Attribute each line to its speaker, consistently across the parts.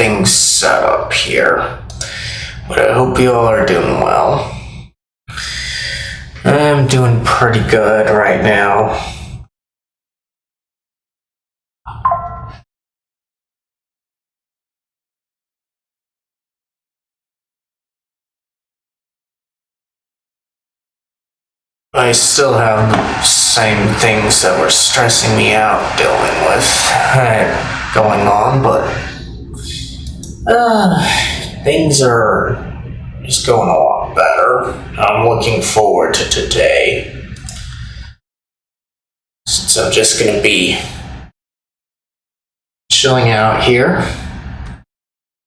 Speaker 1: things set up here. But I hope you all are doing well. I'm doing pretty good right now. I still have the same things that were stressing me out dealing with going on, but things are just going a lot better. I'm looking forward to today, since I'm just going to be chilling out here.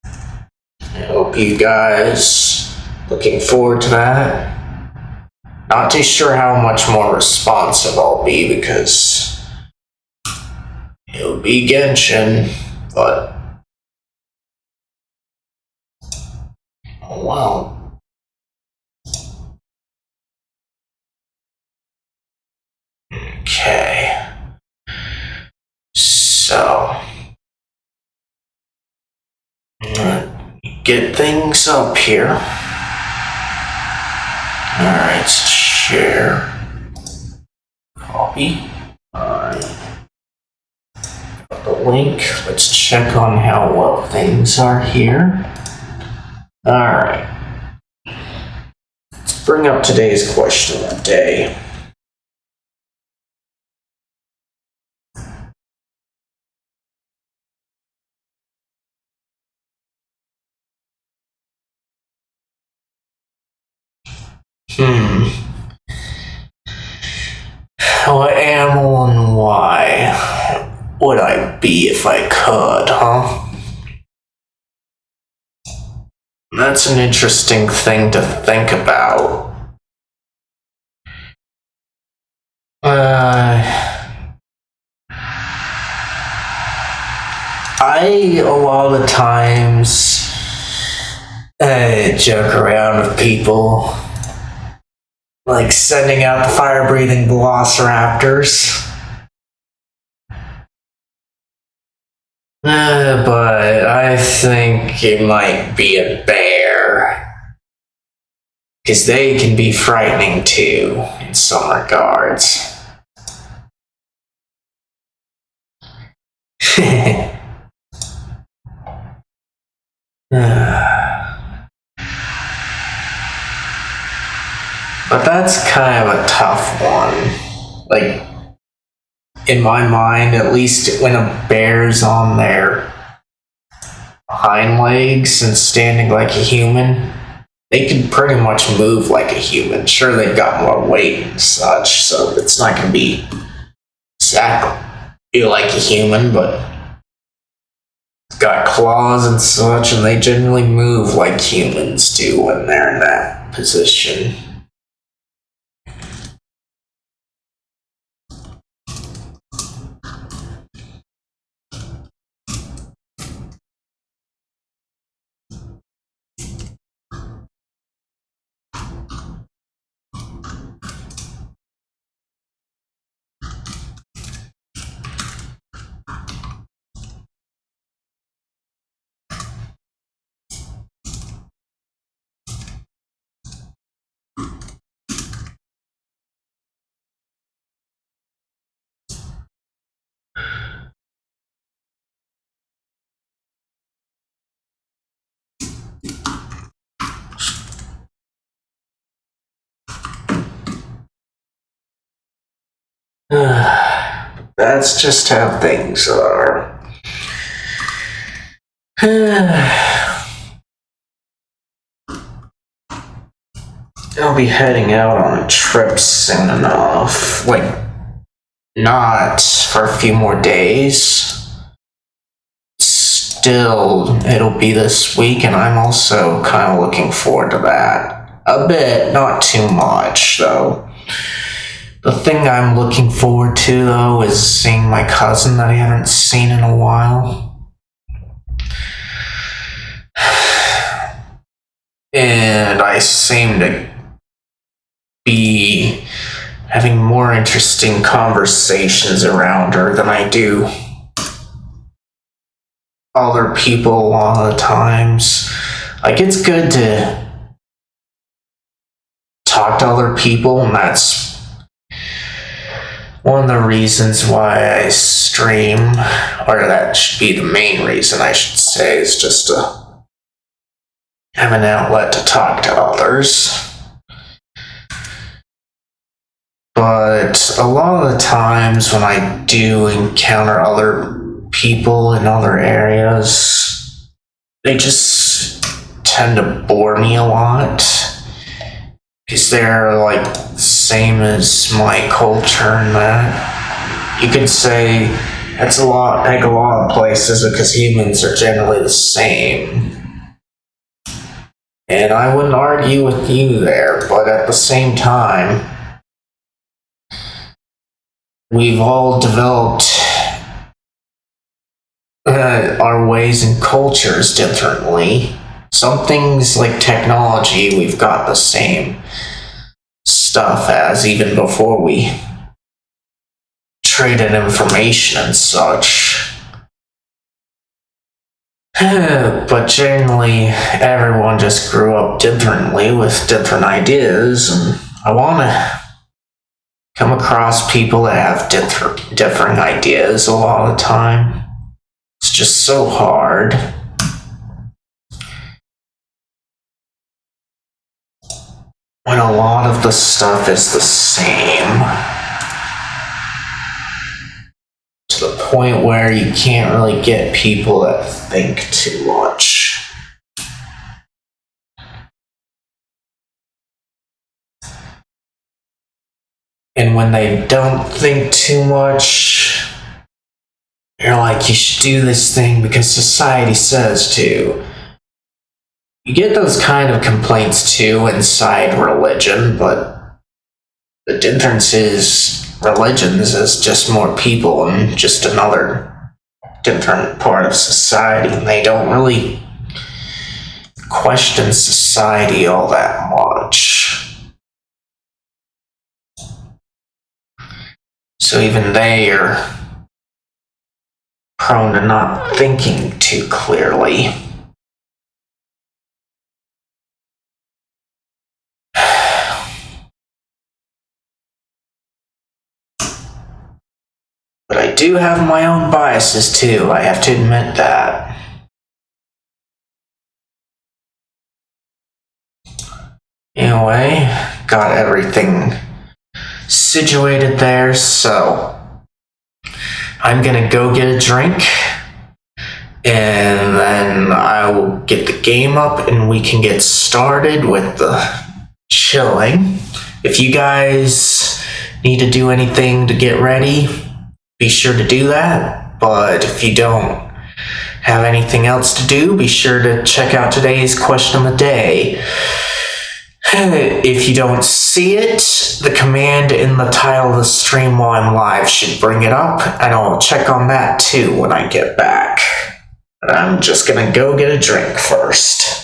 Speaker 1: I hope you guys looking forward to that. Not too sure how much more responsive I'll be because it'll be Genshin, but oh well. Okay. So get things up here. Alright, share. Copy. Alright. Got the link. Let's check on how well things are here. Alright. Let's bring up today's question of the day. What animal and why would I be if I could, huh? That's an interesting thing to think about. I, a lot of times, joke around with people, like sending out the fire-breathing velociraptors. But I think it might be a bear, because they can be frightening too, in some regards. But that's kind of a tough one. Like, in my mind, at least when a bear's on their hind legs and standing like a human, they can pretty much move like a human. Sure, they've got more weight and such, so it's not going to be exactly like a human, but it's got claws and such, and they generally move like humans do when they're in that position. That's just how things are. I'll be heading out on a trip soon enough. Like, not for a few more days. Still, it'll be this week, and I'm also kind of looking forward to that. A bit, not too much, though. The thing I'm looking forward to, though, is seeing my cousin that I haven't seen in a while. And I seem to be having more interesting conversations around her than I do other people a lot of the times. Like, it's good to talk to other people, and that's one of the reasons why I stream, or that should be the main reason, I should say, is just to have an outlet to talk to others. But a lot of the times when I do encounter other people in other areas, they just tend to bore me a lot. Because they're like the same as my culture and that. You could say that's like a lot of places, because humans are generally the same. And I wouldn't argue with you there, but at the same time, we've all developed our ways and cultures differently. Some things like technology, we've got the same stuff as even before we traded information and such. But generally, everyone just grew up differently with different ideas, and I want to come across people that have different ideas a lot of the time. It's just so hard. When a lot of the stuff is the same. To the point where you can't really get people that think too much. And when they don't think too much, you're like, you should do this thing because society says to. You get those kind of complaints too inside religion, but the difference is religions is just more people and just another different part of society, and they don't really question society all that much. So even they are prone to not thinking too clearly. But I do have my own biases too, I have to admit that. Anyway, got everything situated there, so I'm gonna go get a drink, and then I will get the game up and we can get started with the chilling. If you guys need to do anything to get ready, be sure to do that. But if you don't have anything else to do, be sure to check out today's question of the day. If you don't see it, the command in the title of the stream while I'm live should bring it up, and I'll check on that too when I get back. But I'm just gonna go get a drink first.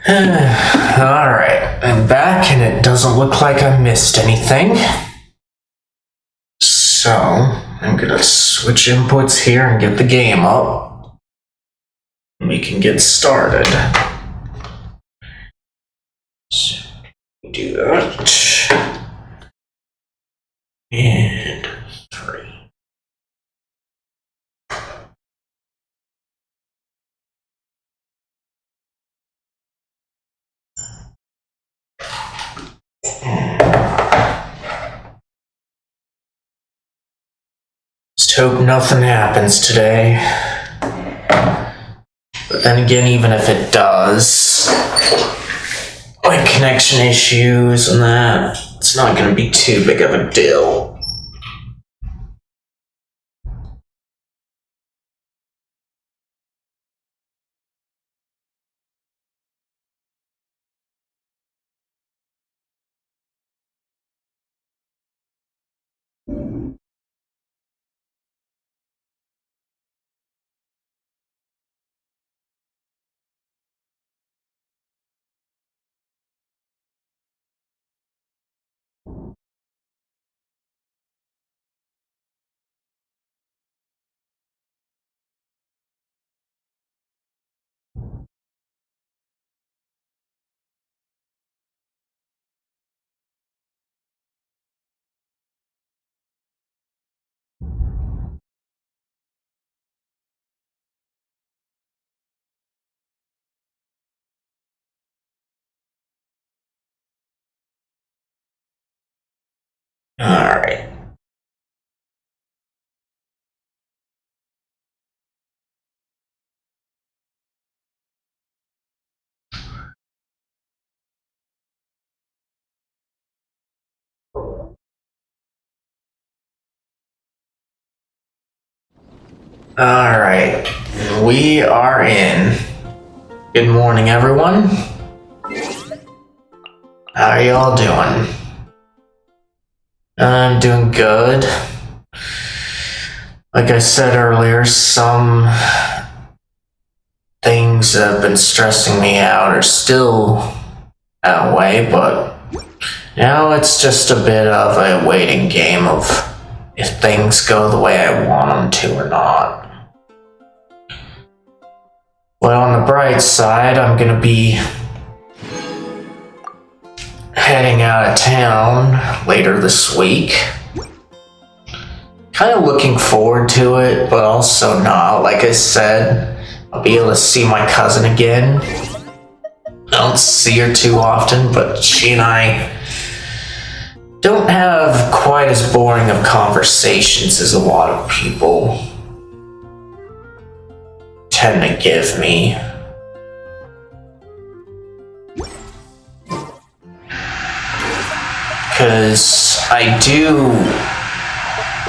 Speaker 1: Alright, I'm back and it doesn't look like I missed anything. So, I'm gonna switch inputs here and get the game up. We can get started. So, do that. And 3. Just hope nothing happens today. But then again, even if it does, like connection issues and that, it's not going to be too big of a deal. Alright. Alright. We are in. Good morning, everyone. How are y'all doing? I'm doing good. Like I said earlier, some things that have been stressing me out are still that way, but now it's just a bit of a waiting game of if things go the way I want them to or not. But on the bright side, I'm gonna be heading out of town later this week. Kind of looking forward to it, but also not. Like I said, I'll be able to see my cousin again. I don't see her too often, but she and I don't have quite as boring of conversations as a lot of people tend to give me. Because I do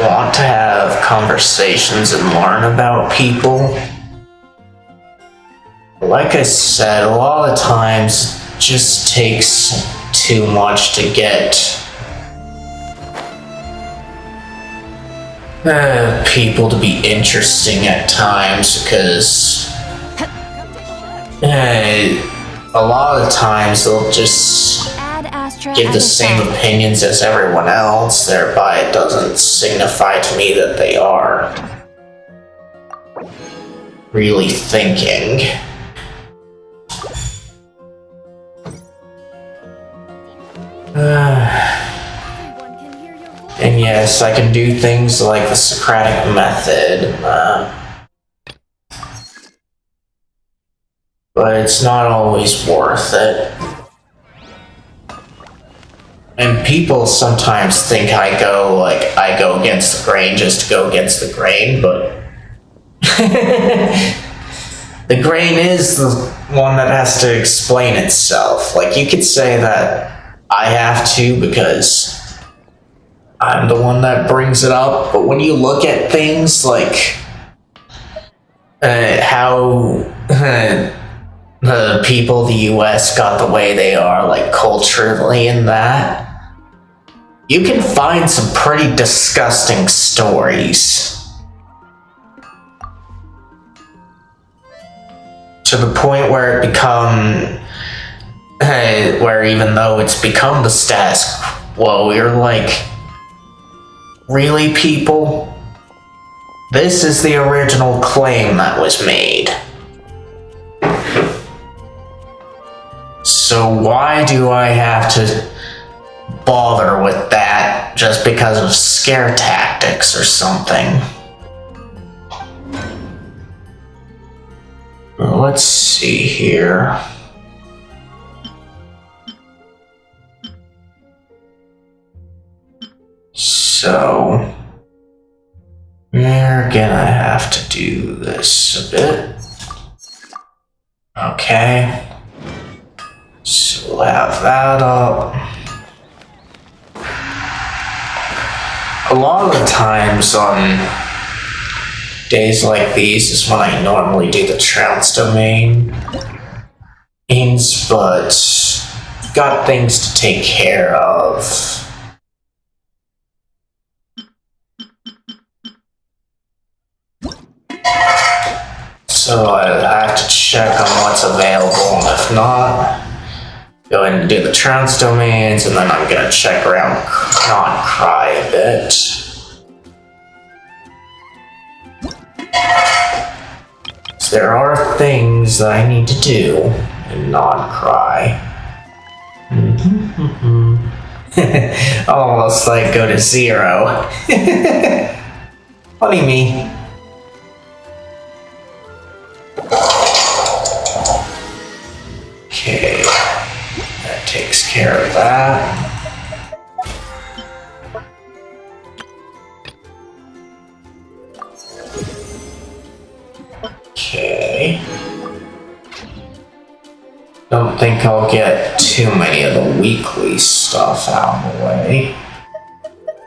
Speaker 1: want to have conversations and learn about people. Like I said, a lot of times it just takes too much to get people to be interesting at times, because a lot of times they'll just give the same opinions as everyone else, thereby it doesn't signify to me that they are really thinking. And yes, I can do things like the Socratic method, but it's not always worth it. And people sometimes think I go against the grain just to go against the grain, but the grain is the one that has to explain itself. Like, you could say that I have to because I'm the one that brings it up, but when you look at things like how the people of the US got the way they are, like culturally and that, you can find some pretty disgusting stories. To the point where where even though it's become the status quo, you're like, really, people? This is the original claim that was made. So why do I have to bother with that just because of scare tactics or something. Let's see here. So, we're gonna have to do this a bit. Okay. So we'll have that up. A lot of the times on days like these is when I normally do the trounce domains, but got things to take care of. So I have to check on what's available, and if not, go ahead and do the trounce domains, and then I'm gonna check around non-cry a bit. So there are things that I need to do in non-cry. Almost like go to 0. Funny me. Okay, that takes care of that. Okay. Don't think I'll get too many of the weekly stuff out of the way.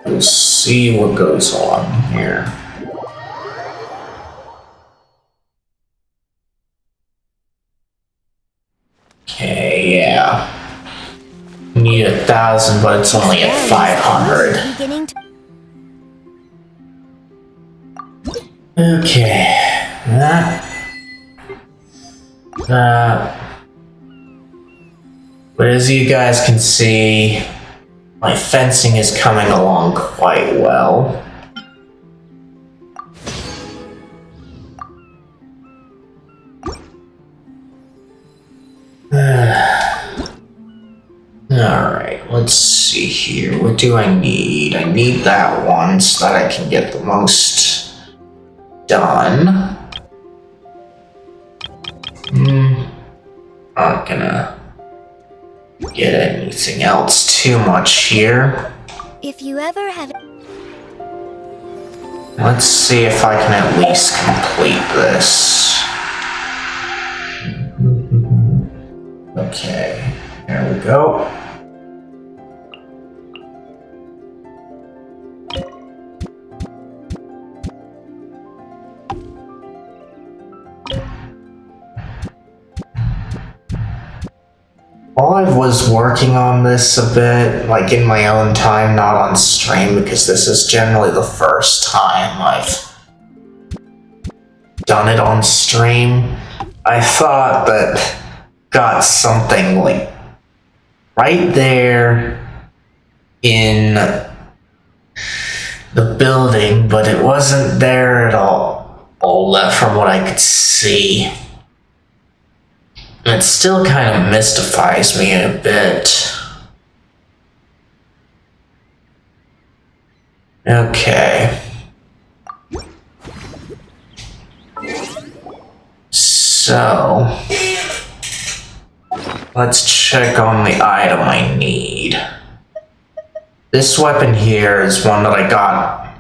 Speaker 1: We'll see what goes on here. Okay, yeah. Need 1,000, but it's only at 500. Okay, that. But as you guys can see, my fencing is coming along quite well. Alright, let's see here. What do I need? I need that one so that I can get the most done. Not gonna get anything else too much here.
Speaker 2: If you ever have...
Speaker 1: Let's see if I can at least complete this. Okay, there we go. While I was working on this a bit, like in my own time, not on stream, because this is generally the first time I've done it on stream, I thought that got something like right there in the building, but it wasn't there at all that from what I could see. It still kind of mystifies me a bit. Okay. So, let's check on the item I need. This weapon here is one that I got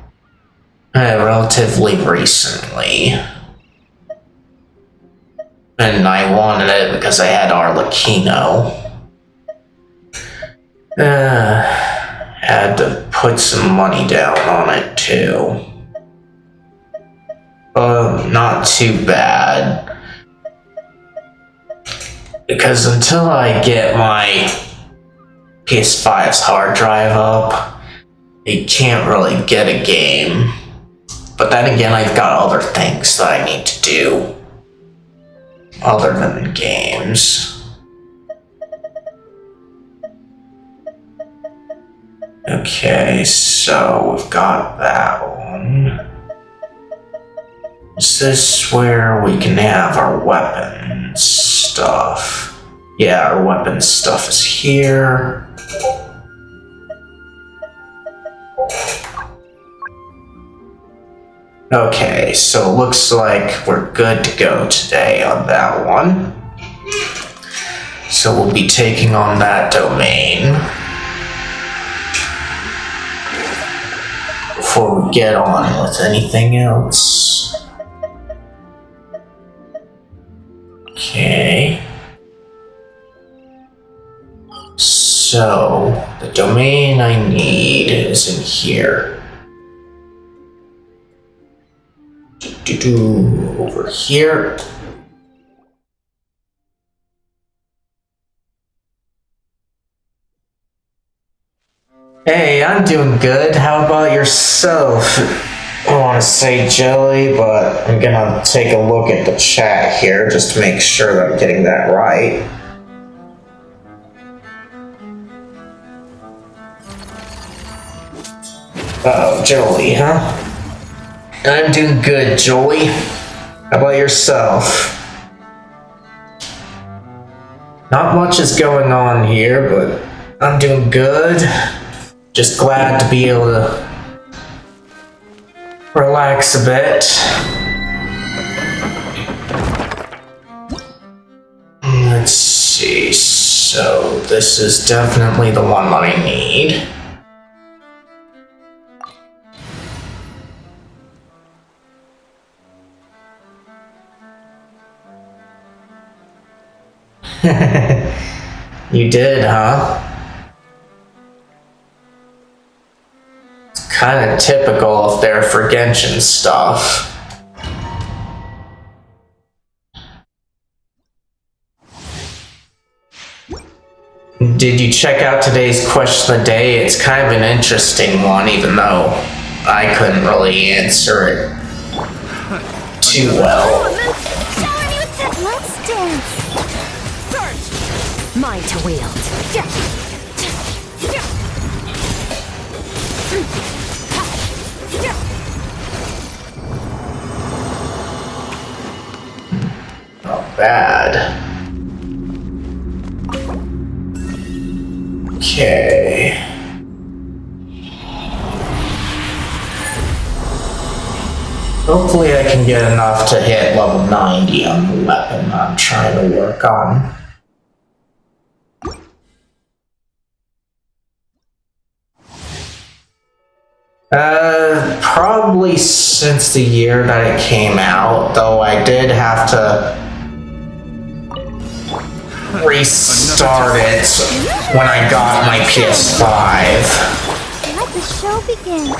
Speaker 1: relatively recently. And I wanted it because I had Arlecchino. Had to put some money down on it too. Not too bad. Because until I get my PS5's hard drive up, I can't really get a game. But then again, I've got other things that I need to do other than games. Okay, so we've got that one. Is this where we can have our weapons stuff? Yeah, our weapons stuff is here. Okay, so it looks like we're good to go today on that one. So we'll be taking on that domain. Before we get on with anything else. Okay. So, the domain I need is in here. Over here. Hey, I'm doing good. How about yourself? I want to say Jelly, but I'm gonna take a look at the chat here just to make sure that I'm getting that right. Oh, Jolie, huh? I'm doing good, Jolie. How about yourself? Not much is going on here, but I'm doing good. Just glad to be able to relax a bit. Let's see. So, this is definitely the one that I need. You did, huh? It's kind of typical of their for Genshin stuff. Did you check out today's question of the day? It's kind of an interesting one, even though I couldn't really answer it too well.
Speaker 2: Let's dance. Mine to wield.
Speaker 1: Not bad. Okay. Hopefully I can get enough to hit level 90 on the weapon I'm trying to work on. Probably since the year that it came out, though I did have to restart it when I got my PS5.
Speaker 2: Let the show begin.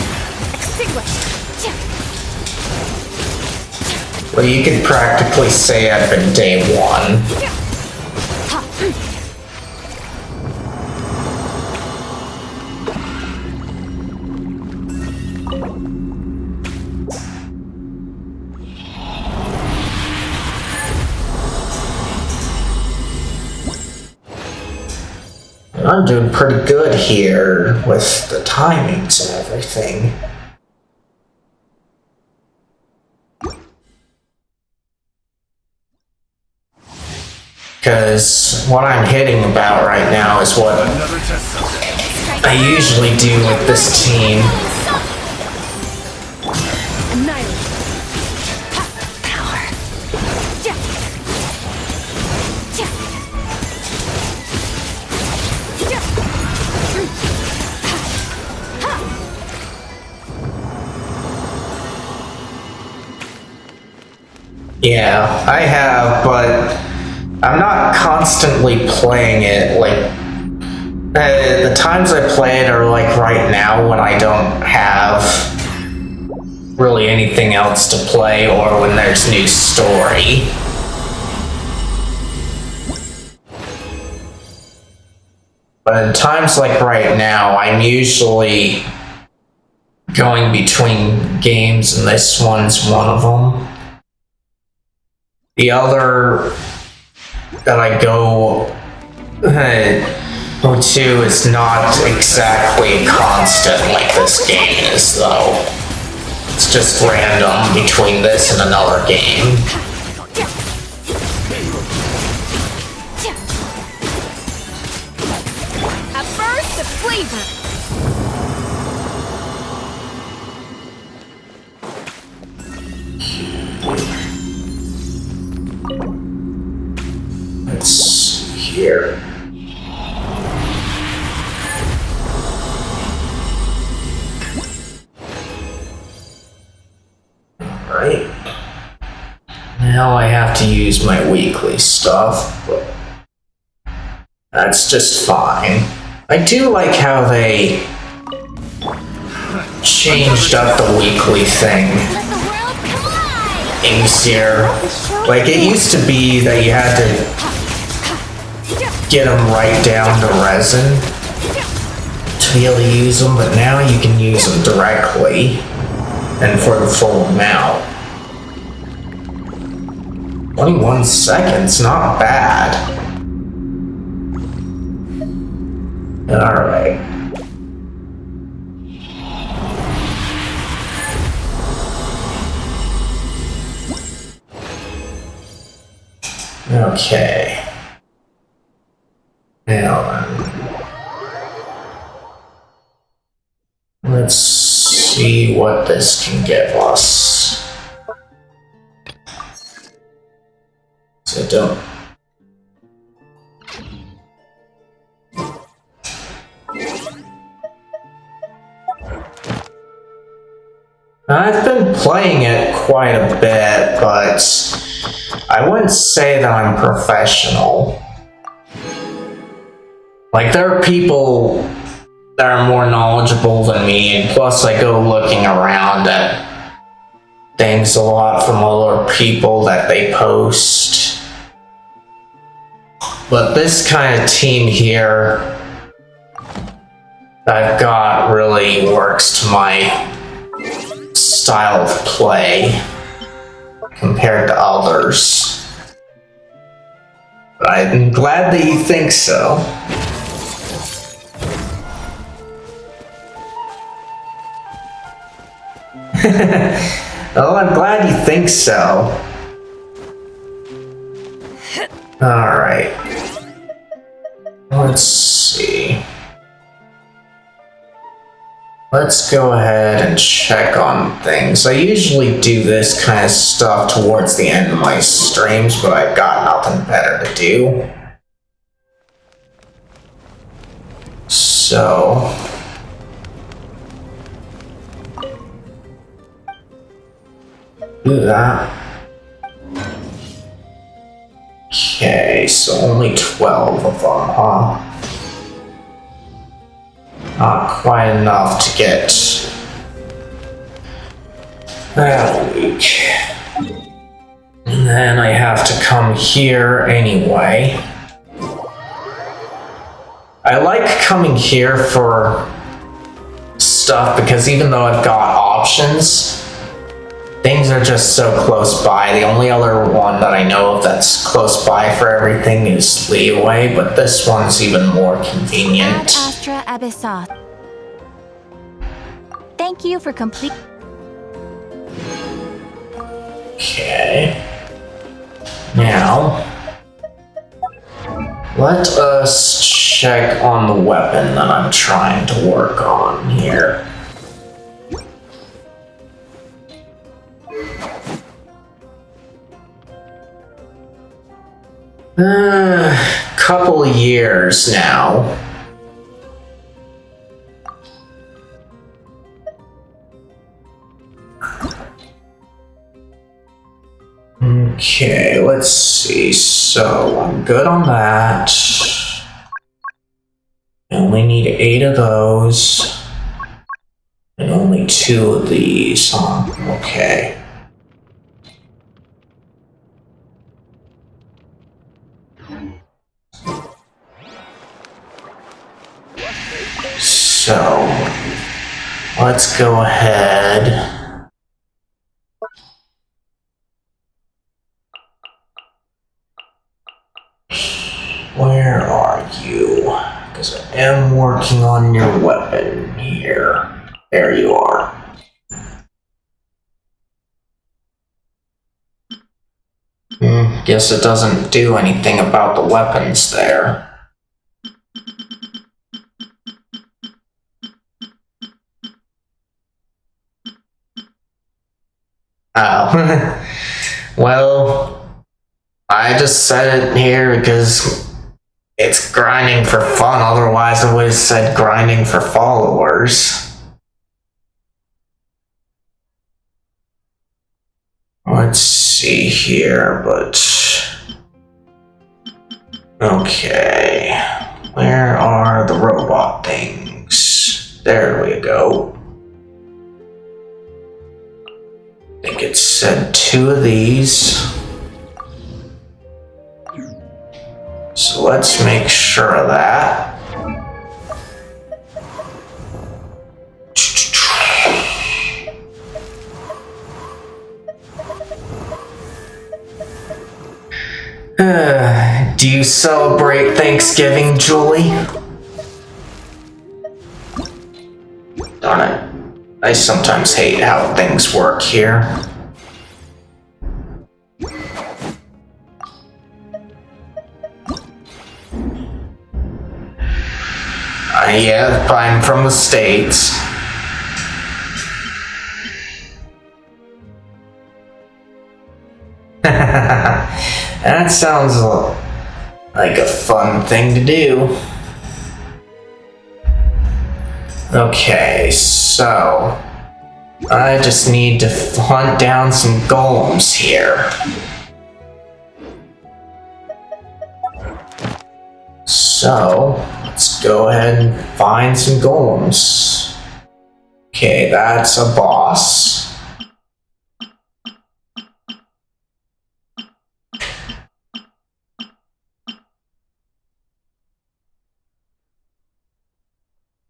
Speaker 1: Well, you could practically say I've been day one. I'm doing pretty good here with the timings and everything. Because what I'm hitting about right now is what I usually do with this team. Yeah, I have, but I'm not constantly playing it. Like, the times I play it are like right now when I don't have really anything else to play or when there's new story. But in times like right now, I'm usually going between games, and this one's one of them. The other that I go to is not exactly constant like this game is, though. It's just random between this and another game.
Speaker 2: A burst of flavor.
Speaker 1: here. Right. Now I have to use my weekly stuff, but that's just fine. I do like how they changed up the weekly thing.
Speaker 2: Let the world collide!
Speaker 1: Easier. Like, it used to be that you had to get them right down to resin to be able to use them, but now you can use them directly and for the full amount. 21 seconds, not bad. Alright. Okay. Now then. Let's see what this can give us. So don't. I've been playing it quite a bit, but I wouldn't say that I'm professional. Like, there are people that are more knowledgeable than me, and plus I go looking around at things a lot from other people that they post. But this kind of team here I've got really works to my style of play compared to others. But I'm glad that you think so. Oh, I'm glad you think so. Alright. Let's see. Let's go ahead and check on things. I usually do this kind of stuff towards the end of my streams, but I've got nothing better to do. So... do that. Okay, so only 12 of them, huh? Not quite enough to get that week. And then I have to come here anyway. I like coming here for stuff because even though I've got options, things are just so close by. The only other one that I know of that's close by for everything is Leeway, but this one's even more convenient.
Speaker 2: Astra Abyssal. Thank you for complete.
Speaker 1: Okay. Now, let us check on the weapon that I'm trying to work on here. Couple of years now. Okay, let's see. So I'm good on that. I only need 8 of those. And only 2 of these, huh? Okay. So, let's go ahead. Where are you? Because I am working on your weapon here. There you are. Guess it doesn't do anything about the weapons there. Oh. Well, I just set it here because It's grinding for fun, otherwise I would have said grinding for followers. Let's see here, but... Okay. Where are the robot things? There we go. I think it said 2 of these. So let's make sure of that. Do you celebrate Thanksgiving, Julie? Darn it. I sometimes hate how things work here. Yeah, I'm from the States. That sounds like a fun thing to do. Okay, so I just need to hunt down some golems here. So let's go ahead and find some golems. Okay, that's a boss.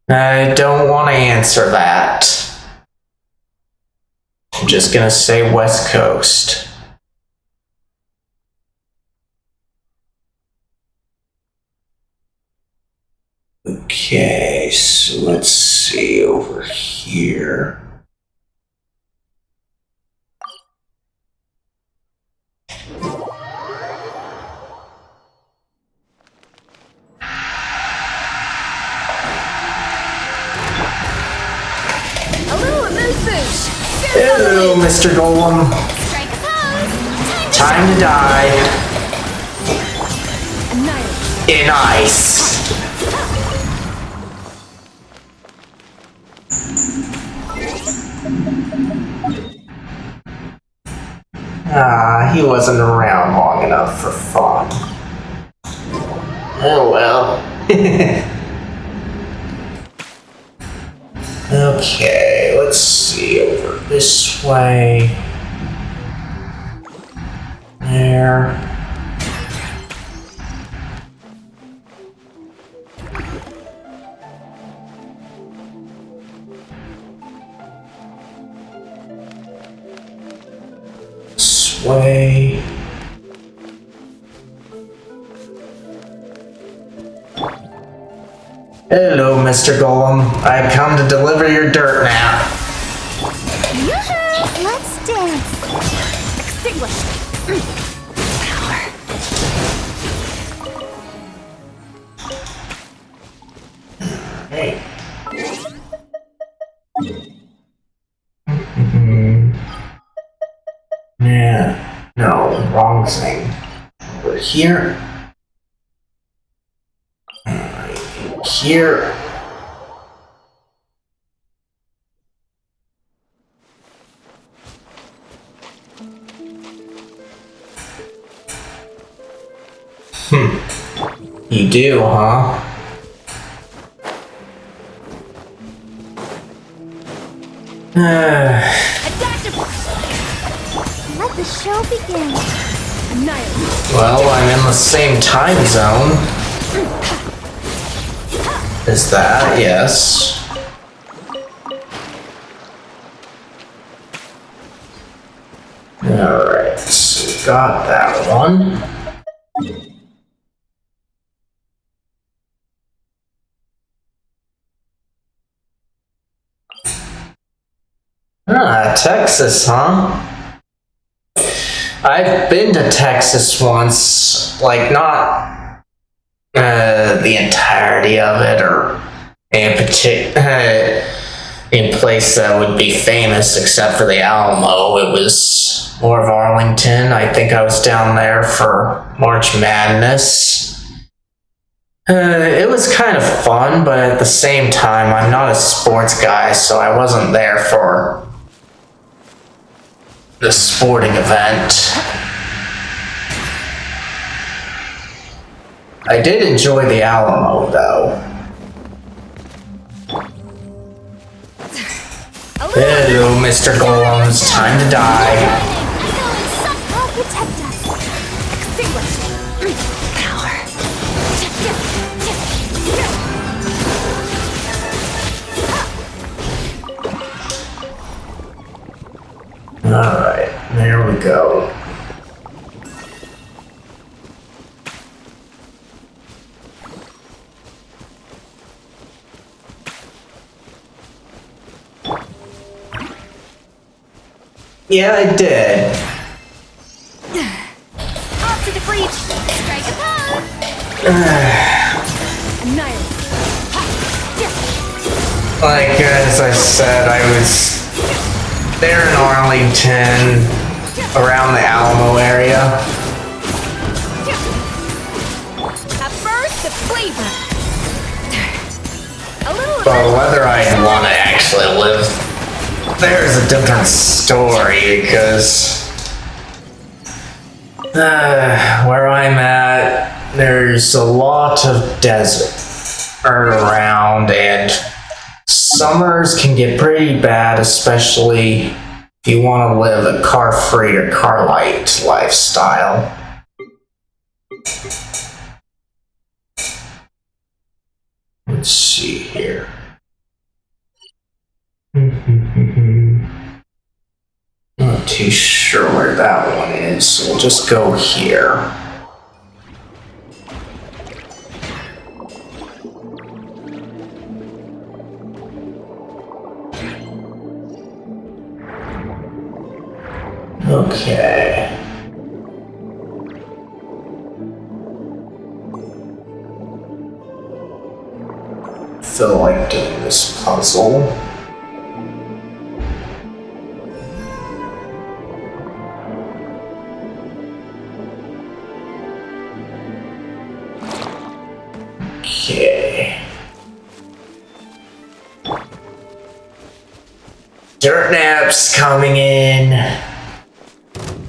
Speaker 1: I don't want to answer that. I'm just gonna say West Coast. Okay, so let's see over here. Hello, Mr. Golem.
Speaker 2: Strike a pose.
Speaker 1: Time to die. In ice. He wasn't around long enough for fun. Oh well. Okay, let's see over this way. There. This way. Hello, Mr. Golem. I've come to deliver your dirt now.
Speaker 2: Yoo-hoo! Let's dance. Extinguish. Power.
Speaker 1: Hey. Yeah. No, wrong thing. Over here. Here. You do, huh?
Speaker 2: Let the show begin. Annihilate.
Speaker 1: Well, I'm in the same time zone. Is that? Yes. Alright, so we got that one. Texas, huh? I've been to Texas once, like not the entirety of it, or in place that would be famous except for the Alamo. It was more of Arlington. I think I was down there for March Madness. It was kind of fun, but at the same time, I'm not a sports guy, so I wasn't there for the sporting event. I did enjoy the Alamo, though. Hello, Mr. Golems. Time to die.
Speaker 2: I'll protect us. Extinguish. Power.
Speaker 1: Alright, there we go. Yeah, I did.
Speaker 2: Off to the breach. Strike a pose. Annihilate.
Speaker 1: Like, as I said, I was there in Arlington, around the Alamo area.
Speaker 2: At first, the flavor. A little.
Speaker 1: But whether I want to actually live there's a different story, because where I'm at, there's a lot of desert around, and summers can get pretty bad, especially if you want to live a car-free or car-light lifestyle. Let's see here. Not too sure where that one is, so we'll just go here. Okay. Feel like doing this puzzle. Okay. Dirt naps coming in.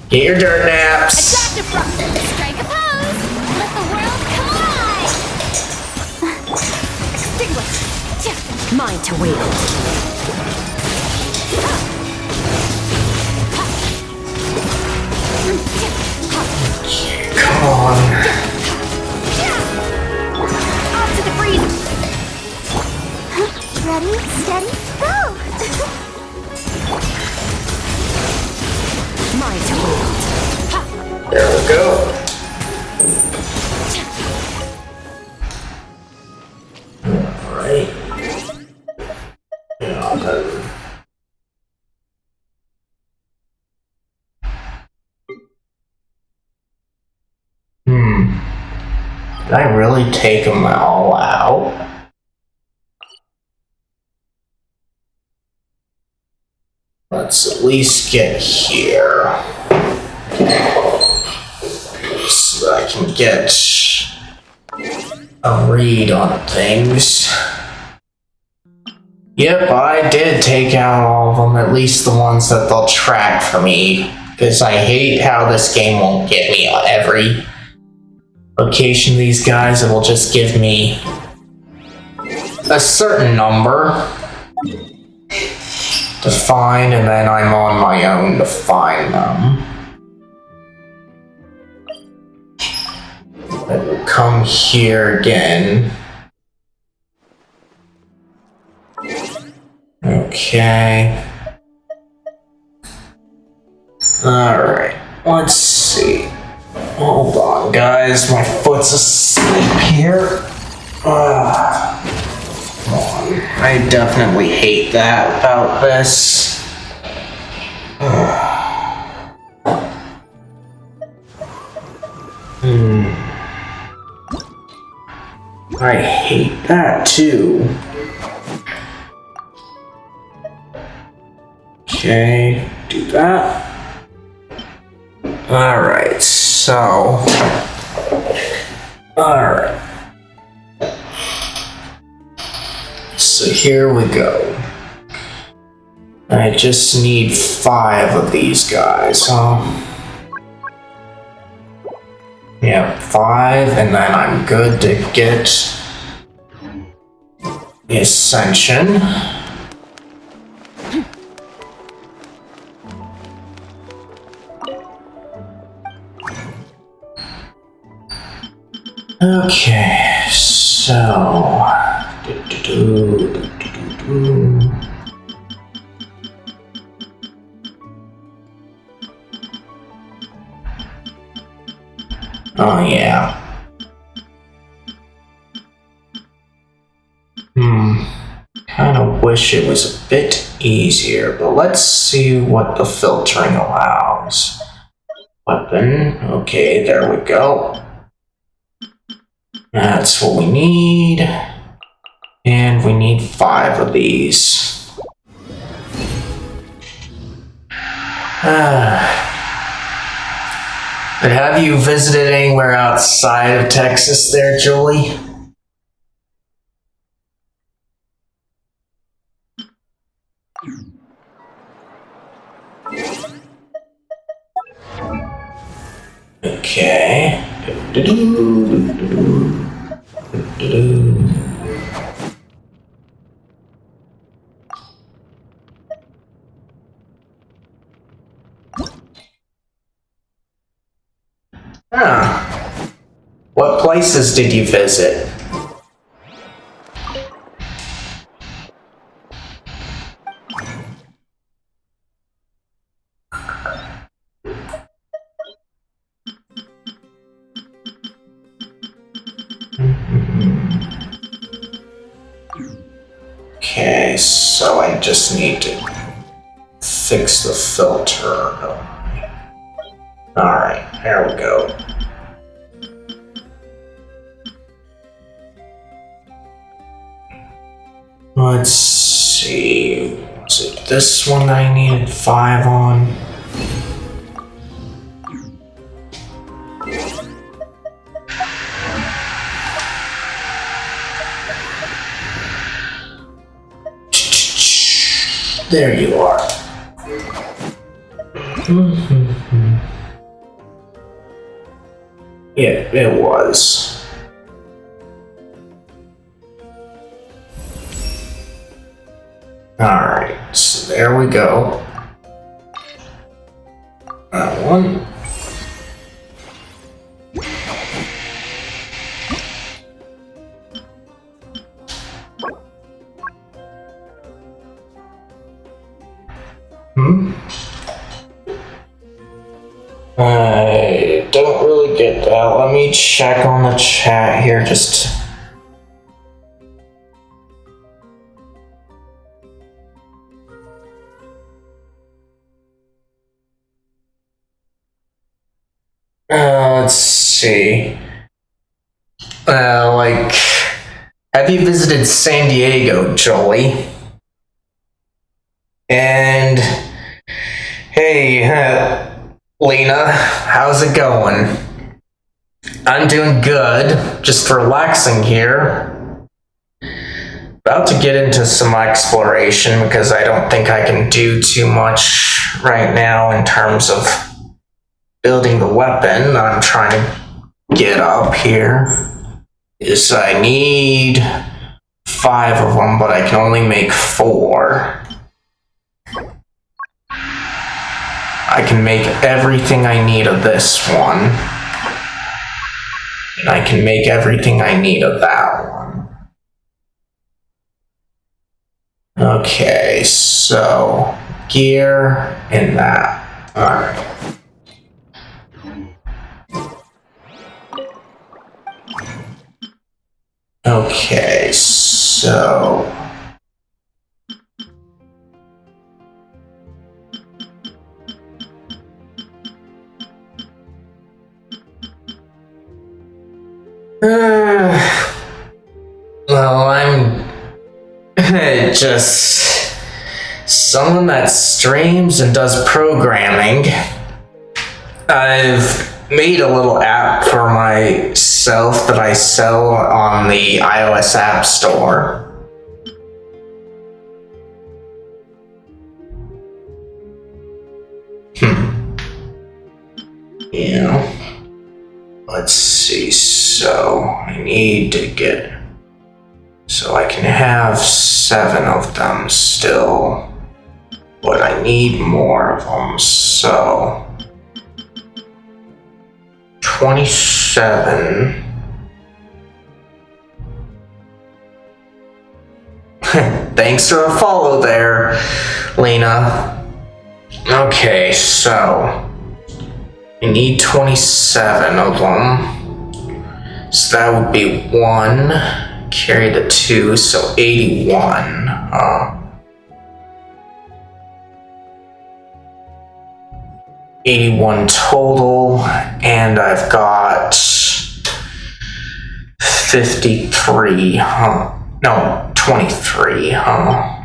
Speaker 1: Get your dirt naps.
Speaker 2: Adaptive rocket. Strike a pose. Let the world collide. Extinguish. Mine to wield.
Speaker 1: Come on.
Speaker 2: Off to the breeze. Ready, steady, go. Mine to wield.
Speaker 1: There we go. Alright. Yeah, then. Did I really take them all out? Let's at least get here. So that I can get a read on things. Yep, I did take out all of them, at least the ones that they'll track for me. Because I hate how this game won't get me on every location these guys. It will just give me a certain number to find, and then I'm on my own to find them. I will come here again. Okay. Alright, let's see. Hold on, guys. My foot's asleep here. I definitely hate that about this. I hate that too. Okay, do that. Alright, so. Alright. so here we go. I just need 5 of these guys, huh? Yeah, 5, and then I'm good to get the Ascension. Okay, so... Oh, yeah. Kind of wish it was a bit easier, but let's see what the filtering allows. Weapon. Okay, there we go. That's what we need. And we need 5 of these. But have you visited anywhere outside of Texas there, Julie? Okay. What places did you visit? Okay, so I just need to fix the filter. Alright, there we go. Let's see. Was it this one I needed 5 on? There you are. Yeah, it was. Alright, so there we go. That one. I don't really get that. Let me check on the chat here just... let's see. Have you visited San Diego, Jolie? And... Hey, Lena, how's it going? I'm doing good, just relaxing here. About to get into some exploration because I don't think I can do too much right now in terms of building the weapon that I'm trying to get up here. Is I need 5 of them, but I can only make 4. I can make everything I need of this one. And I can make everything I need of that one. Okay, so gear and that. Alright. Okay, so... well, I'm just someone that streams and does programming. I've made a little app for myself that I sell on the iOS App Store. Yeah. Let's see. So I need to get. So I can have 7 of them still, but I need more of them. So 27. Thanks for the follow there, Lena. Okay, so I need 27 of them. So that would be 1, carry the 2, so 81. 81 total, and I've got 53, huh? No, 23, huh?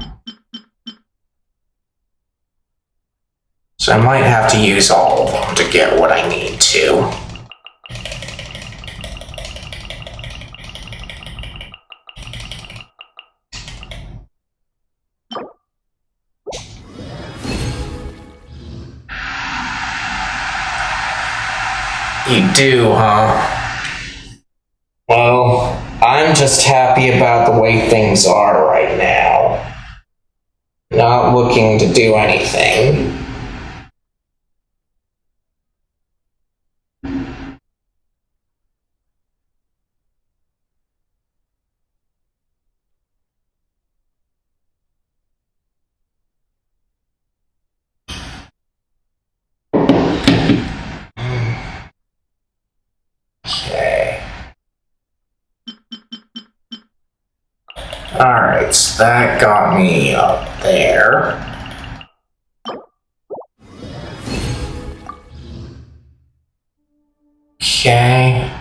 Speaker 1: So I might have to use all of them to get what I need to. You do, huh? Well, I'm just happy about the way things are right now. Not looking to do anything. Okay. Alright, so that got me up there. Okay.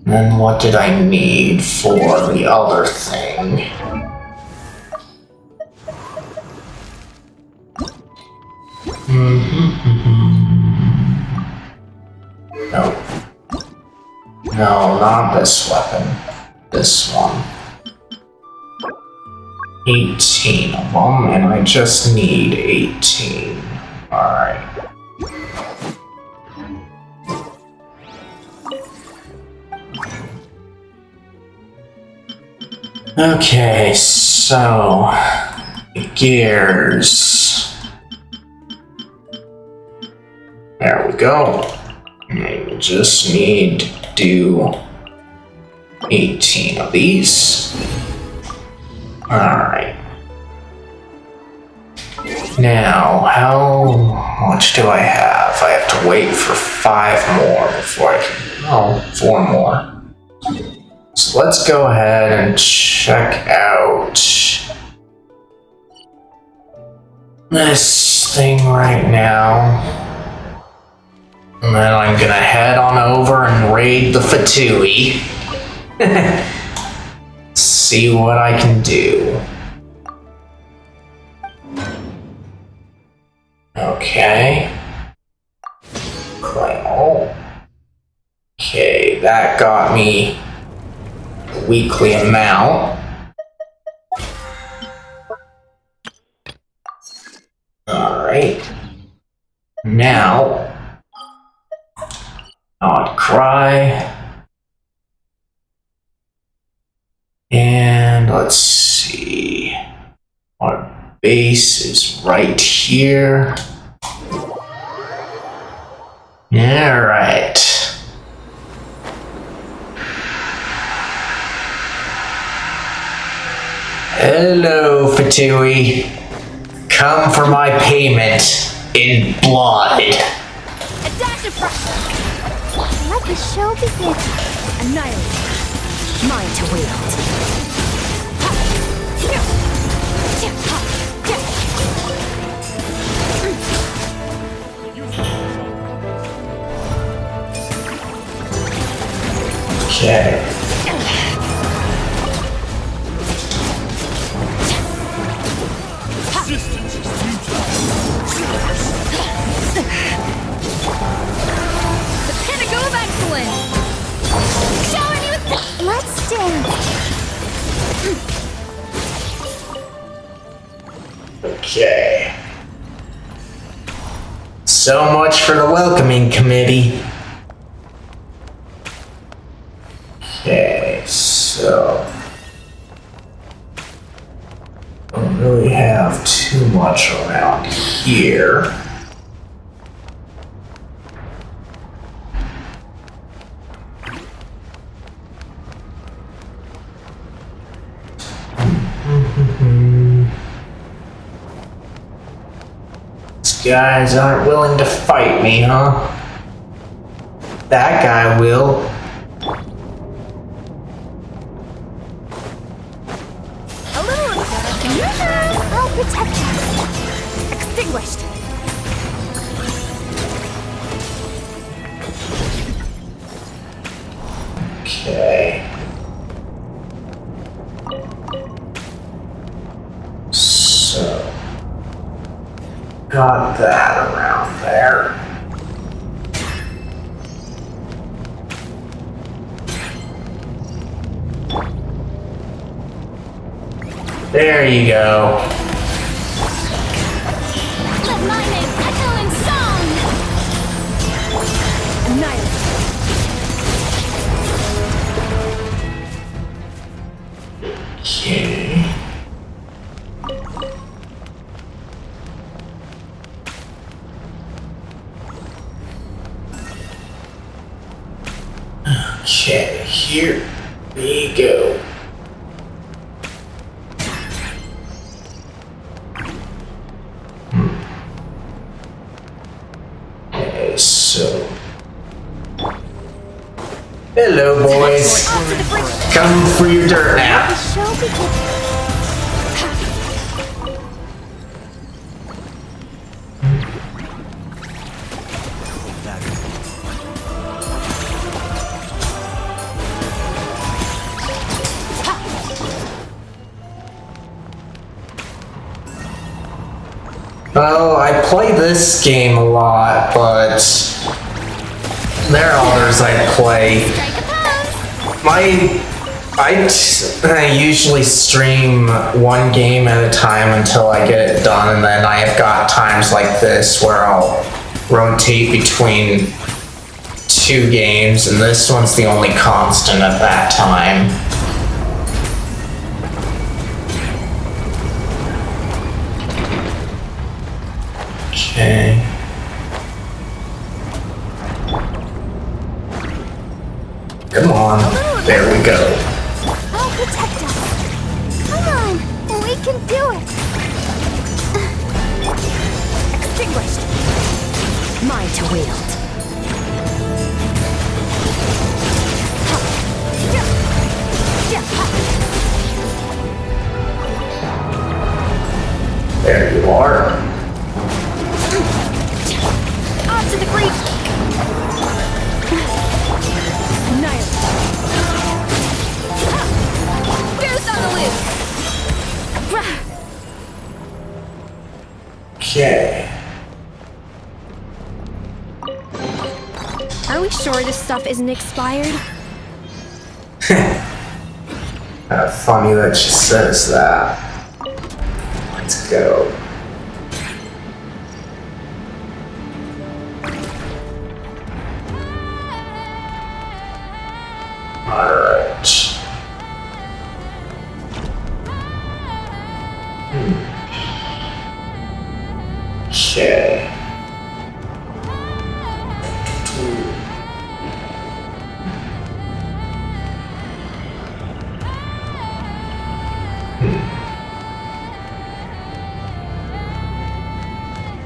Speaker 1: Then what did I need for the other thing? No. No, not this weapon. This one. 18 of them, and I just need 18. Alright. Okay, so gears. There we go. I just need to do 18 of these. Alright. Now, how much do I have? I have to wait for 5 more before I can. Oh, 4 more. So let's go ahead and check out this thing right now. And then I'm gonna head on over and raid the Fatui. See what I can do. Okay. Claymore. Okay, that got me the weekly amount. Alright. Now, not cry. And let's see. Our base is right here. Alright. Hello, Fatui. Come for my payment in blood.
Speaker 2: A dash of pressure. Let the show begin. Annihilate. Mine to wield.
Speaker 1: Okay.
Speaker 2: The pinnacle of excellence. Showing you the. Let's dance.
Speaker 1: Okay. So much for the welcoming committee. Okay, so don't really have too much around here. These guys aren't willing to fight me, huh? That guy will.
Speaker 2: A little I'll protect you. Extinguished.
Speaker 1: Okay. So, got that around there. There you go.
Speaker 2: Let my name echo in song. Annihilate.
Speaker 1: Okay. Okay, here we go. Okay, so. Hello, boys.
Speaker 2: Off to the bridge.
Speaker 1: Come for your dirt now.
Speaker 2: The show begins.
Speaker 1: Well, I play this game a lot, but there are others I play.
Speaker 2: Strike a pose.
Speaker 1: I usually stream one game at a time until I get it done, and then I have got times like this where I'll rotate between two games, and this one's the only constant at that time. Okay. Come on. There we go.
Speaker 2: I'll protect us. Come on, we can do it. Extinguished. Mine to wield.
Speaker 1: There you are.
Speaker 2: Off to the creek. Annihilate. Goose on the loose.
Speaker 1: Okay.
Speaker 2: Are we sure this stuff isn't expired?
Speaker 1: Funny that she says that. Let's go. Alright. Okay.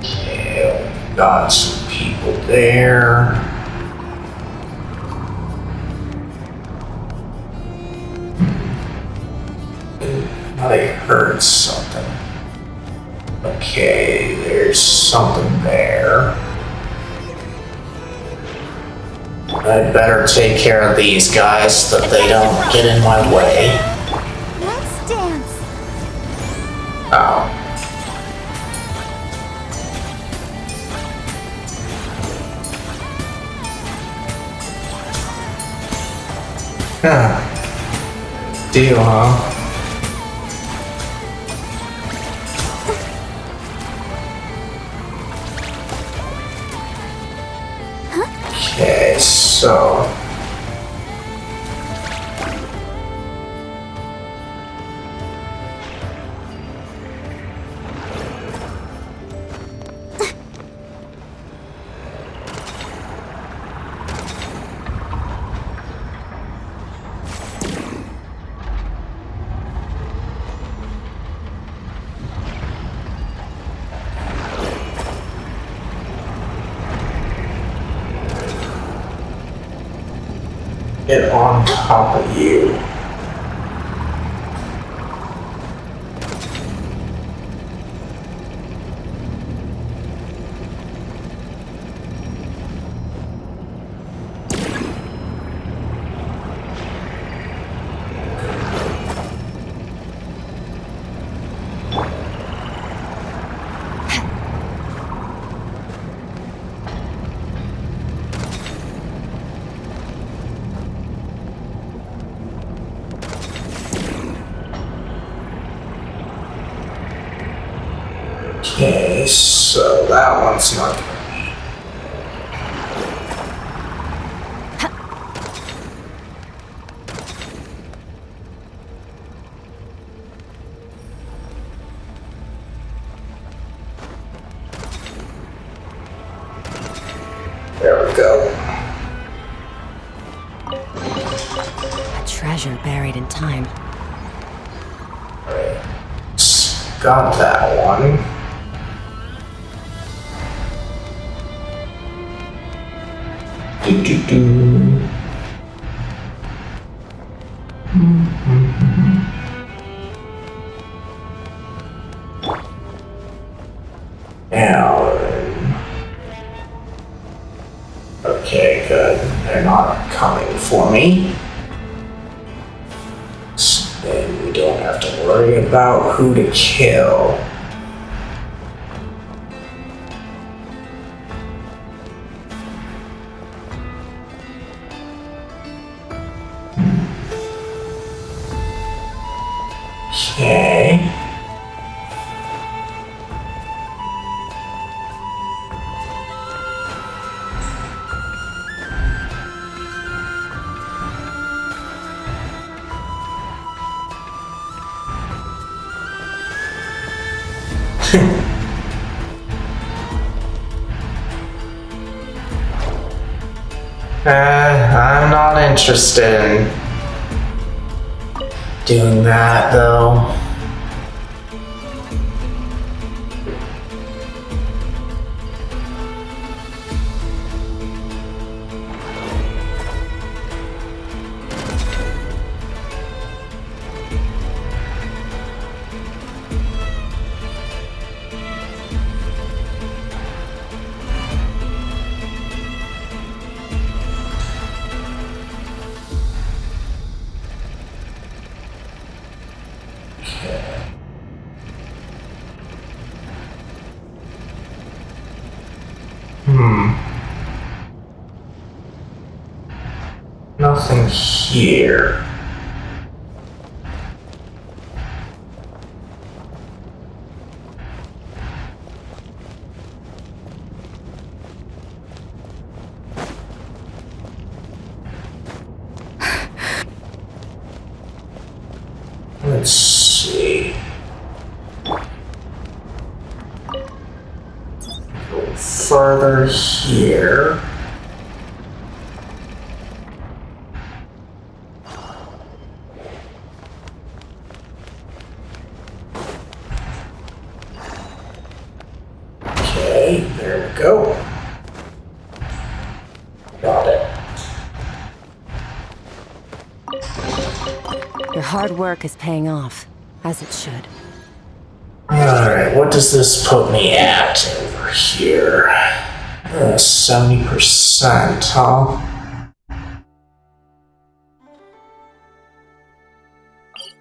Speaker 1: Okay, got some people there. I heard something. Okay, there's something there. I'd better take care of these guys so that they don't get in my way.
Speaker 2: Let's dance.
Speaker 1: Oh. Huh. Deal, huh? Okay, so... Get on top of you. Okay, so that one's not gonna be. There we go.
Speaker 2: A treasure buried in time.
Speaker 1: Alright. Got that one. Do-do-do. Now, okay, good. They're not coming for me. So then we don't have to worry about who to kill. Okay. I'm not interested in doing that though. Nothing here. Let's see. Go further here. Okay, there we go. Got it.
Speaker 2: Your hard work is paying off, as it should.
Speaker 1: Alright, what does this put me at over here? 70%, huh?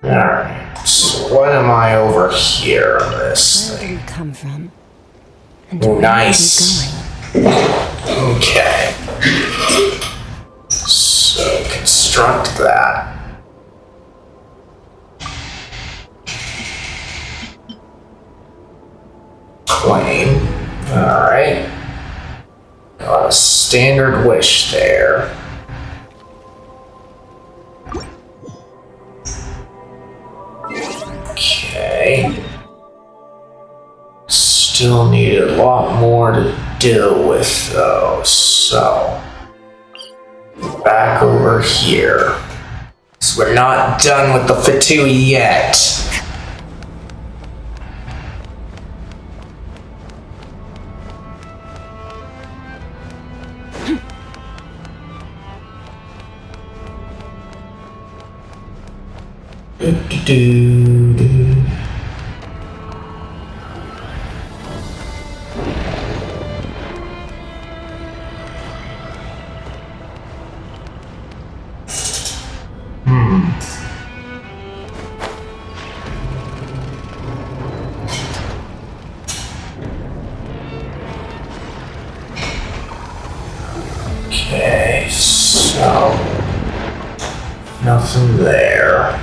Speaker 1: Alright, so what am I over here on this
Speaker 2: Where did
Speaker 1: thing?
Speaker 2: we come from? And
Speaker 1: Oh,
Speaker 2: where
Speaker 1: nice.
Speaker 2: are we going?
Speaker 1: Okay. So, construct that. Claim. Alright. standard wish there. Okay. Still need a lot more to deal with though, so back over here. So we're not done with the Fatui yet. Okay, so nothing there.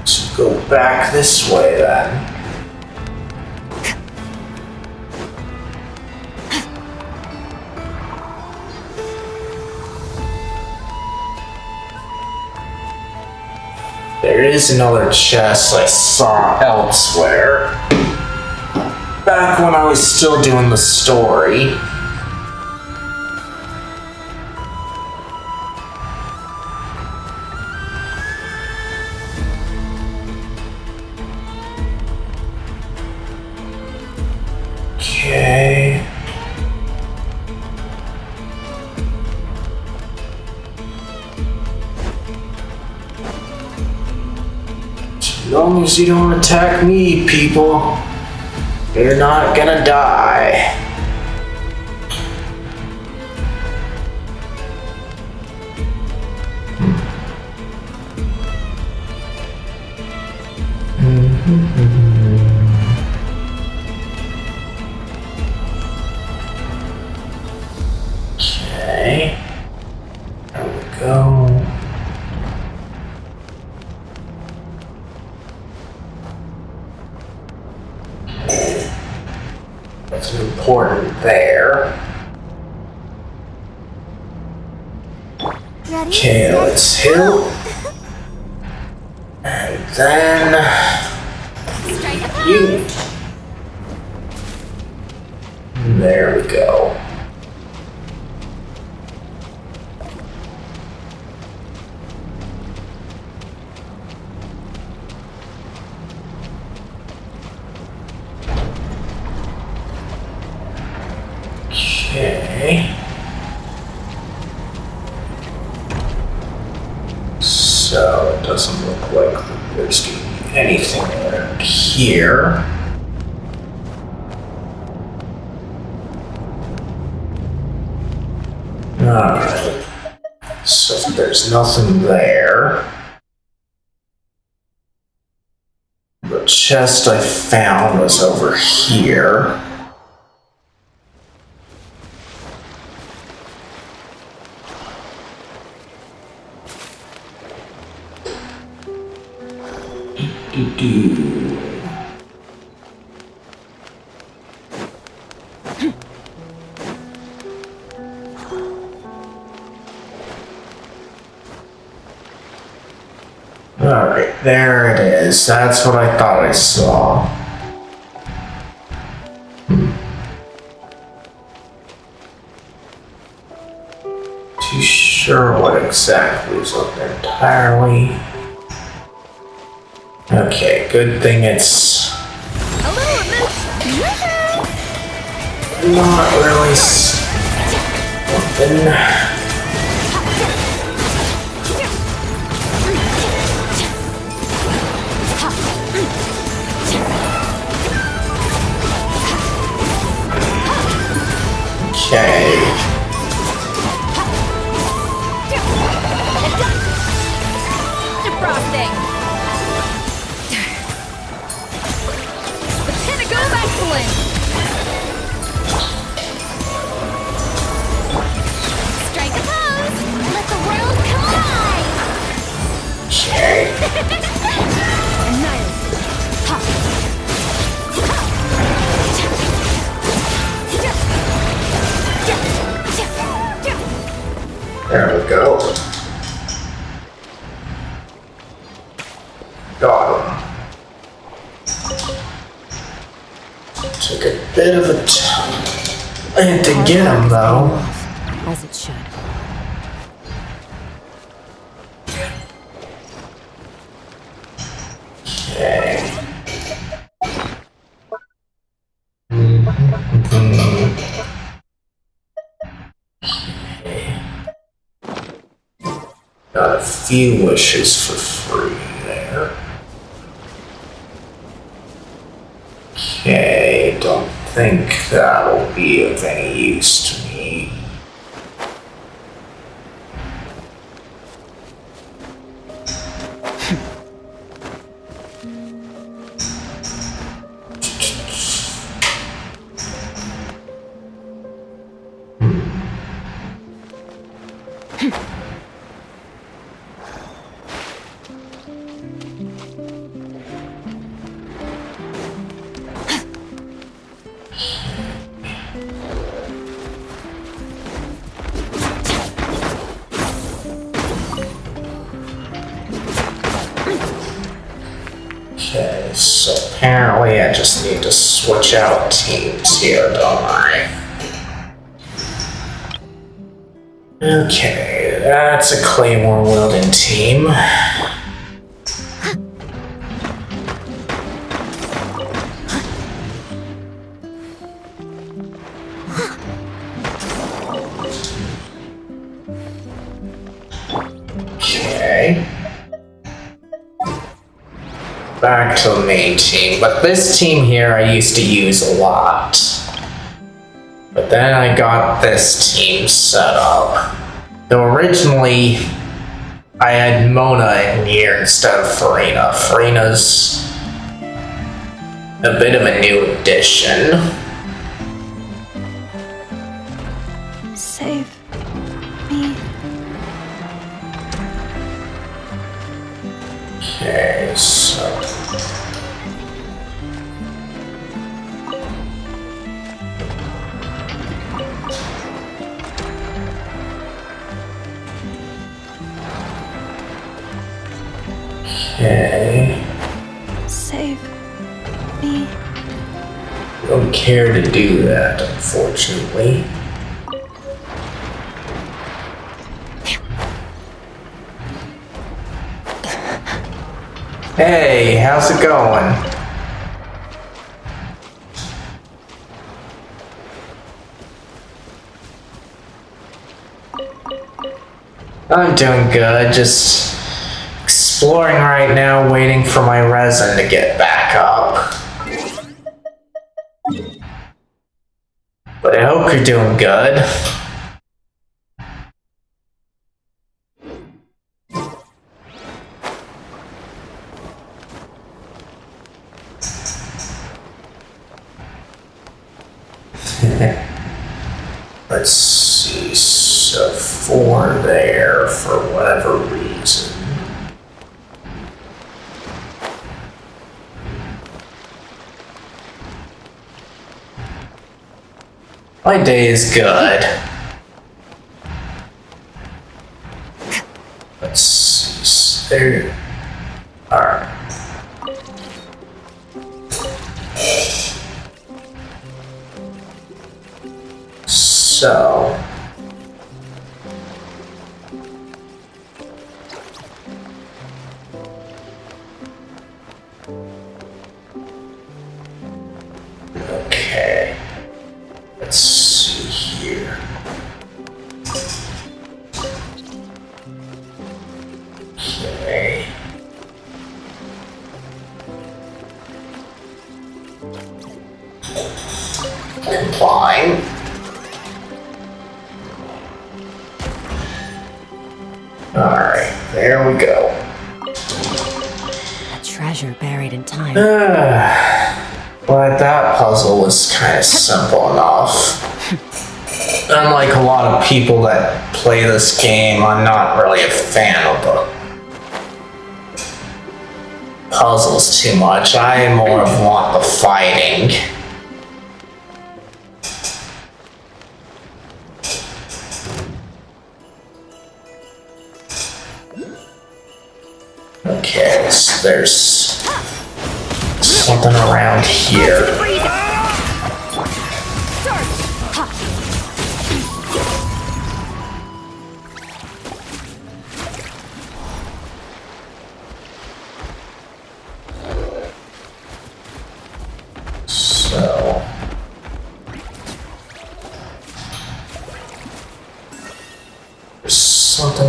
Speaker 1: So go back this way then. There is another chest I saw elsewhere. Back when I was still doing the story. Okay. As long as you don't attack me, people. You're not gonna die. Okay. There we go. That's important there.
Speaker 2: Ready?
Speaker 1: Okay, let's heal. And then
Speaker 2: Strike a
Speaker 1: you. There we go. Okay. So it doesn't look like there's going to be anything around here. Alright. So if there's nothing there. The chest I found was over here. Alright, there it is. That's what I thought I saw. Too sure what exactly is up there entirely. Okay, good thing it's
Speaker 2: A little emotion.
Speaker 1: not really something. Okay.
Speaker 2: Defrosting. The pinnacle of excellence. Strike a pose. Let the world collide.
Speaker 1: Okay.
Speaker 2: Annihilate. Ha. Ha.
Speaker 1: Took a bit of a time to get him, though.
Speaker 2: As it should.
Speaker 1: Okay. Got a few wishes for free there. Okay, don't think that'll be of any use to me. Okay, so apparently I just need to switch out teams here, don't I? Okay, that's a Claymore wielding team. Okay. Back to the main team, but this team here I used to use a lot. But then I got this team set up. Though originally I had Mona in here instead of Farina. Farina's a bit of a new addition.
Speaker 2: Save me.
Speaker 1: Okay, so okay.
Speaker 2: Save me.
Speaker 1: Don't care to do that, unfortunately. Hey, how's it going? I'm doing good, just exploring right now, waiting for my resin to get back up. But I hope you're doing good. Let's see, so 4 there for whatever reason. My day is good. Let's see, so there. Alright. So okay, let's see here. Okay. Complying. Alright, there we go.
Speaker 2: A treasure buried in time.
Speaker 1: But that puzzle was kind of simple enough. Unlike a lot of people that play this game, I'm not really a fan of the puzzles too much. I more want the fighting. Okay, so there's something around here.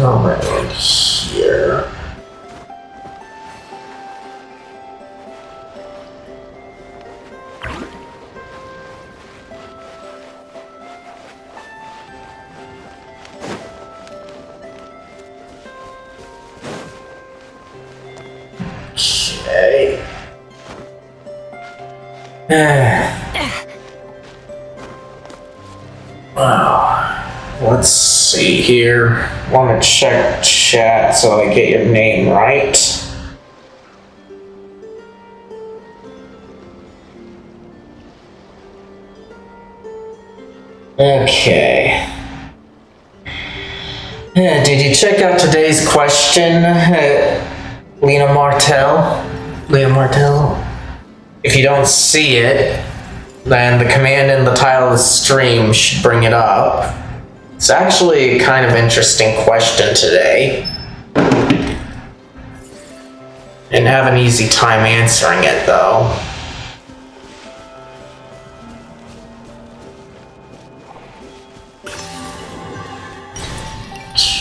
Speaker 1: around here. Okay. Let's see here. Want to check chat so I get your name right. Okay. Did you check out today's question, Lena Martell? If you don't see it, then the command in the title of the stream should bring it up. It's actually a kind of interesting question today. Didn't have an easy time answering it though.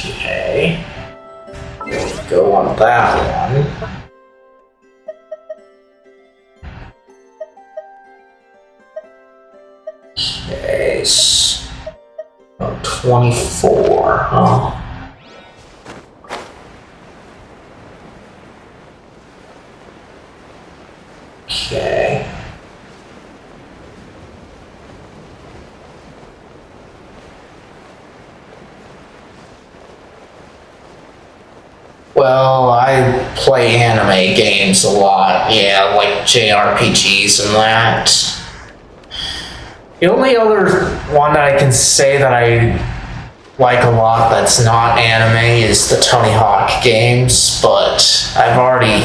Speaker 1: Okay. Go on that one. Okay, so 24, huh? Okay. Well, I play anime games a lot, yeah, like JRPGs and that. The only other one that I can say that I like a lot that's not anime is the Tony Hawk games, but I've already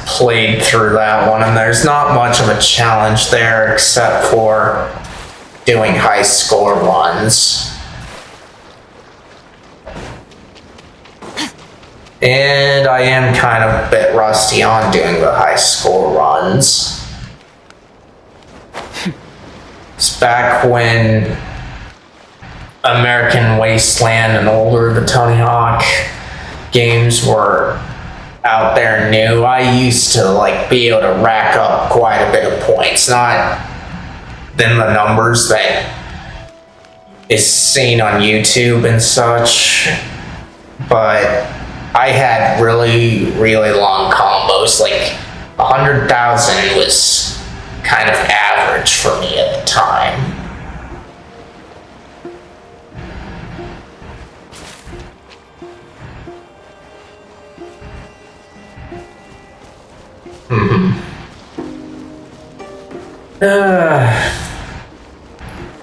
Speaker 1: played through that one, and there's not much of a challenge there except for doing high score runs. And I am kind of a bit rusty on doing the high score runs. It's back when American Wasteland and older, the Tony Hawk games were out there new. I used to be able to rack up quite a bit of points, not than the numbers that is seen on YouTube and such, but I had really, really long combos. 100,000 was kind of average for me at the time.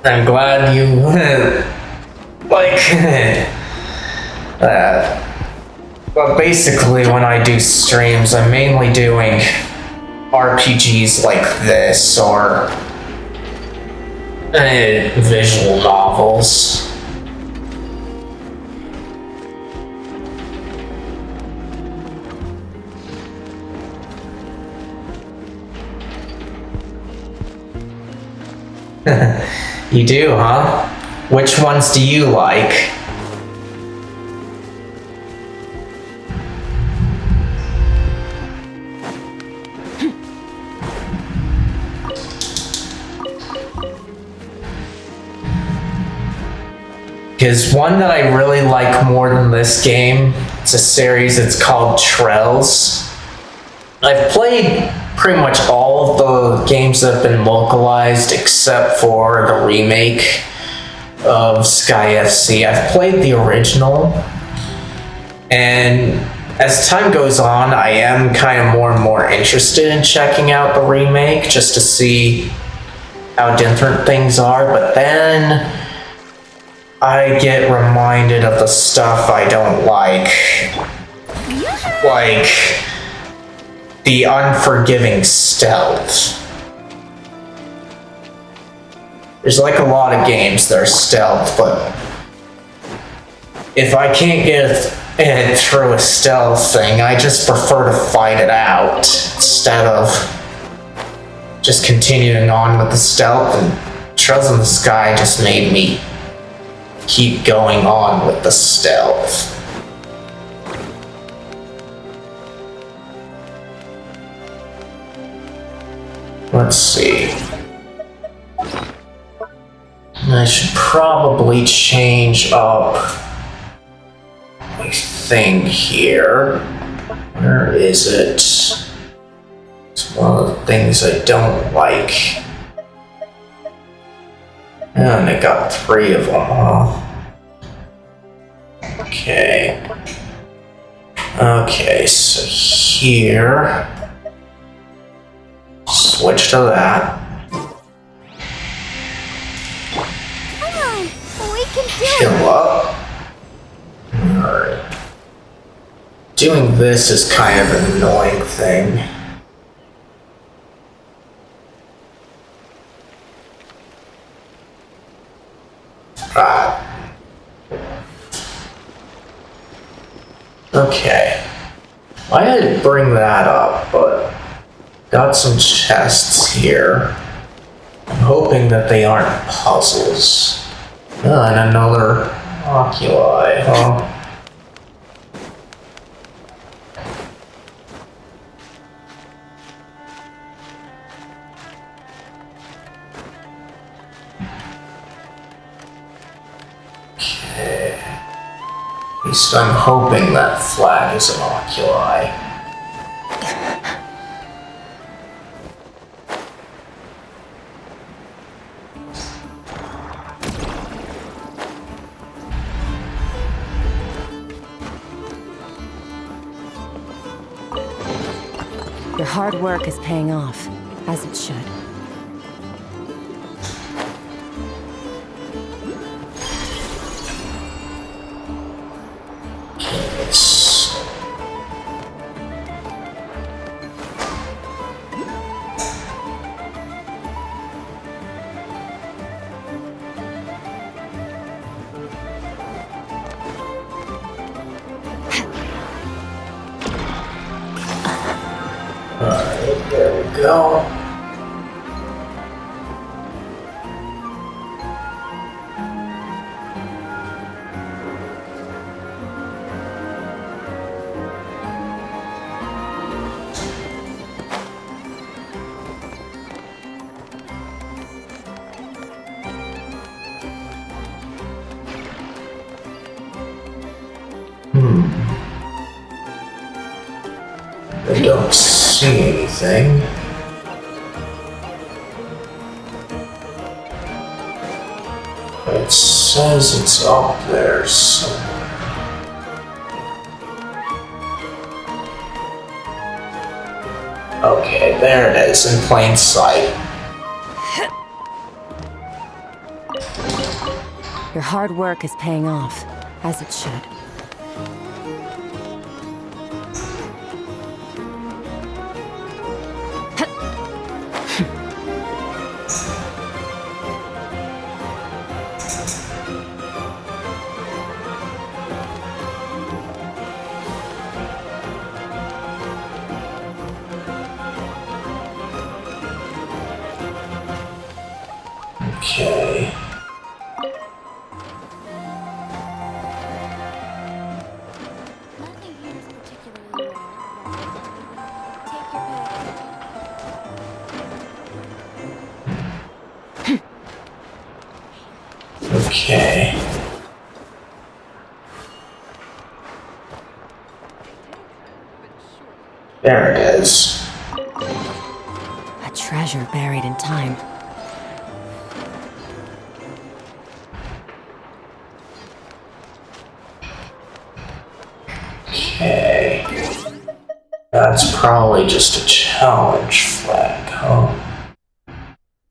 Speaker 1: I'm glad you but basically when I do streams, I'm mainly doing RPGs like this or visual novels. You do, huh? Which ones do you like? Because one that I really like more than this game, it's a series, it's called Trails. I've played pretty much all of the games that have been localized except for the remake of Sky FC. I've played the original, and as time goes on, I am kind of more and more interested in checking out the remake just to see how different things are, but then I get reminded of the stuff I don't like the unforgiving stealth. There's a lot of games that are stealth, but if I can't get it through a stealth thing, I just prefer to fight it out instead of just continuing on with the stealth. And Trails in the Sky just made me keep going on with the stealth. Let's see. I should probably change up my thing here. Where is it? It's one of the things I don't like. And I got 3 of them, huh? Okay. Okay, so here. Switch to that.
Speaker 2: Come on, we can do it.
Speaker 1: Kill up. Alright. Doing this is kind of an annoying thing. Okay. I had to bring that up, but got some chests here. I'm hoping that they aren't puzzles. And another oculi, huh? Okay. At least I'm hoping that flag is an oculi.
Speaker 3: Your hard work is paying off, as it should.
Speaker 1: Alright, there we go. I don't see anything. It says it's up there somewhere. Okay, there it is, in plain sight.
Speaker 3: Your hard work is paying off, as it should.
Speaker 1: Okay.
Speaker 2: Nothing here is particularly rare. Take your pick.
Speaker 1: Okay. There it is.
Speaker 3: A treasure buried in time.
Speaker 1: Okay. That's probably just a challenge flag, huh?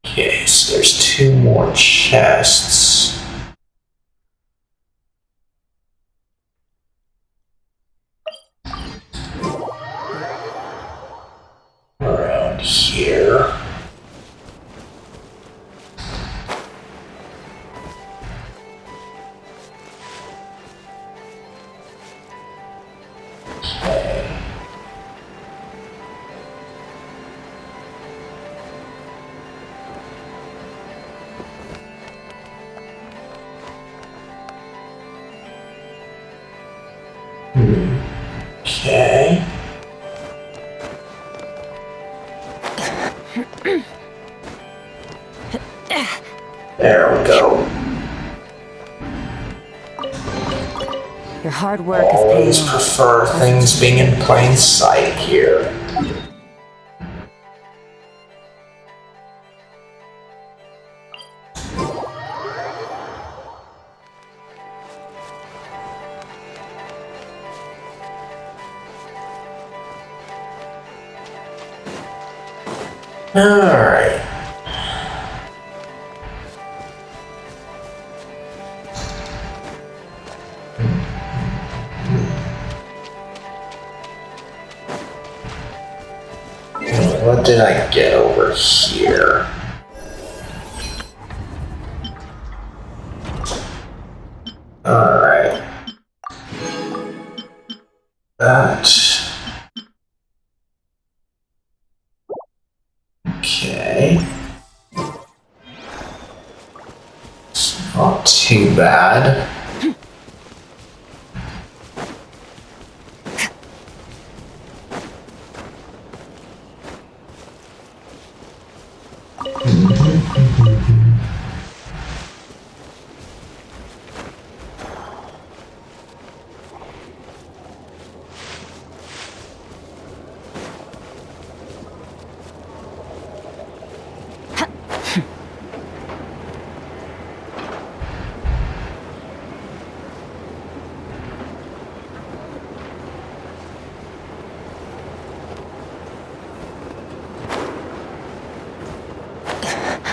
Speaker 1: Okay, so there's 2 more chests. Around here. Okay. Okay. There we go.
Speaker 3: Your hard work is
Speaker 1: Always
Speaker 3: paying off.
Speaker 1: prefer things being in plain sight here. Alright. What did I get over here? Alright. That. Okay. It's not too bad.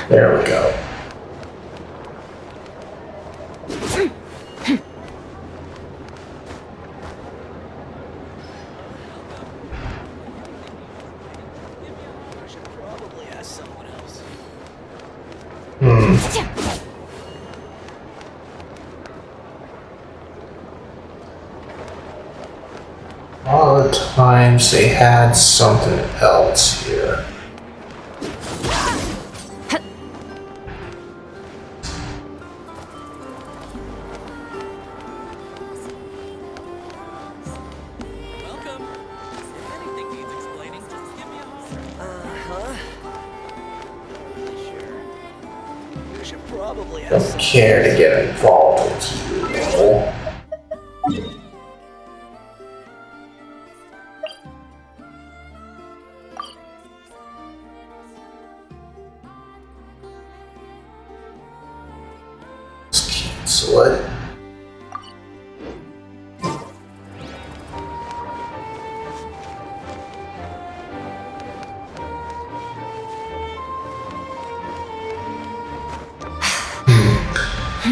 Speaker 1: There we go. All the times they had something else here. Don't care to get involved with you. Let's cancel it.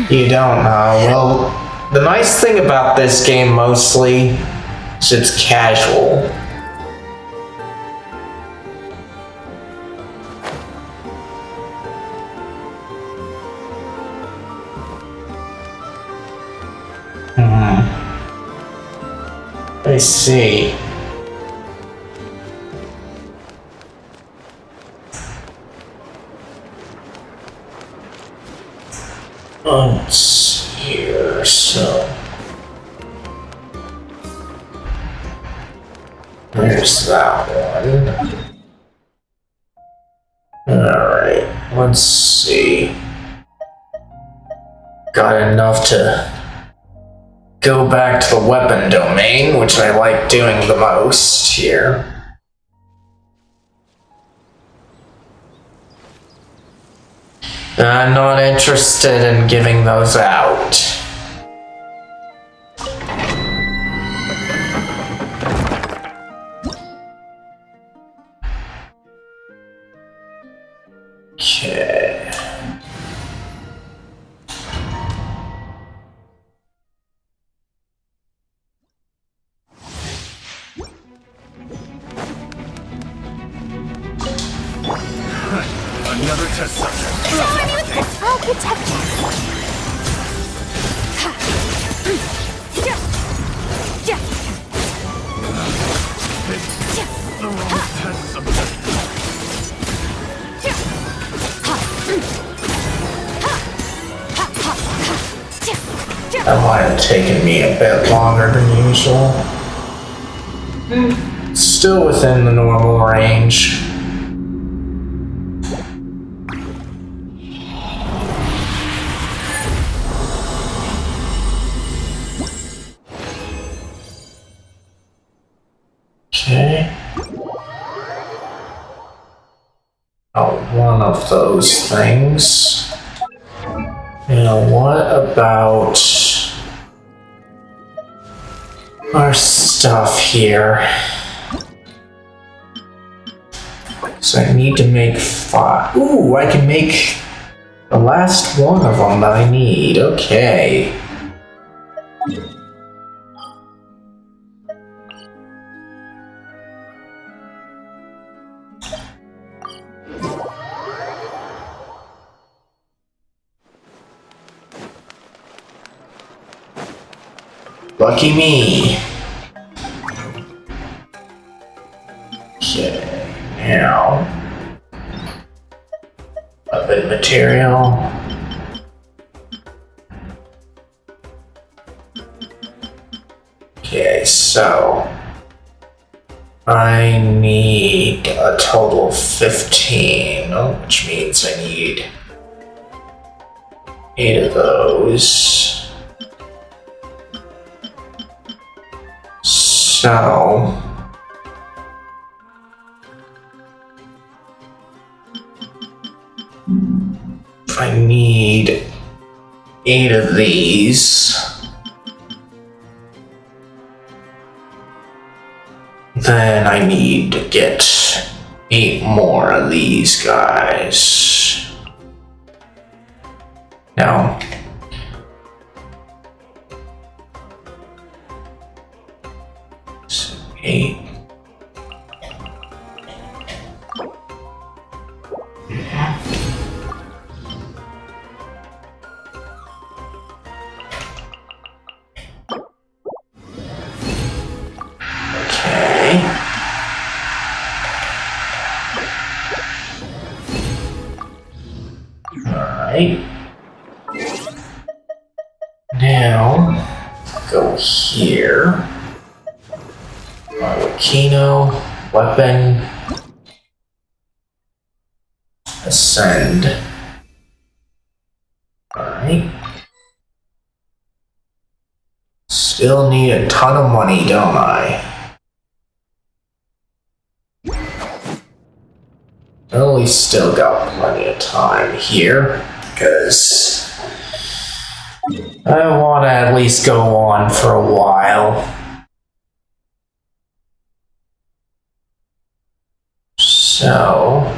Speaker 1: You don't know. Well, the nice thing about this game mostly is it's casual. I see. Let's here, so there's that one. Alright, let's see. Got enough to go back to the weapon domain, which I like doing the most here. I'm not interested in giving those out. Okay.
Speaker 4: Another test subject.
Speaker 2: I'll protect you.
Speaker 4: It's the wrong test subject.
Speaker 1: That might have taken me a bit longer than usual. Still within the normal range. Okay. Oh, one of those things. Now, what about our stuff here? So I need to make 5. Ooh, I can make the last one of them that I need. Okay. Lucky me. Okay, now weapon material. Okay, so I need a total of 15, which means I need 8 of those. So if I need 8 of these, then I need to get 8 more of these guys. No. So 8. Now, go here. Kino, weapon, ascend. Alright. Still need a ton of money, don't I? Well, we still got plenty of time here, because I want to at least go on for a while. So,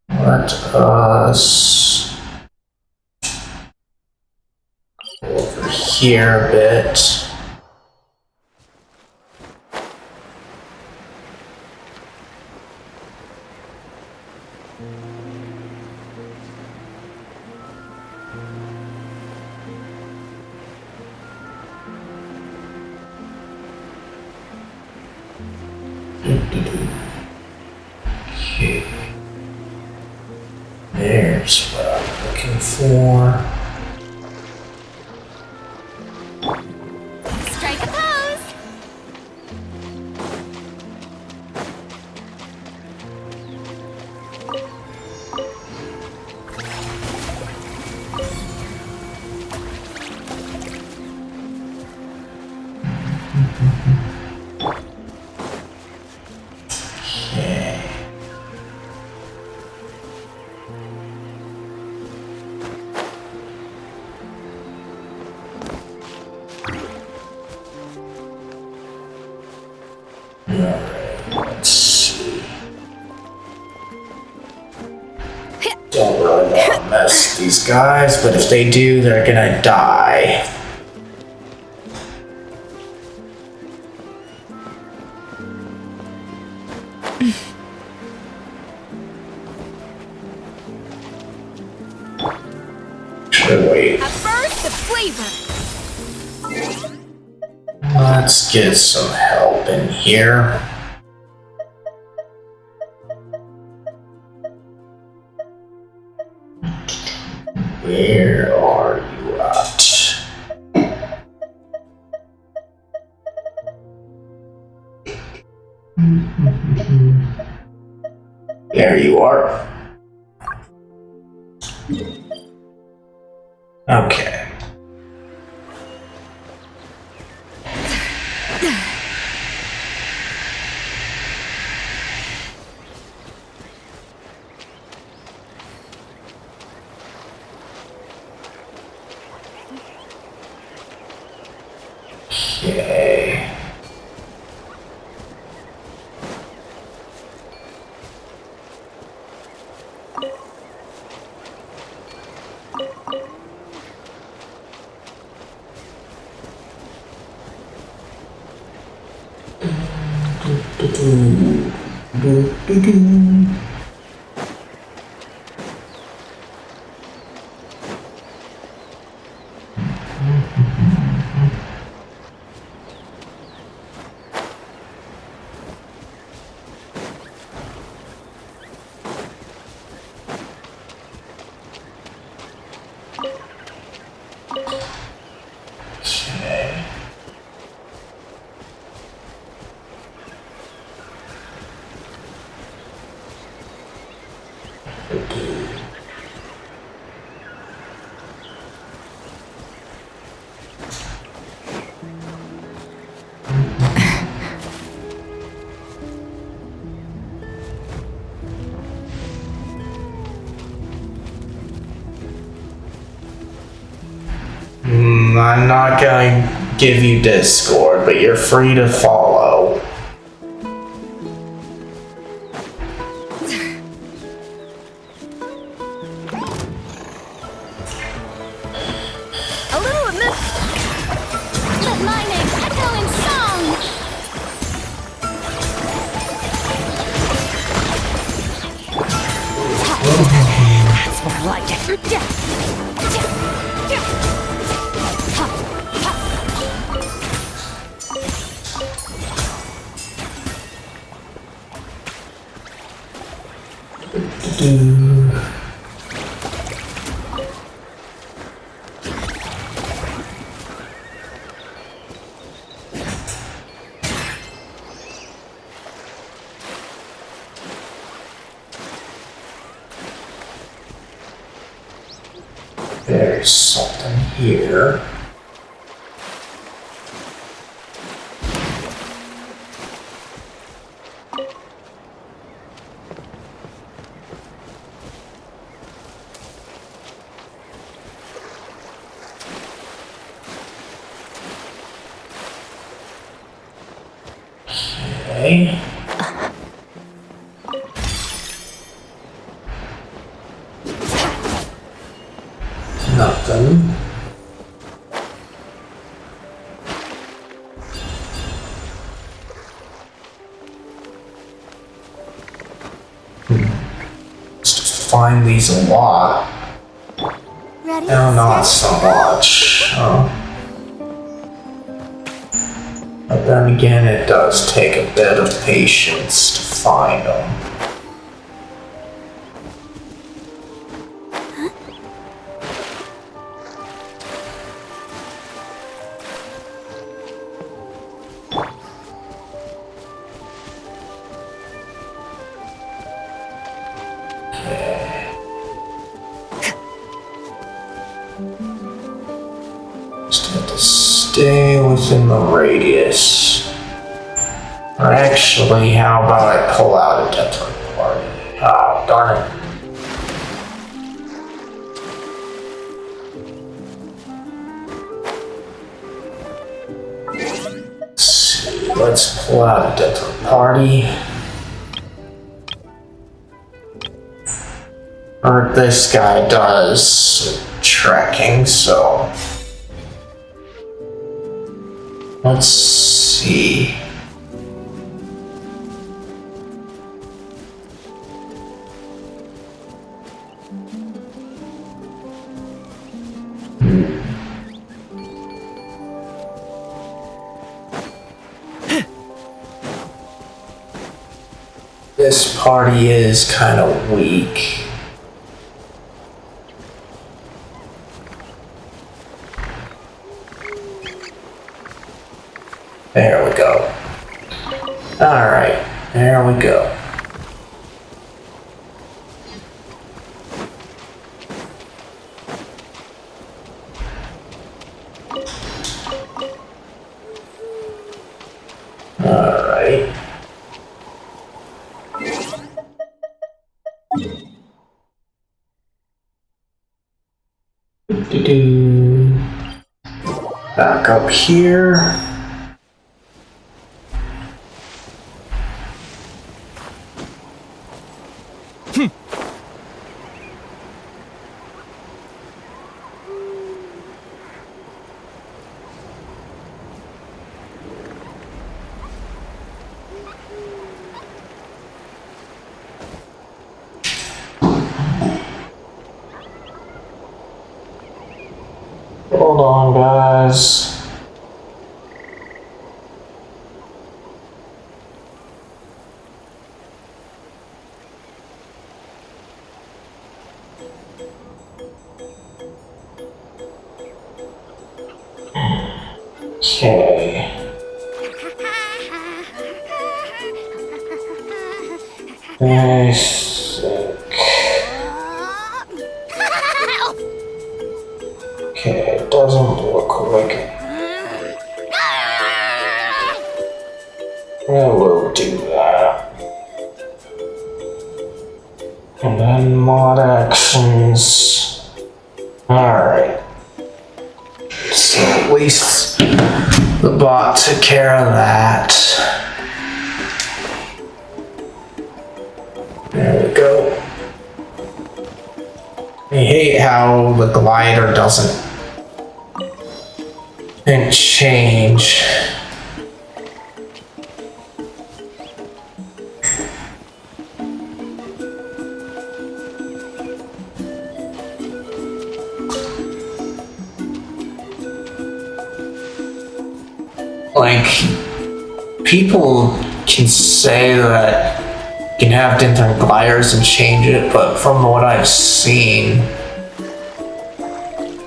Speaker 1: let us go over here a bit. Okay. There's what I'm looking for.
Speaker 2: Strike a pose!
Speaker 1: Okay. Let's see. Don't really want to mess with these guys, but if they do, they're gonna die. Should wait.
Speaker 2: A burst of flavor!
Speaker 1: Let's get some help in here. Where are you at? are. Okay. Okay. Okay. I'm not going to give you Discord, but you're free to follow.
Speaker 2: A little of this. Let my name echo in song.
Speaker 3: That's more like it.
Speaker 1: There's something here. Okay. Nothing. Just find these a lot.
Speaker 2: Ready?
Speaker 1: No, not so much. But then again, it does take a bit of patience to find them. Just have to stay within the radius. Or actually, how about I pull out a different party? Oh, darn it. Let's see, let's pull out a different party. Or this guy does trekking, so let's see. This party is kind of weak. There we go. Alright, there we go. Back up here. Hold on, guys. Okay. Nice. Okay, it doesn't look like it. We'll do that. And then mod actions. Alright. So at least the bot took care of that. There we go. I hate how the glider doesn't change. Like, people can say that you can have different gliders and change it, but from what I've seen,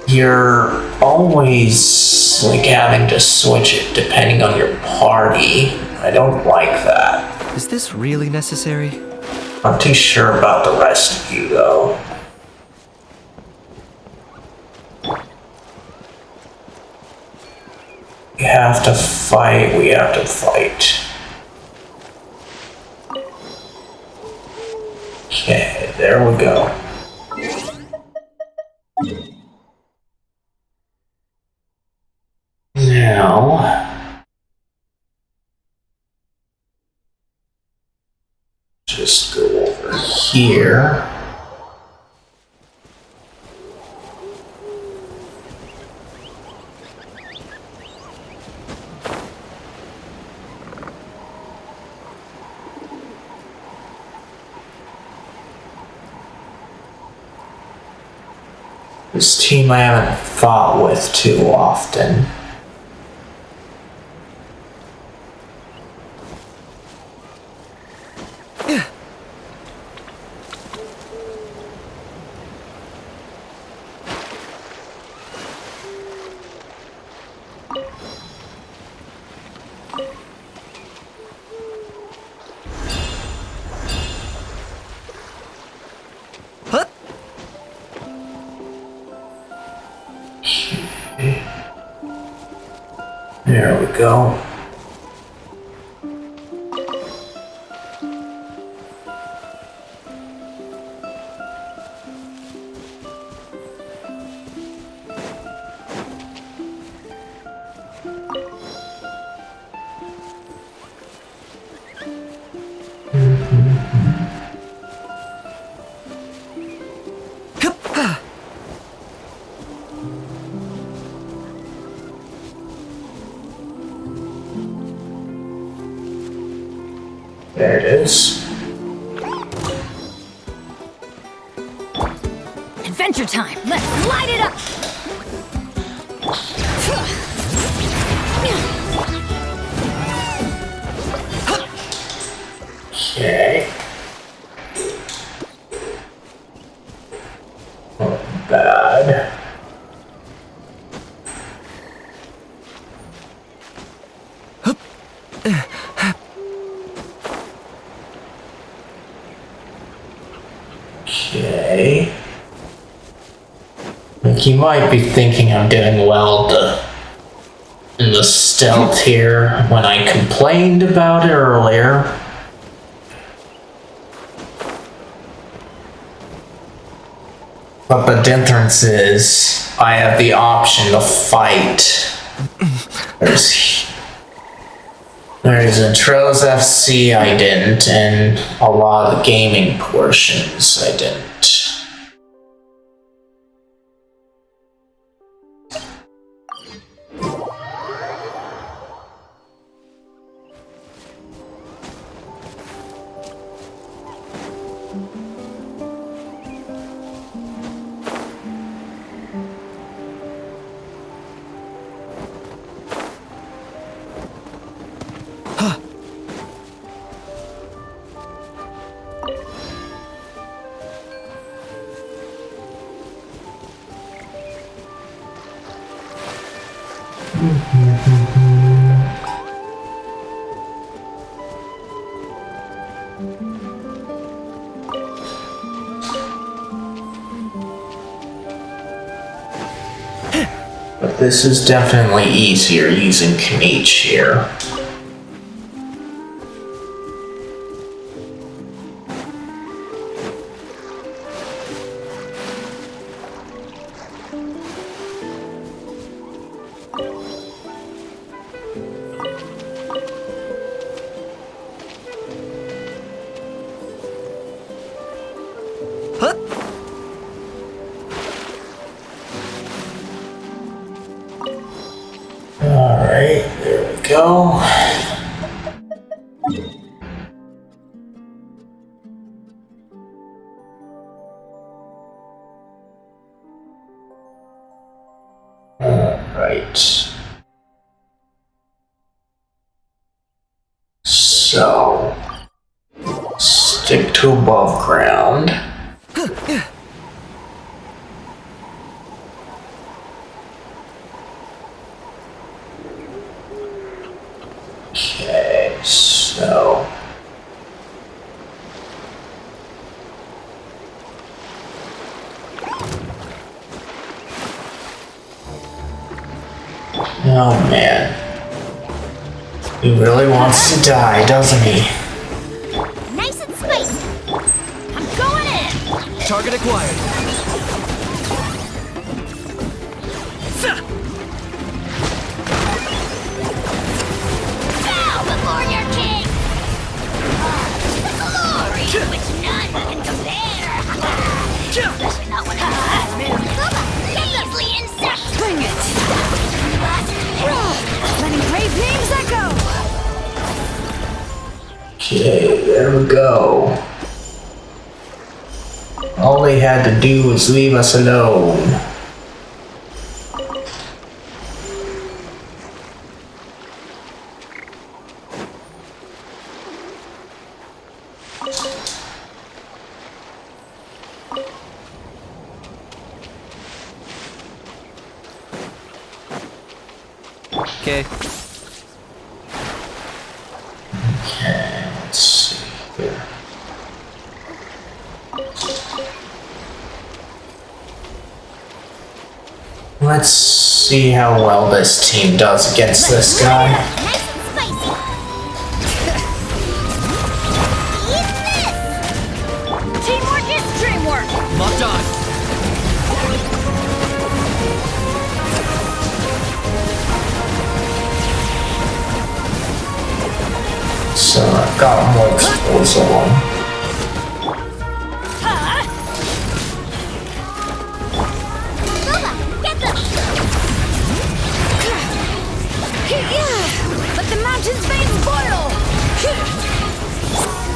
Speaker 1: you're always like having to switch it depending on your party. I don't like that.
Speaker 5: Is this really necessary?
Speaker 1: I'm too sure about the rest of you though. We have to fight, we have to fight. Okay, there we go. Now, just go over here. This team I haven't fought with too often. There we go. There it is.
Speaker 2: Adventure time! Let's light it up!
Speaker 1: Okay. Not bad. Okay. Like you might be thinking I'm doing well in the stealth here when I complained about it earlier. But the difference is I have the option to fight. There's Intros FC I didn't, and a lot of the gaming portions I didn't. But this is definitely easier using Kniech here. Alright, there we go. Alright. So, stick to above ground. Okay, so oh man, he really wants to die, doesn't he?
Speaker 2: Nice and spicy. I'm going in.
Speaker 5: Target acquired.
Speaker 2: Bow before your king. The glory which none can compare. Especially not when it's measly insect.
Speaker 3: Bring it! Letting brave names echo!
Speaker 1: Okay, there we go. All they had to do was leave us alone.
Speaker 5: Okay.
Speaker 1: Okay, let's see here. Let's see how well this team does against this guy.
Speaker 2: Nice and spicy. Eat this. Teamwork is dreamwork.
Speaker 5: Locked on.
Speaker 1: So I've got more explosive on.
Speaker 2: Huh? Bubba, get them.
Speaker 3: Let the mountain's veins boil!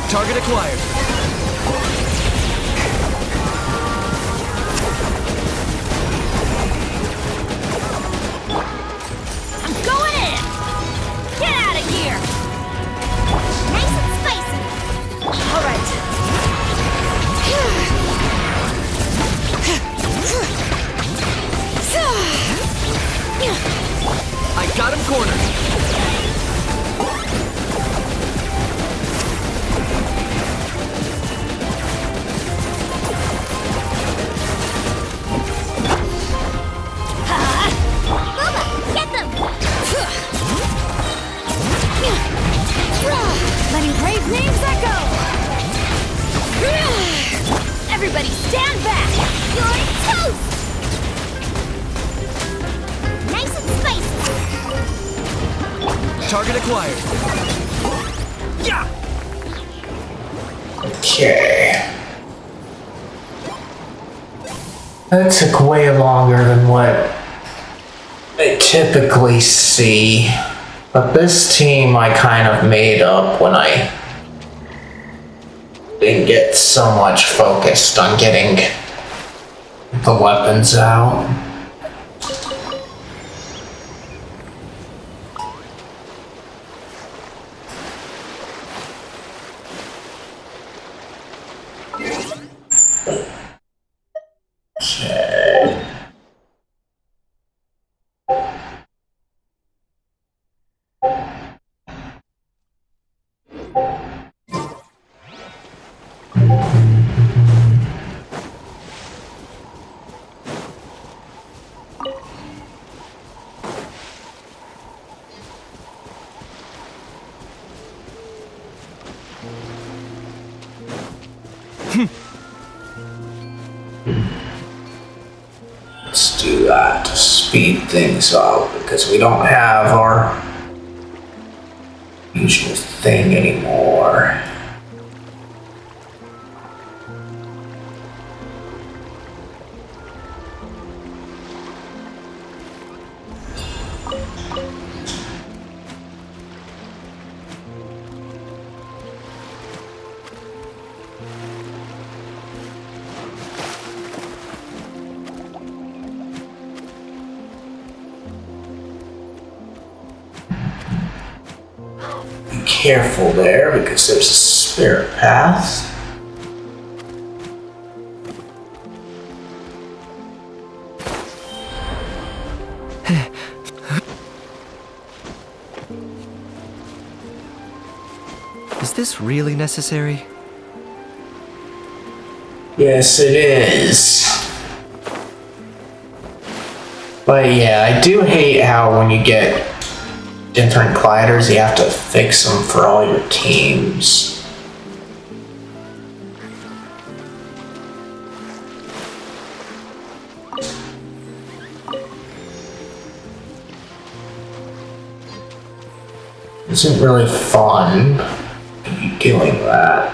Speaker 5: Target acquired.
Speaker 2: I'm going in. Get out of here. Nice and spicy.
Speaker 3: All right.
Speaker 5: I got him cornered.
Speaker 2: Bubba, get them.
Speaker 3: Letting brave names echo!
Speaker 2: Everybody stand back. You're
Speaker 5: Target acquired. Yeah!
Speaker 1: Okay. That took way longer than what I typically see. But this team I kind of made up when I didn't get so much focused on getting the weapons out. Okay. Let's do that to speed things up because we don't have our usual thing anymore. Be careful there because there's a spirit path.
Speaker 5: Is this really necessary?
Speaker 1: Yes, it is. But yeah, I do hate how when you get different gliders, you have to fix them for all your teams. Isn't really fun doing that.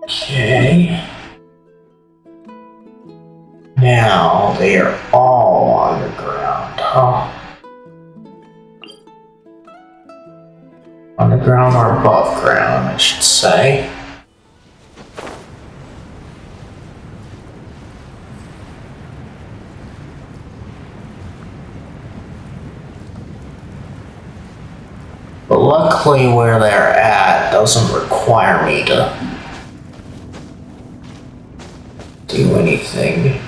Speaker 1: Okay. Now they are all underground, huh? Underground or above ground, I should say. But luckily where they're at doesn't require me to do anything.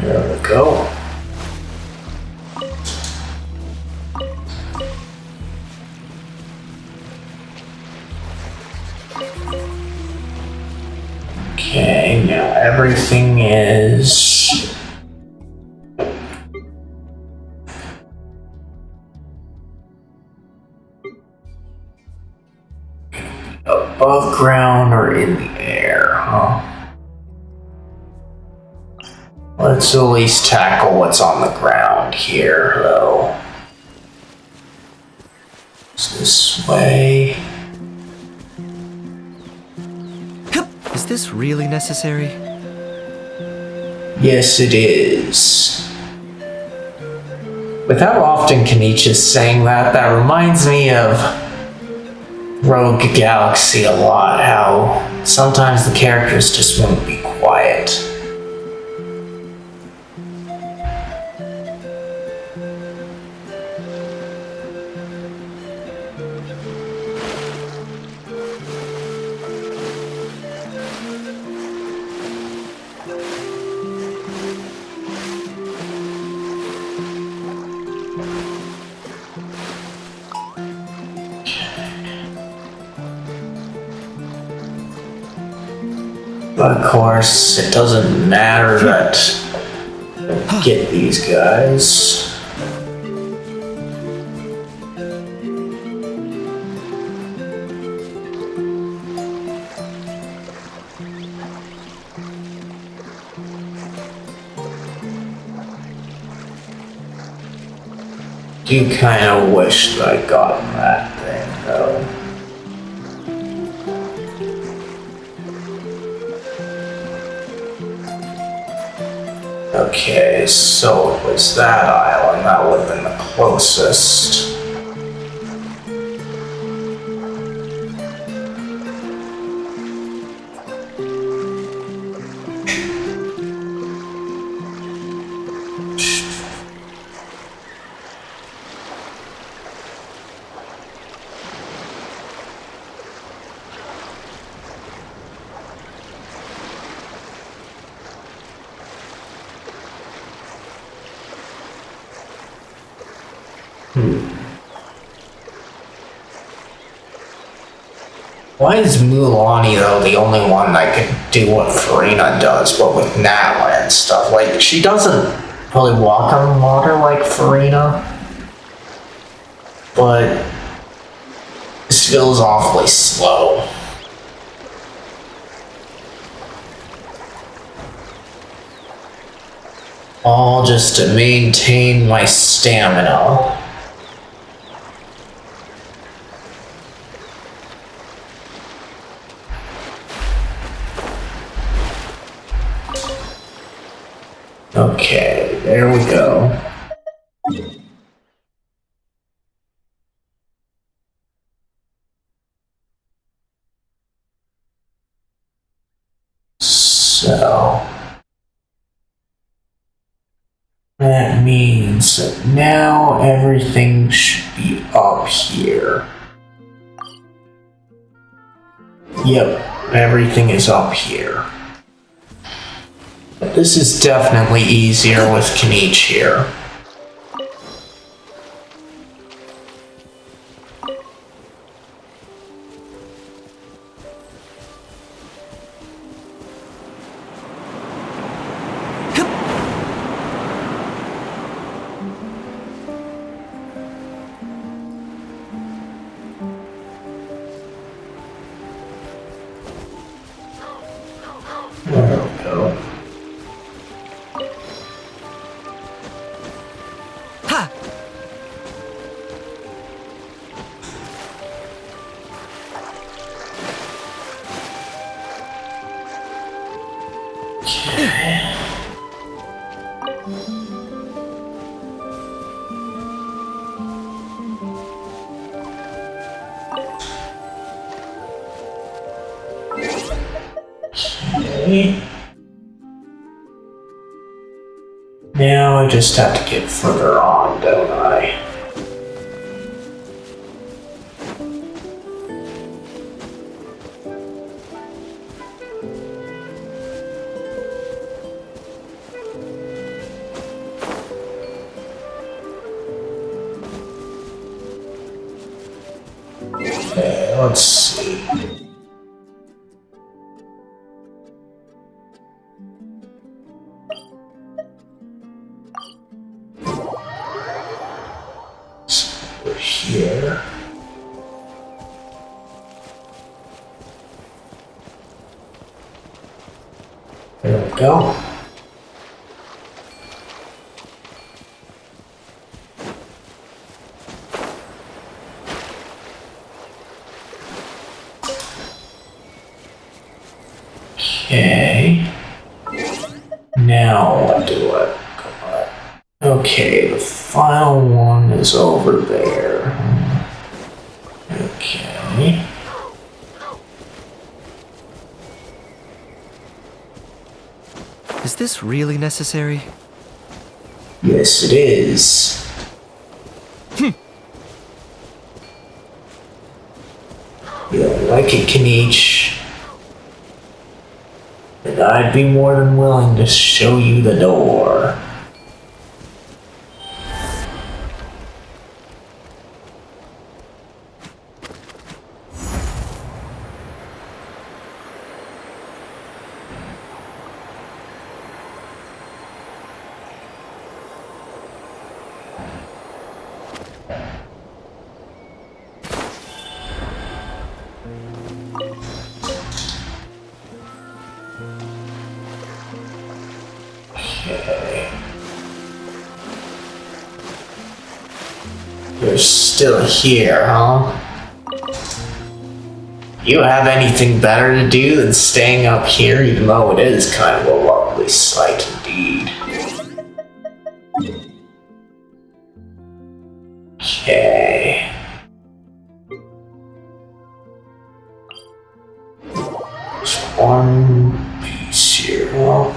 Speaker 1: There we go. Okay, now everything is above ground or in the air, huh? Let's at least tackle what's on the ground here, though. It's this way.
Speaker 5: Is this really necessary?
Speaker 1: Yes, it is. With how often Kenichi's saying that, that reminds me of Rogue Galaxy a lot, how sometimes the characters just won't be quiet. But of course, it doesn't matter that I get these guys. Do kind of wish that I got that thing though. Okay, so it was that island, that would have been the closest. Why is Mulaney, though, the only one that can do what Farina does, but with Nala and stuff? Like, she doesn't really walk on water like Farina, but this feels awfully slow. All just to maintain my stamina. Okay, there we go. So that means that now everything should be up here. Yep, everything is up here. This is definitely easier with Kenichi here. There we go. Okay. Now I just have to get further on, don't I? Okay, let's see. Here. There we go. Okay. Now do it. Come on. Okay, the final one is over there. Okay.
Speaker 5: Is this really necessary?
Speaker 1: Yes, it is. You don't like it, Kaniche? And I'd be more than willing to show you the door. Okay. You're still here, huh? You have anything better to do than staying up here, even though it is kind of a lovely sight indeed. Okay. There's one piece here, huh?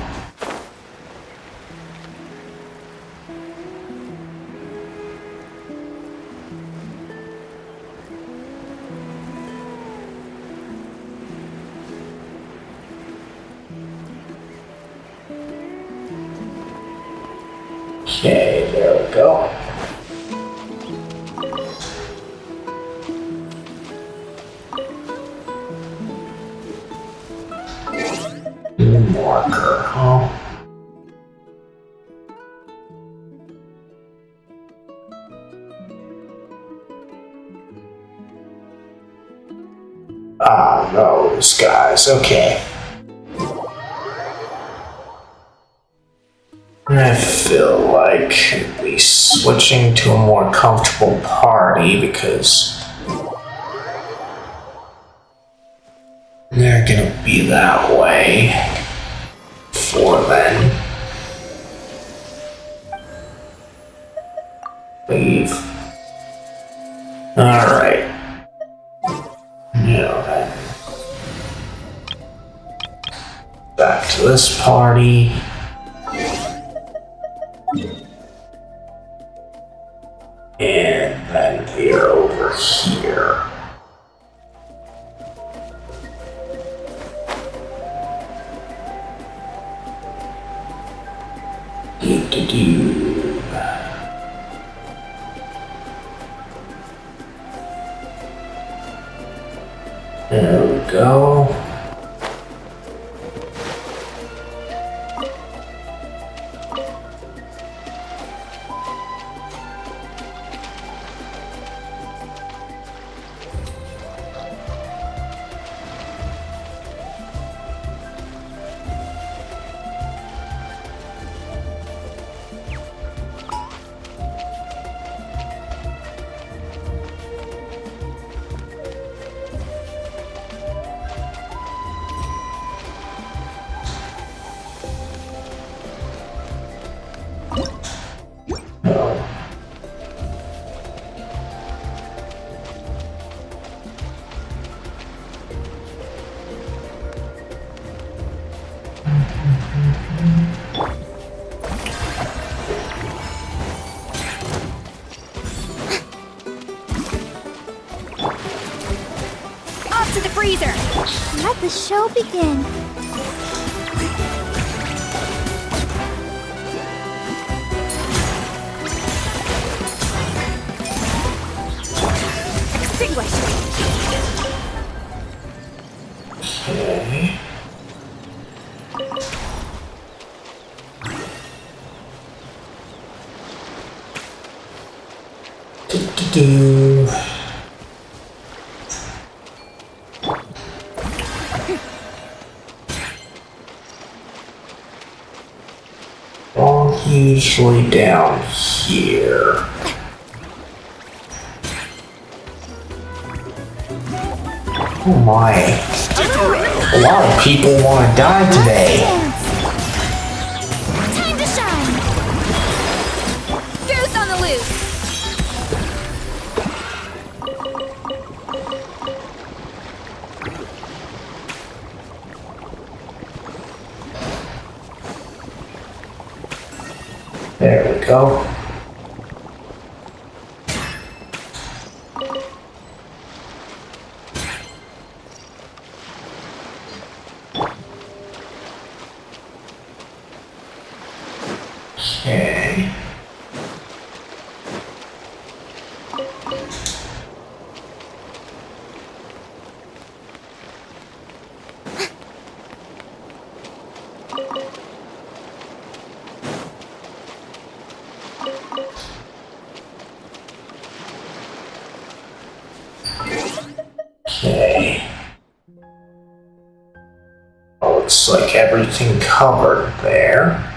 Speaker 1: Okay, there we go. New marker, huh? Ah, those guys, okay. I feel like at least switching to a more comfortable party because they're gonna be that way for then. Leave. Alright. Now then. Back to this party. And then they're over here. Do. There we go.
Speaker 2: Off to the freezer! Let the show begin. Extinguish!
Speaker 1: Okay. Do. All usually down here. Oh my. A lot of people want to die today.
Speaker 2: Time to
Speaker 1: There we go. Okay. Okay. Looks like everything covered there.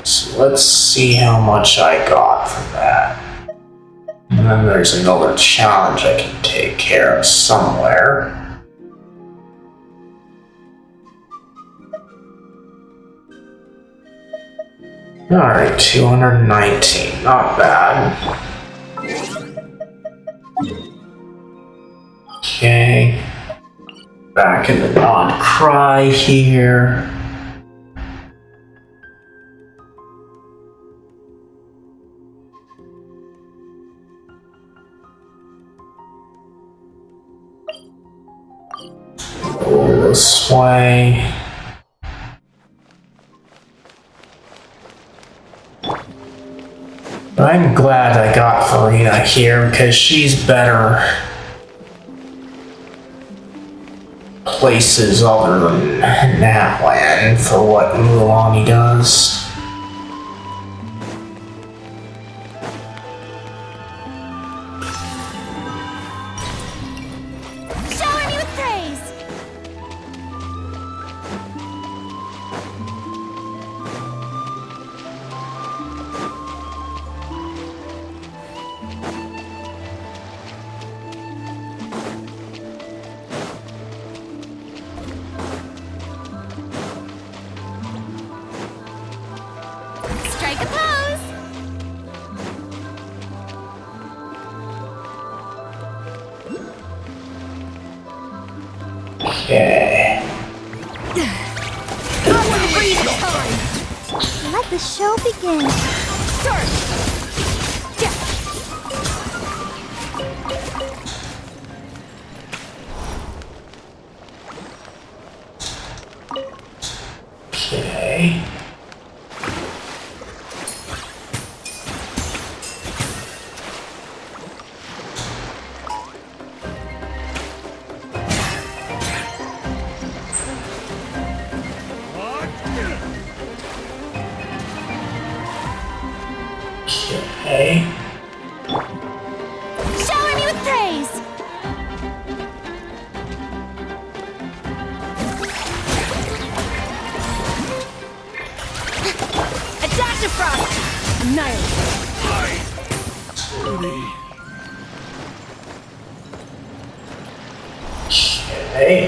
Speaker 1: So let's see how much I got from that. And then there's another challenge I can take care of somewhere. Alright, 219, not bad. Okay. Back in the non-cry here. Go this way. But I'm glad I got Farina here because she's better places other than Natland for what Mulan does.
Speaker 2: Shower me with praise! Strike a pose!
Speaker 1: Okay.
Speaker 2: Freeze time! Let the show begin. Start!
Speaker 1: Okay. Okay.
Speaker 2: Shower me with praise! Attack the frost! Annihilate!
Speaker 1: Okay.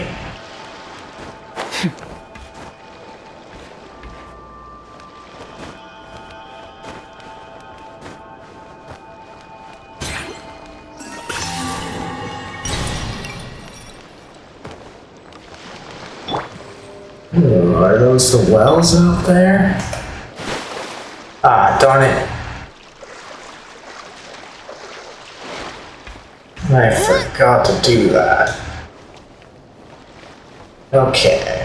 Speaker 1: Are those the wells out there? Ah, darn it. I forgot to do that. Okay.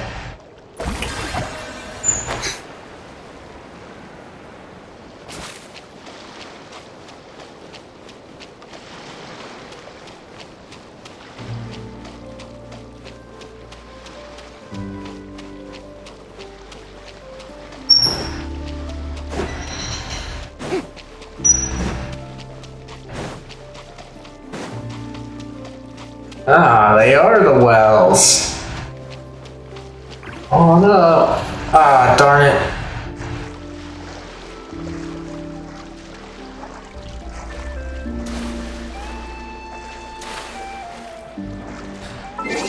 Speaker 1: Ah, they are the wells. Oh no. Ah, darn it.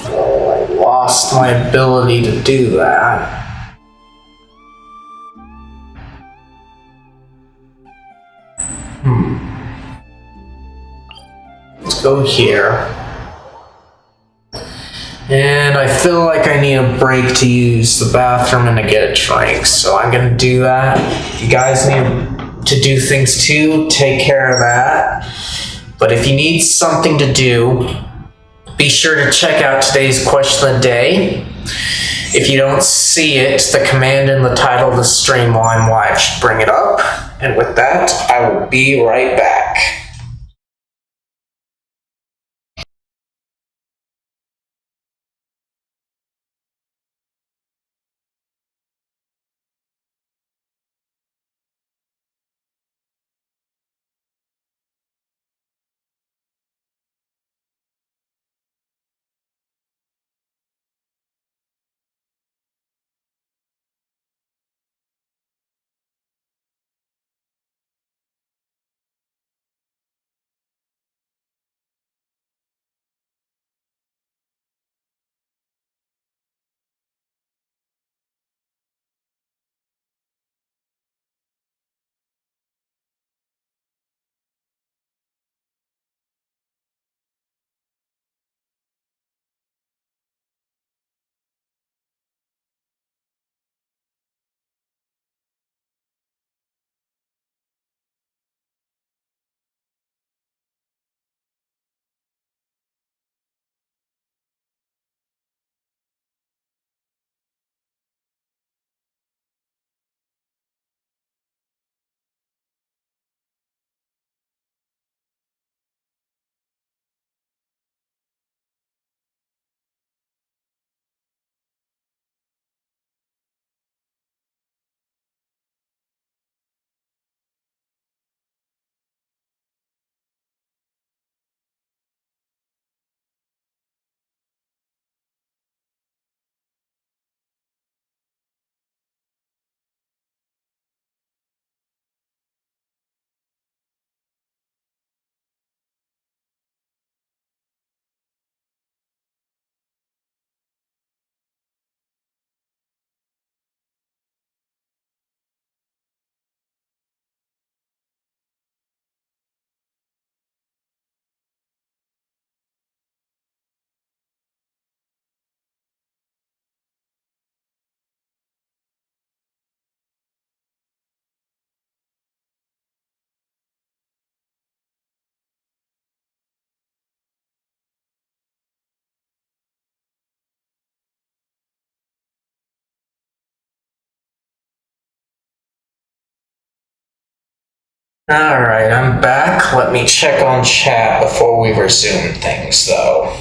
Speaker 1: Oh, I lost my ability to do that. Let's go here. And I feel like I need a break to use the bathroom and to get a drink, so I'm gonna do that. If you guys need to do things too, take care of that. But if you need something to do, be sure to check out today's question of the day. If you don't see it, the command in the title of the stream while I'm live should bring it up. And with that, I will be right back. Alright, I'm back. Let me check on chat before we resume things, though.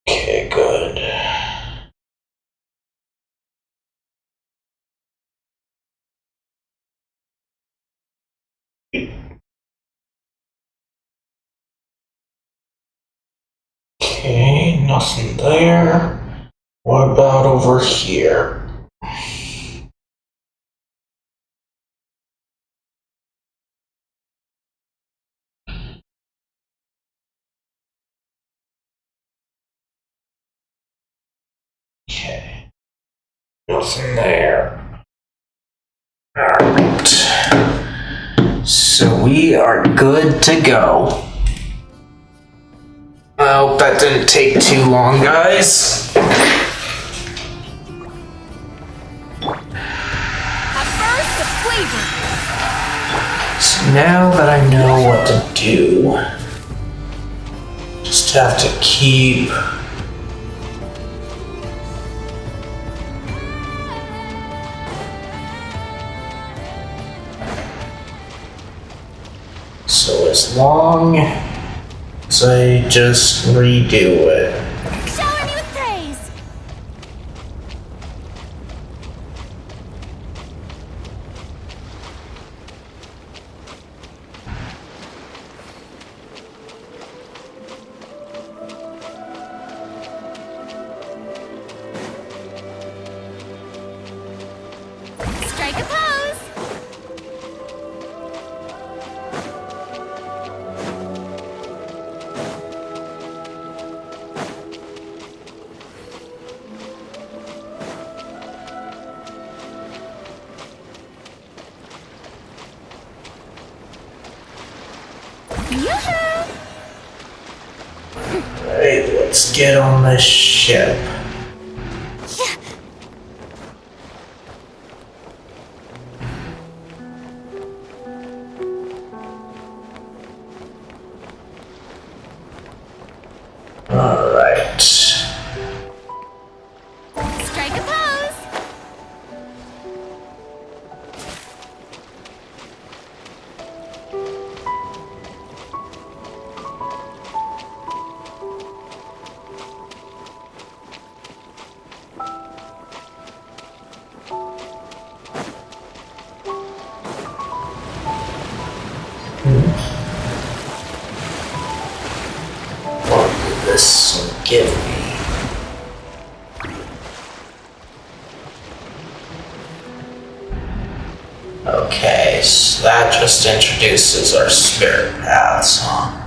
Speaker 1: Okay, good. Okay, nothing there. What about over here? Okay, nothing there. Alright. So we are good to go. I hope that didn't take too long, guys. So now that I know what to do, just have to keep so as long as I just redo it.
Speaker 2: Shower me with praise. Strike a pose. Yoo-hoo!
Speaker 1: Alright, let's get on this ship. Alright.
Speaker 2: Strike a pose!
Speaker 1: What will this give me? Okay, so that just introduces our spirit paths, huh?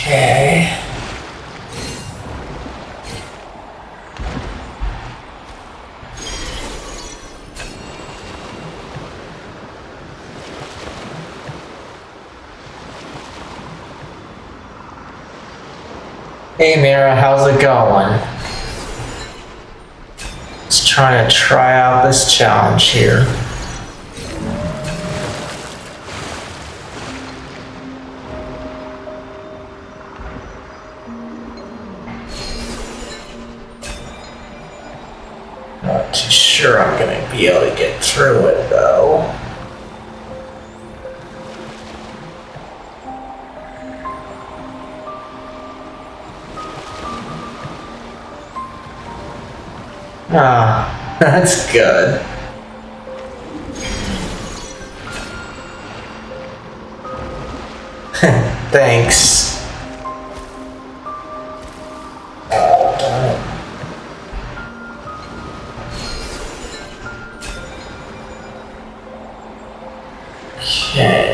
Speaker 1: Okay. Hey Mira, how's it going? Let's try out this challenge here. Not too sure I'm gonna be able to get through it though. Ah, that's good. Thanks. Oh, darn it. Okay.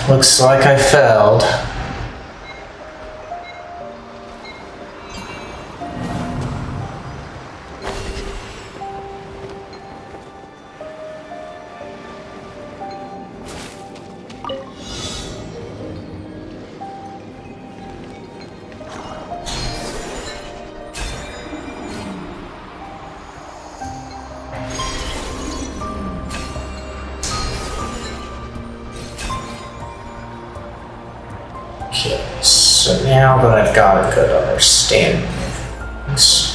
Speaker 1: Looks like I failed. Okay, so now that I've got a good understanding of things,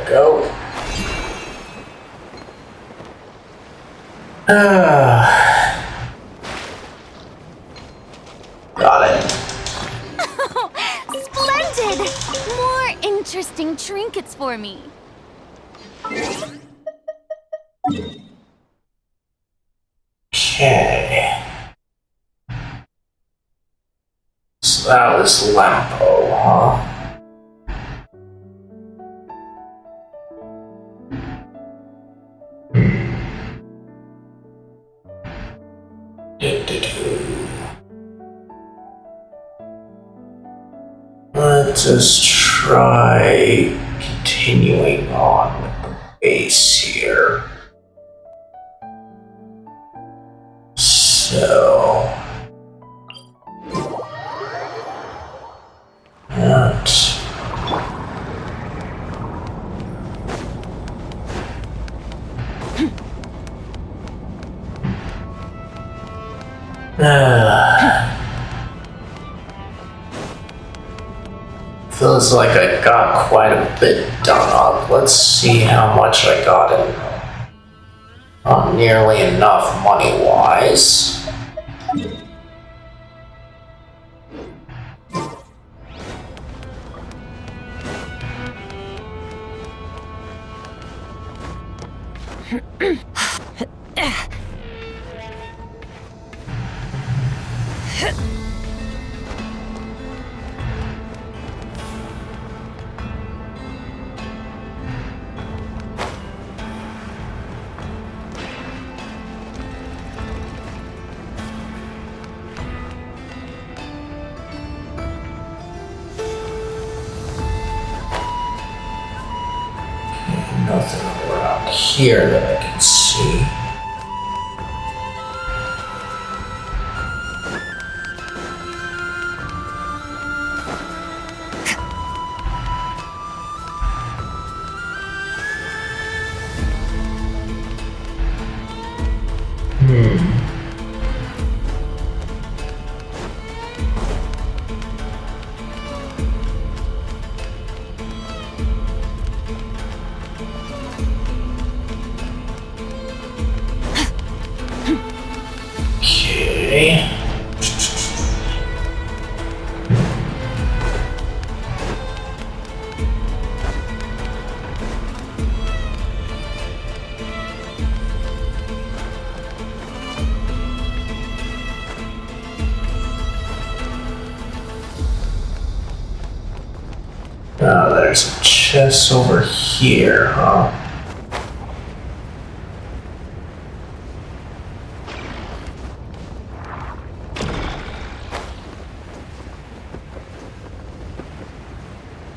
Speaker 1: go. Got it.
Speaker 2: Splendid! More interesting trinkets for me.
Speaker 1: Okay. So that was Lempo, huh? Let's just try continuing on with the base here. So that. Feels like I got quite a bit done up. Let's see how much I got in. Not nearly enough money-wise. Nothing around here that I can see. Okay. Now there's a chest over here, huh?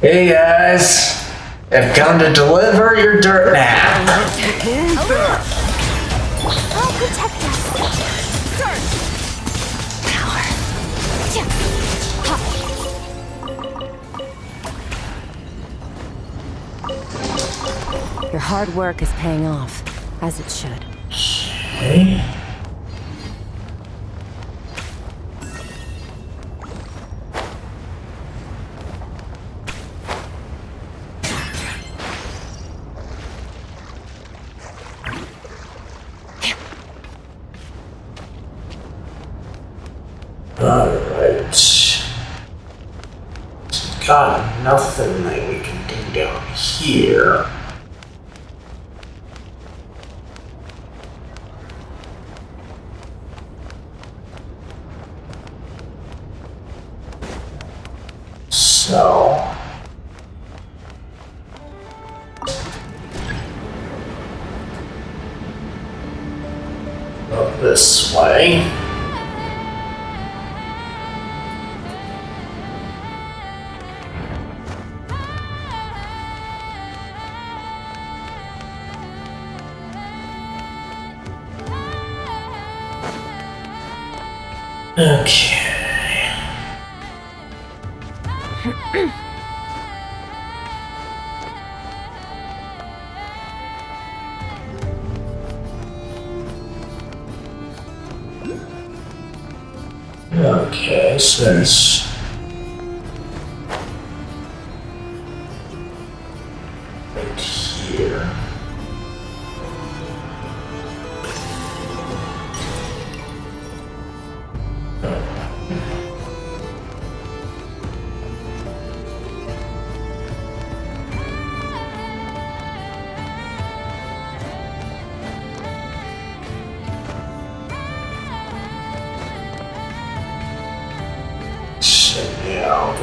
Speaker 1: Hey guys, I've come to deliver your dirt nap.
Speaker 2: I'll protect us. Surge! Power.
Speaker 3: Your hard work is paying off, as it should.
Speaker 1: Okay. Alright. Got nothing that we can do down here. So go this way. Okay. Okay, so there's right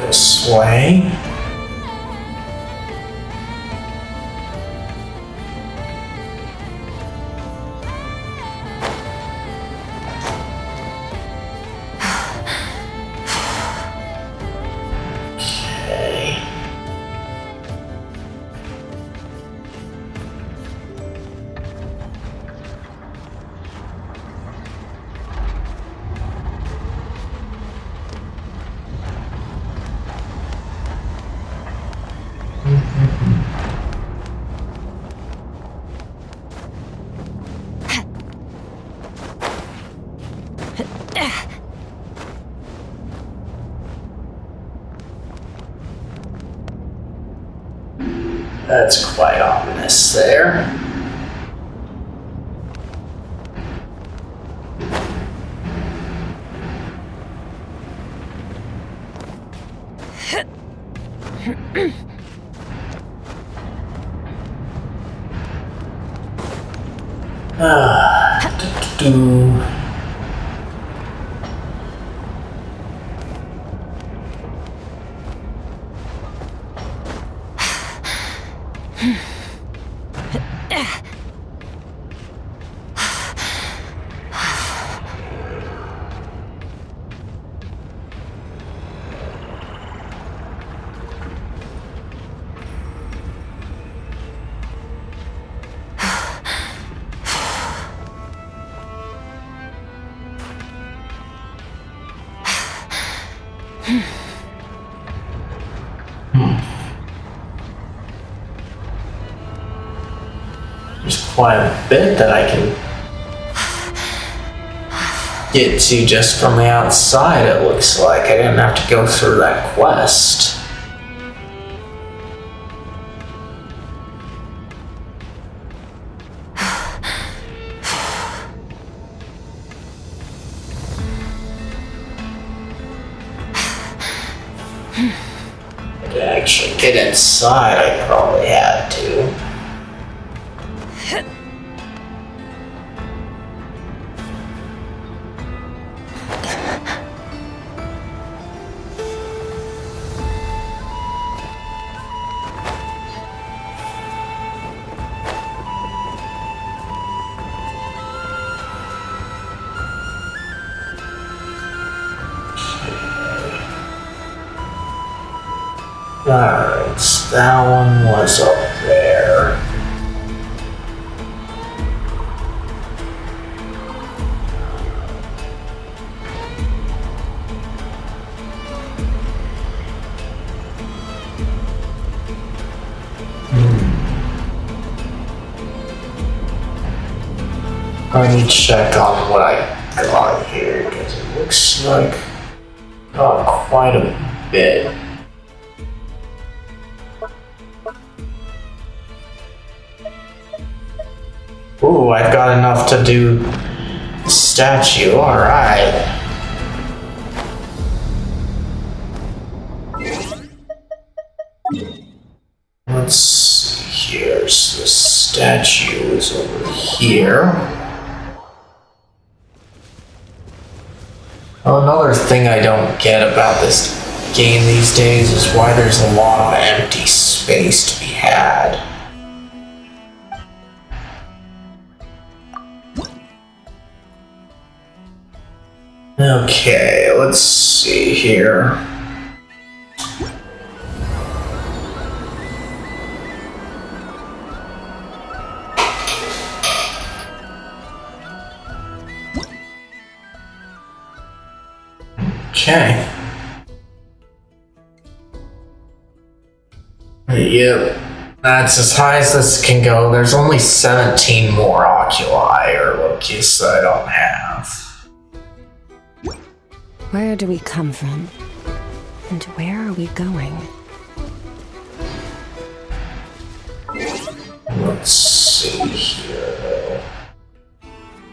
Speaker 1: this way. Okay. That's quite ominous there. Do. There's quite a bit that I can get to just from the outside, it looks like. I didn't have to go through that quest. To actually get inside, I probably had to. Alright, so that one was up there. Let me check on what I got here, because it looks like I got quite a bit. Ooh, I've got enough to do the statue, alright. Let's see here, so the statue is over here. Oh, another thing I don't get about this game these days is why there's a lot of empty space to be had. Okay, let's see here. Okay. Yep. That's as high as this can go. There's only 17 more oculi or Loki's that I don't have.
Speaker 3: Where do we come from? And where are we going?
Speaker 1: Let's see here.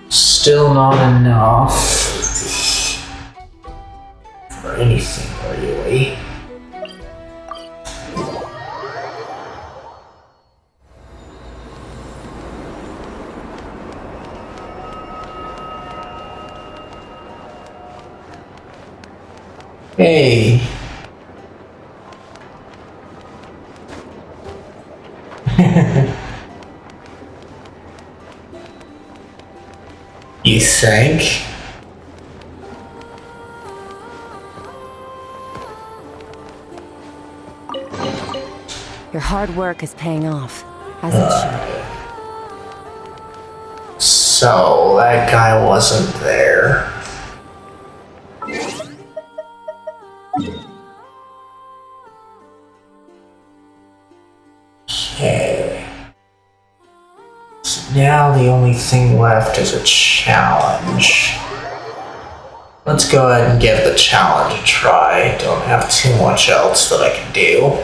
Speaker 1: Still not enough for anything, really. Hey, you think?
Speaker 3: Your hard work is paying off, as it should.
Speaker 1: So, that guy wasn't there. Okay. So now the only thing left is a challenge. Let's go ahead and give the challenge a try. Don't have too much else that I can do.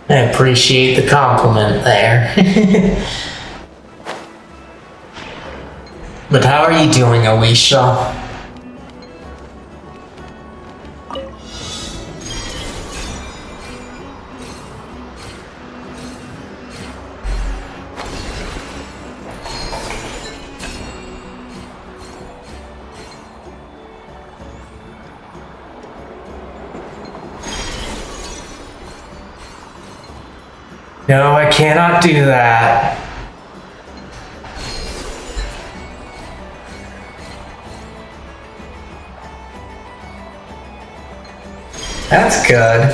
Speaker 1: I appreciate the compliment there. But how are you doing, Alicia? No, I cannot do that. That's good.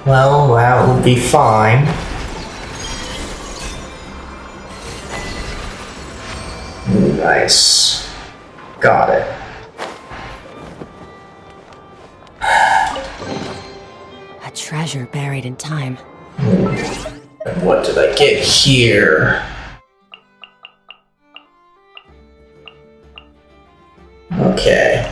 Speaker 1: Well, that would be fine. Nice. Got it.
Speaker 3: A treasure buried in time.
Speaker 1: And what did I get here? Okay.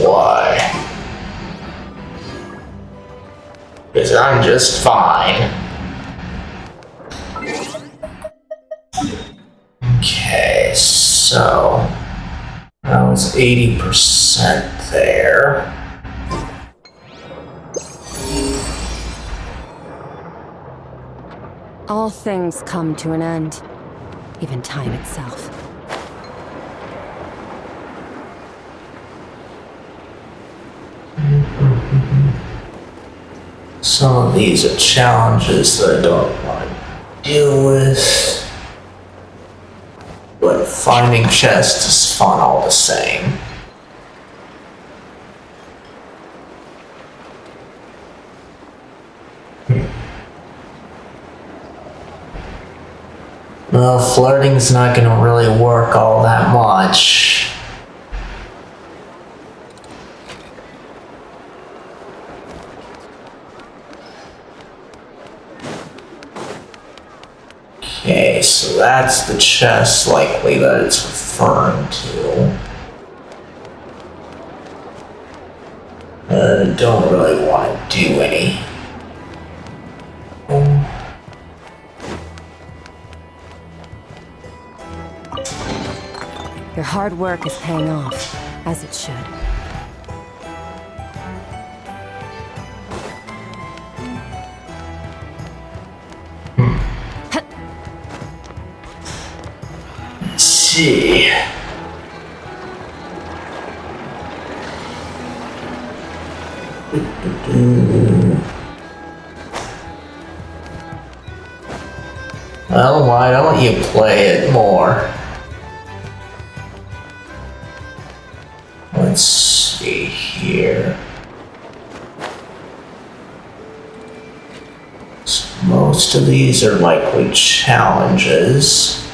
Speaker 1: Why? Because I'm just fine. Okay, so that was 80% there.
Speaker 3: All things come to an end, even time itself.
Speaker 1: Some of these are challenges that I don't want to deal with. But finding chests is fun all the same. Well, flirting's not gonna really work all that much. Okay, so that's the chest likely that it's referring to. I don't really want to do any.
Speaker 3: Your hard work is paying off, as it should.
Speaker 1: Let's see. Well, why don't you play it more? Let's see here. So most of these are likely challenges.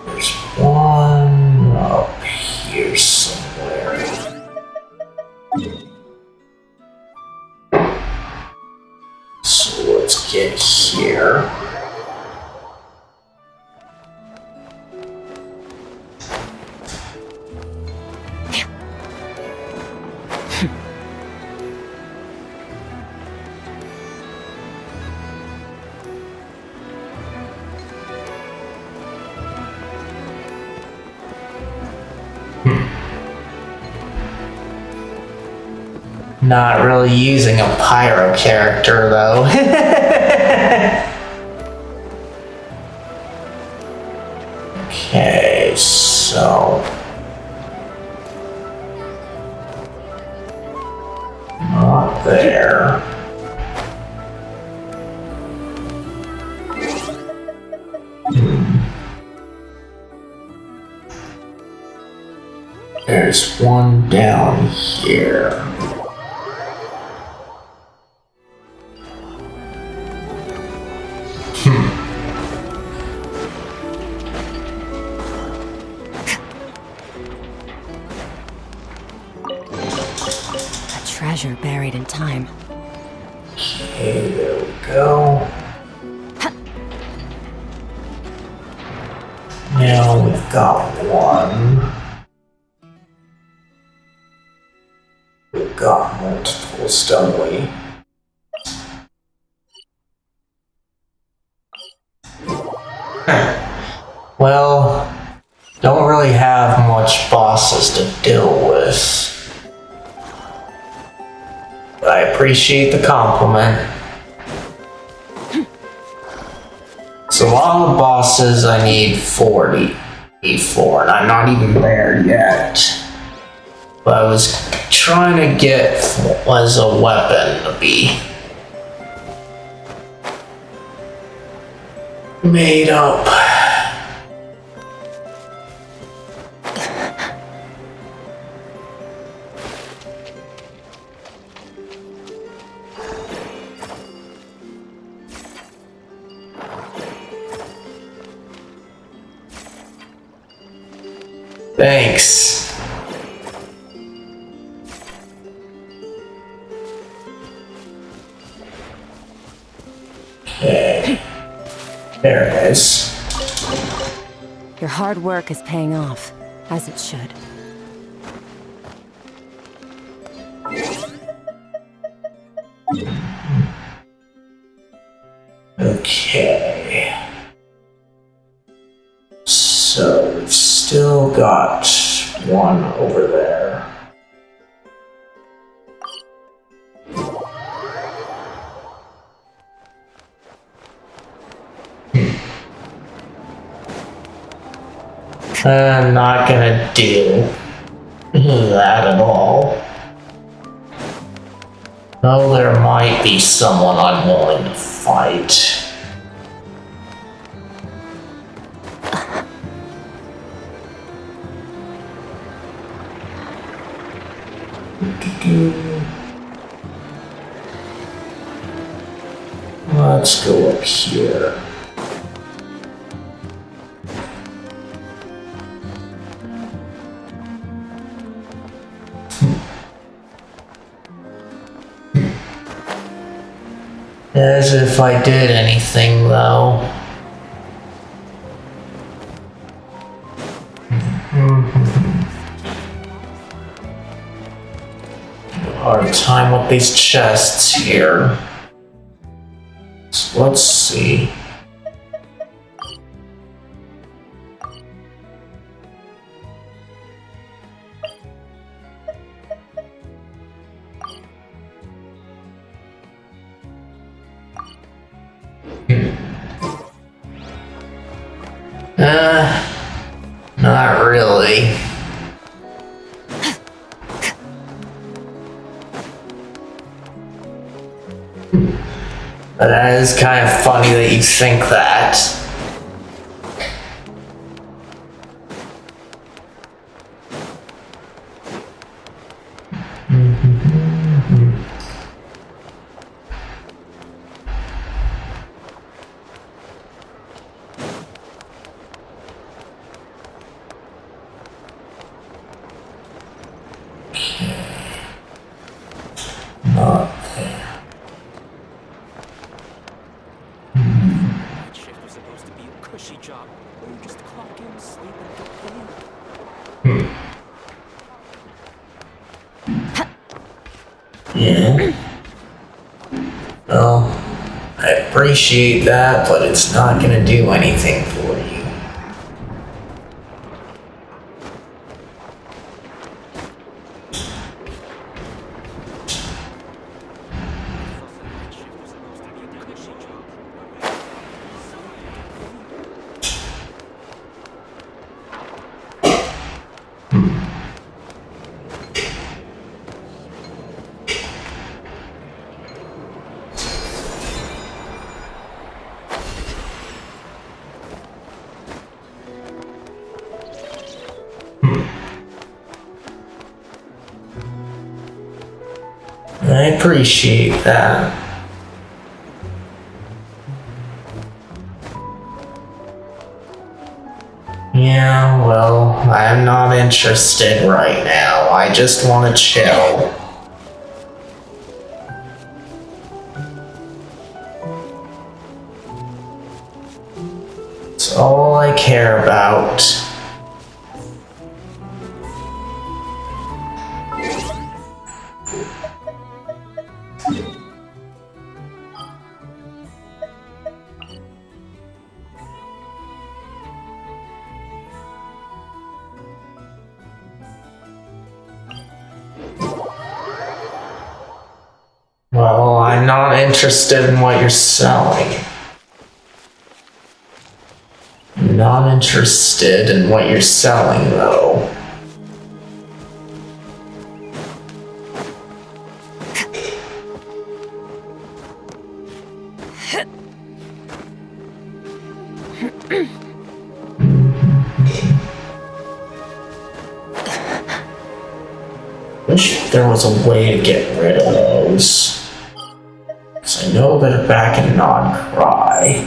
Speaker 1: There's one up here somewhere. So let's get here. Not really using a pyro character though. Okay, so not there. There's one down here.
Speaker 3: A treasure buried in time.
Speaker 1: Okay, there we go. Now we've got one. We've got multiples, don't we? Well, don't really have much bosses to deal with. But I appreciate the compliment. So all the bosses I need 40 for, and I'm not even there yet. But I was trying to get what was a weapon to be made up. Thanks. Okay. There it is.
Speaker 3: Your hard work is paying off, as it should.
Speaker 1: Okay. So we've still got one over there. I'm not gonna do that at all. Though there might be someone I'm willing to fight. Let's go up here. As if I did anything, though. Hard time with these chests here. So let's see. Not really. But that is kind of funny that you think that. Not there.
Speaker 6: That shift was supposed to be a cushy job where you just clock in, sleep, and get paid.
Speaker 1: Yeah. Well, I appreciate that, but it's not gonna do anything for you. I appreciate that. Yeah, well, I'm not interested right now. I just want to chill. It's all I care about. Well, I'm not interested in what you're selling. I'm not interested in what you're selling, though. Wish there was a way to get rid of those. 'Cause I know they're back in non-cry.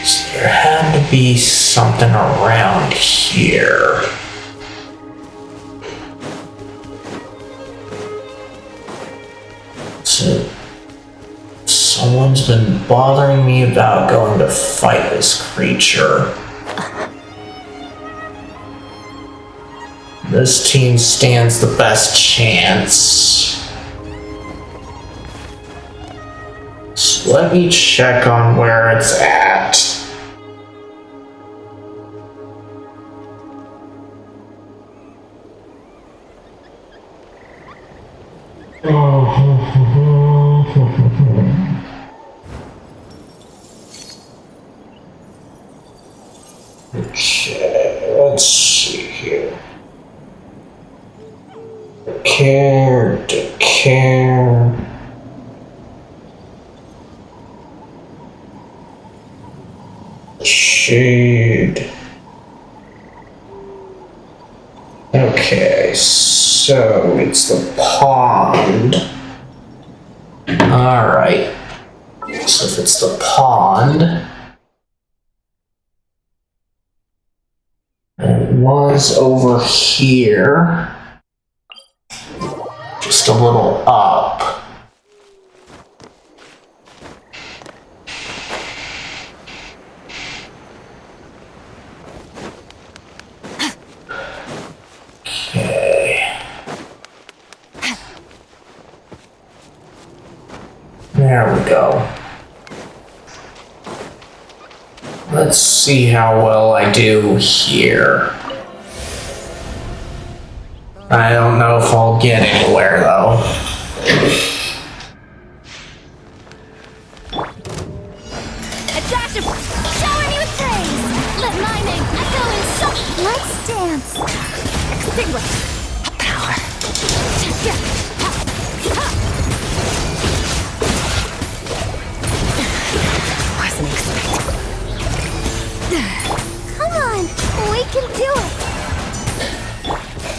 Speaker 1: So there had to be something around here. So, someone's been bothering me about going to fight this creature. This team stands the best chance. So let me check on where it's at. Okay, let's see here. Care. Shade. Okay, so it's the pond. Alright. So if it's the pond, it was over here. Just a little up. Okay. There we go. Let's see how well I do here. I don't know if I'll get anywhere though.
Speaker 2: A dash of shower me with praise. Let my name echo in song. Let's dance. Extinguish. Power.
Speaker 3: Wasn't expecting.
Speaker 2: Come on, we can do it.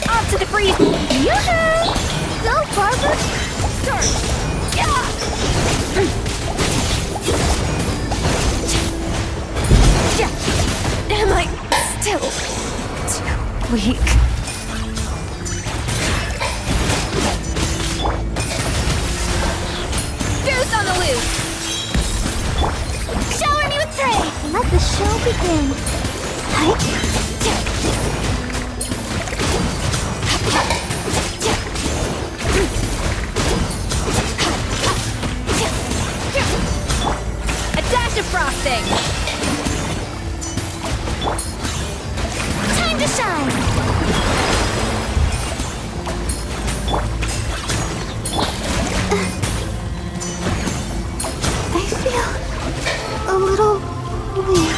Speaker 2: Off to the freeze. Yoo-hoo! Go, Barbara. Start. Yeah.
Speaker 3: Am I still too weak?
Speaker 2: Goose on the loose. Shower me with praise. Let the show begin.
Speaker 3: A dash of frosting.
Speaker 2: Time to shine. I feel a little weak.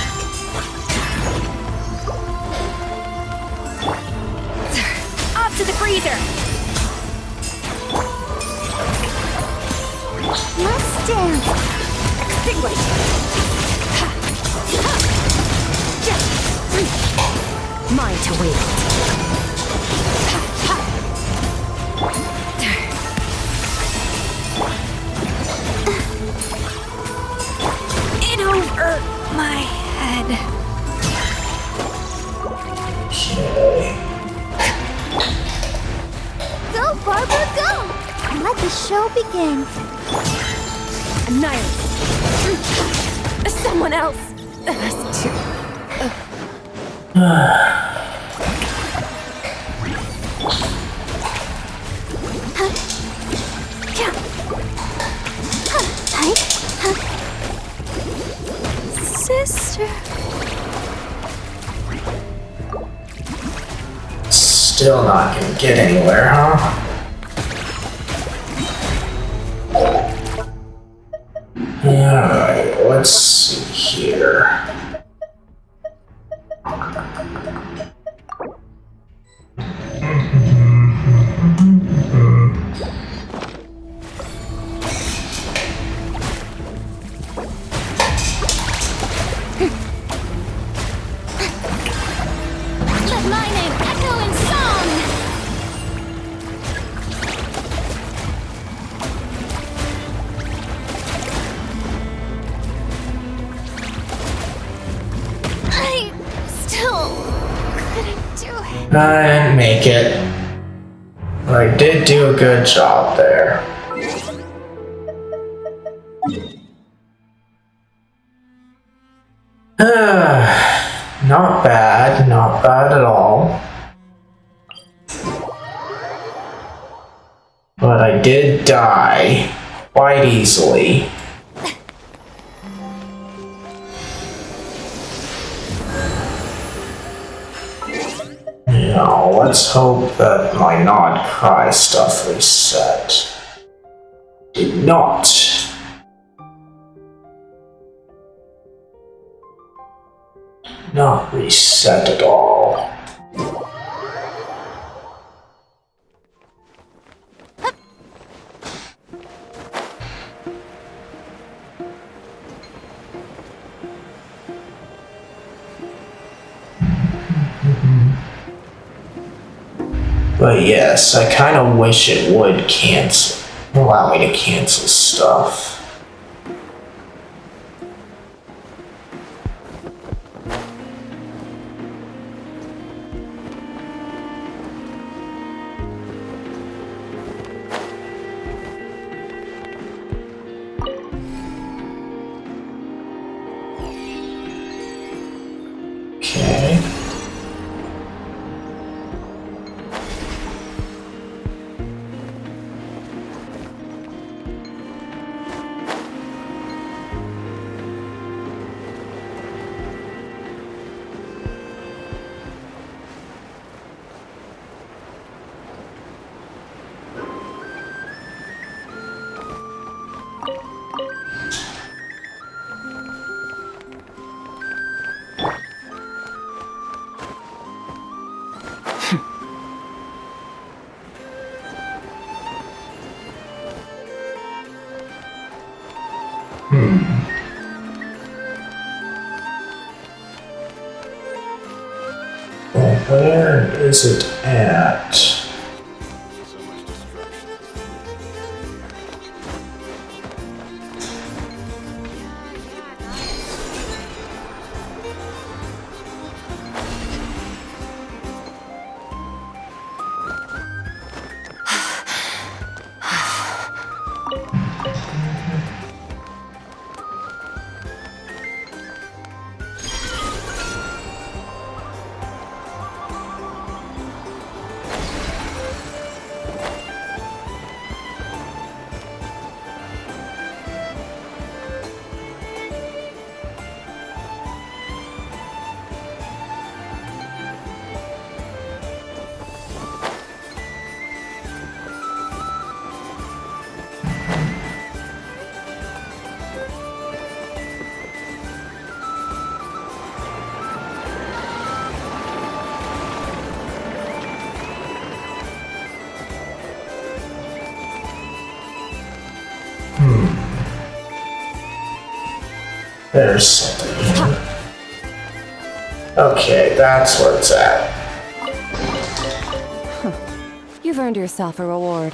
Speaker 3: Off to the freezer.
Speaker 2: dance. Extinguish.
Speaker 3: Mine to wield.
Speaker 2: In over my head.
Speaker 1: Okay.
Speaker 2: Go, Barbara, go! And let the show begin.
Speaker 3: Annihilate. Someone else. Us too.
Speaker 2: Sister.
Speaker 1: Still not gonna get anywhere, huh? Alright, let's see here.
Speaker 2: Let my name echo in song! I still couldn't do it.
Speaker 1: I didn't make it. But I did do a good job there. Not bad at all. But I did die quite easily. Now, let's hope that my not cry stuff reset. Did not. Not reset at all. But yes, I kind of wish it would allow me to cancel stuff. Okay. Well, where is it at?
Speaker 4: So much destruction.
Speaker 1: There's something here. Okay, that's where it's at.
Speaker 3: You've earned yourself a reward.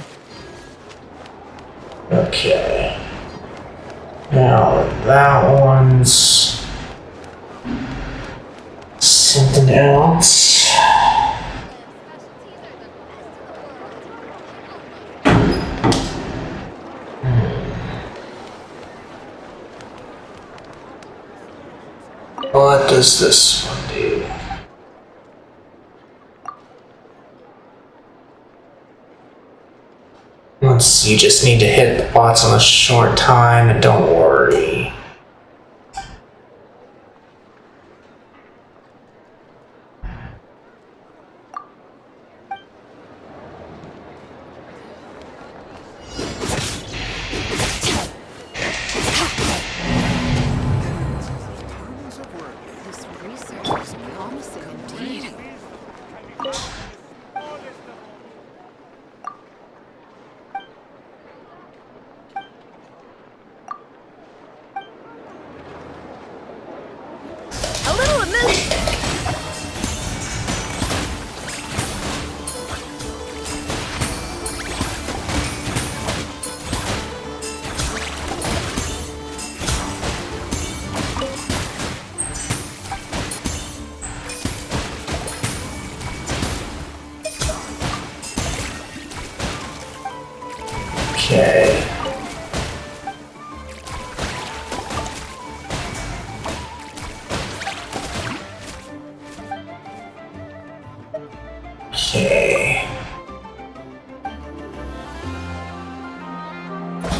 Speaker 1: Okay. Now that one's something else. What does this one do? You just need to hit the bots on a short time and don't worry.
Speaker 7: This research is promising indeed. A little amazing.
Speaker 1: Okay. Okay.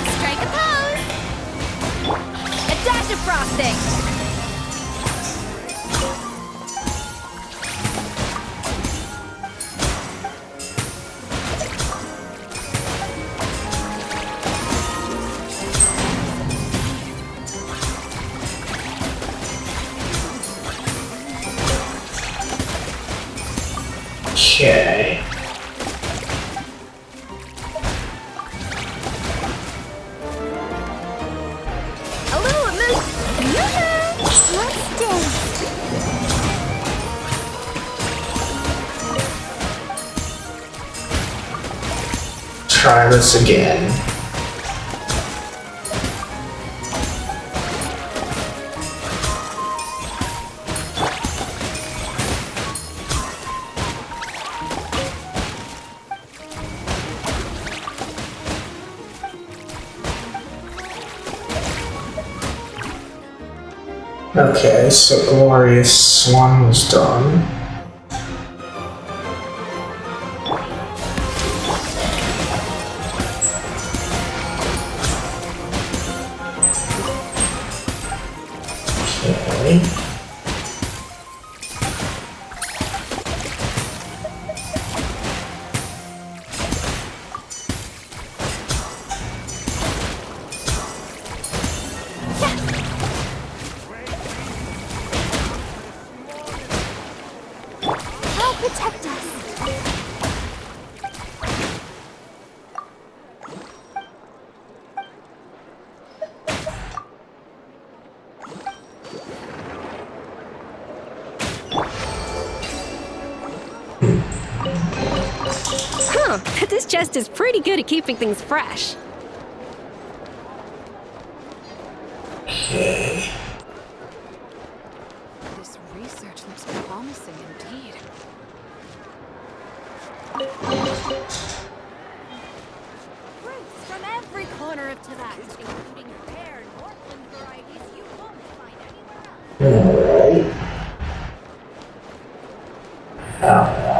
Speaker 7: Strike a pose. A dash of frosting.
Speaker 1: Okay.
Speaker 7: A little amazing. Let's dance.
Speaker 1: Try this again. Okay, so Glorious one was done. Okay.
Speaker 7: Help protect us.
Speaker 3: Huh, this chest is pretty good at keeping things fresh.
Speaker 1: Okay.
Speaker 7: This research looks promising indeed.
Speaker 2: Fruits from every corner of Teyvat, including rare Northland varieties you won't find anywhere else.
Speaker 1: Alright. That one.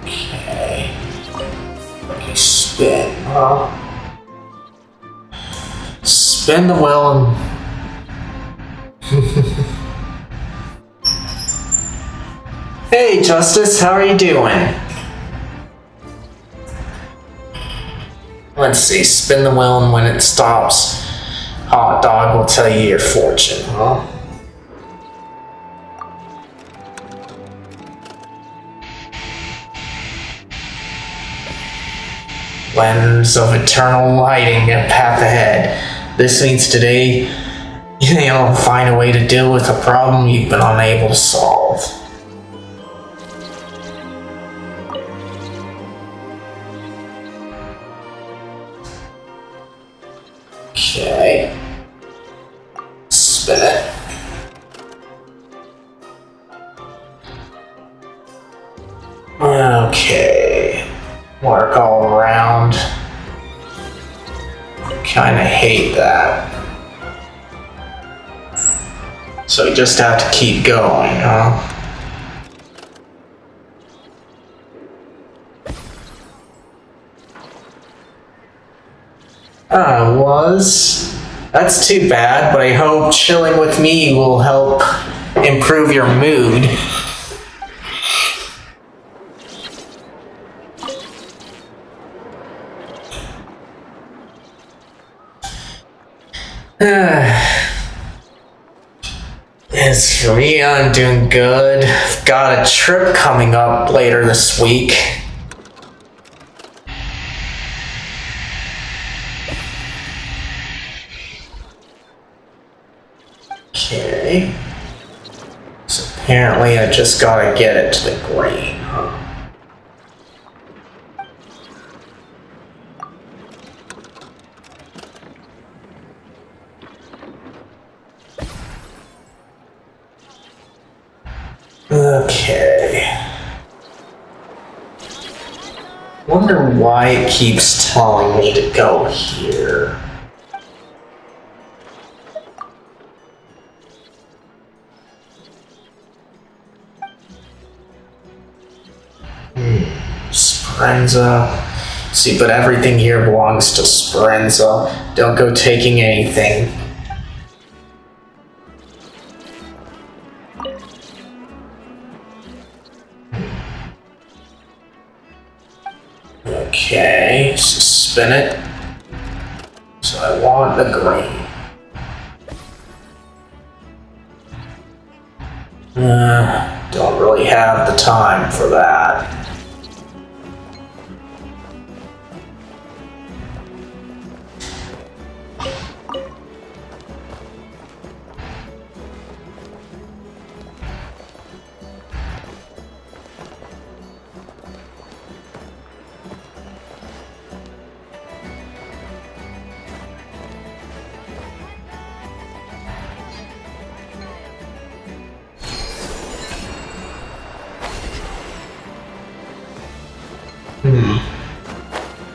Speaker 1: Okay. Okay, spin, huh? Spin the wheel and Hey, Justice, how are you doing? Let's see, spin the wheel and when it stops, hot dog will tell you your fortune, huh? Lens of eternal lighting and path ahead. This means today you'll find a way to deal with a problem you've been unable to solve. Okay. Spin it. Okay. Work all around. Kinda hate that. So you just have to keep going, huh? That's too bad, but I hope chilling with me will help improve your mood. As for me, I'm doing good. I've got a trip coming up later this week. Okay. So apparently I just gotta get it to the green, huh? Okay. Wonder why it keeps telling me to go here. Speranza. See, but everything here belongs to Speranza. Don't go taking anything. Okay, so spin it. So I want the green. Don't really have the time for that.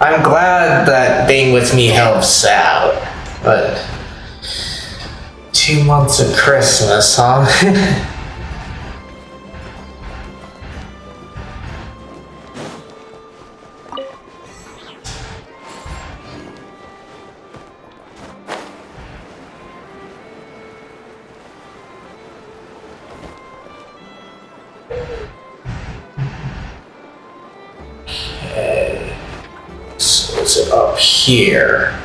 Speaker 1: I'm glad that being with me helps out, but 2 months of Christmas, huh? Okay. So is it up here?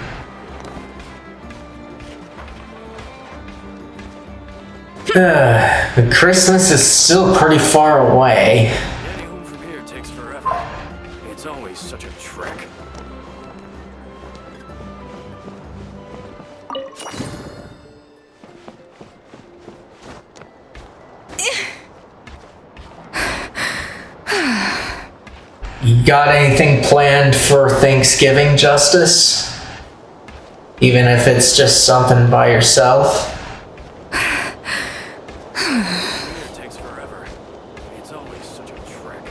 Speaker 1: Christmas is still pretty far away.
Speaker 4: Getting home from here takes forever. It's always such a trek.
Speaker 1: You got anything planned for Thanksgiving, Justice? Even if it's just something by yourself?
Speaker 4: It takes forever. It's always such a trek.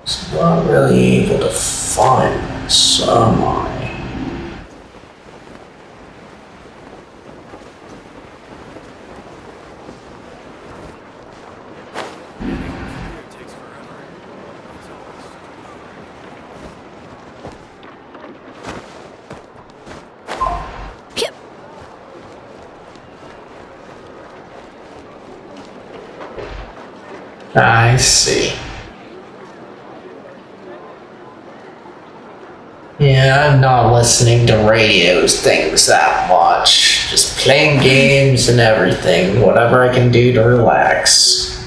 Speaker 1: So I'm not really able to find this, am I? I see. Yeah, I'm not listening to radio things that much. Just playing games and everything. Whatever I can do to relax.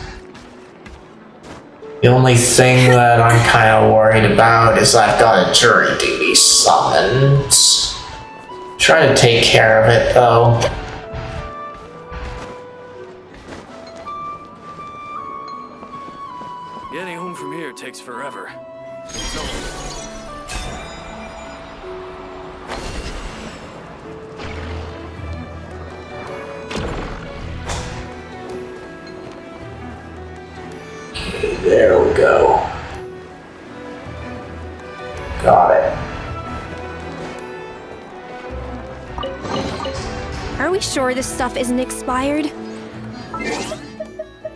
Speaker 1: The only thing that I'm kind of worried about is I've got a jury duty summoned. Try to take care of it though.
Speaker 4: Getting home from here takes forever. It's over.
Speaker 1: There we go. Got it.
Speaker 7: Are we sure this stuff isn't expired?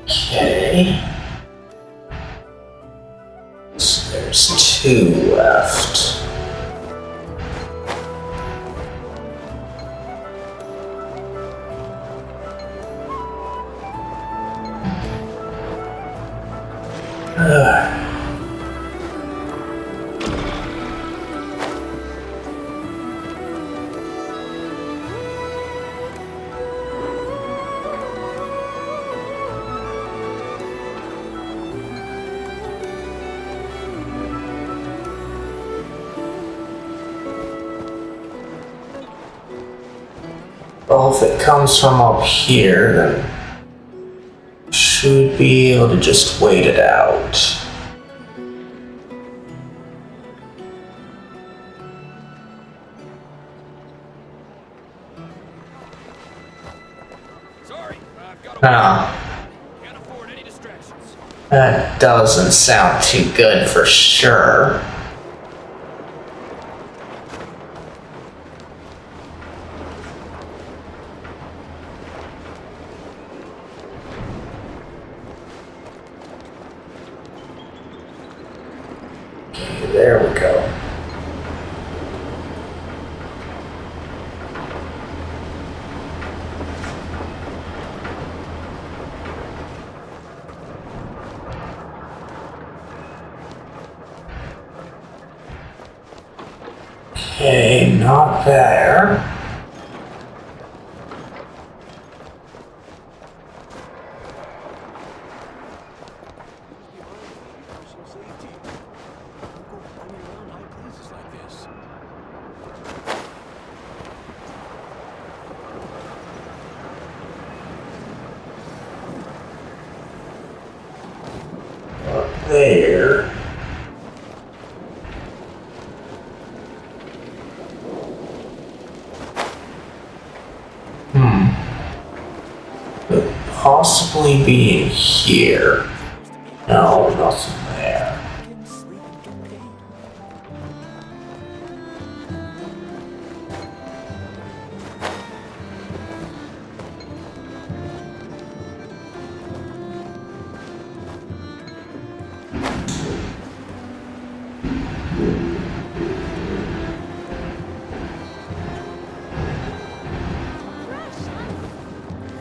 Speaker 1: Okay. So there's 2 left. Well, if it comes from up here, then should be able to just wait it out.
Speaker 4: Sorry, I've got can't afford any distractions.
Speaker 1: That doesn't sound too good for sure. There we go. Okay, not there. Up there. Could possibly be in here. No, nothing there.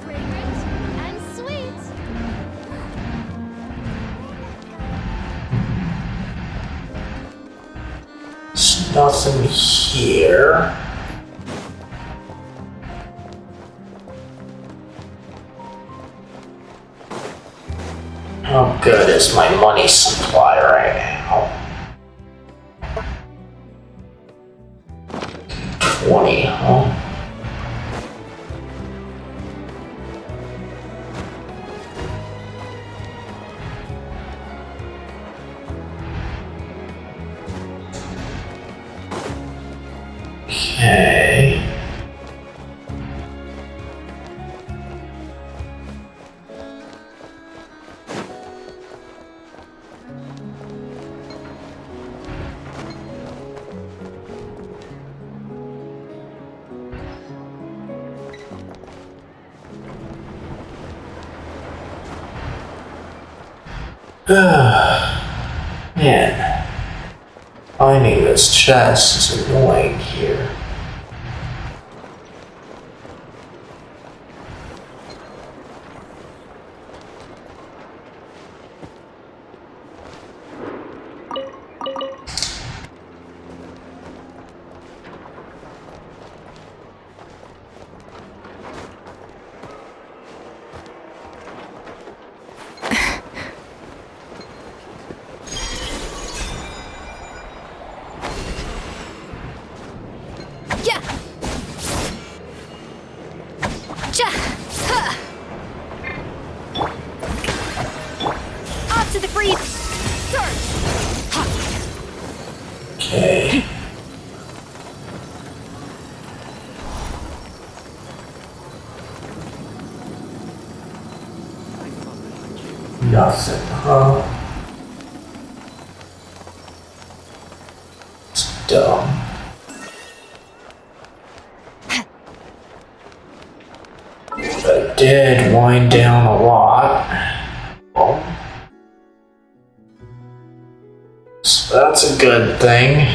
Speaker 2: Fragrant and sweet.
Speaker 1: There's nothing here. How good is my money supply right now? 20, huh? Okay. Man, finding this chest is annoying here.
Speaker 7: to the freeze. Surge.
Speaker 1: Okay. Nothing, huh? It's dumb. But it did wind down a lot. So that's a good thing.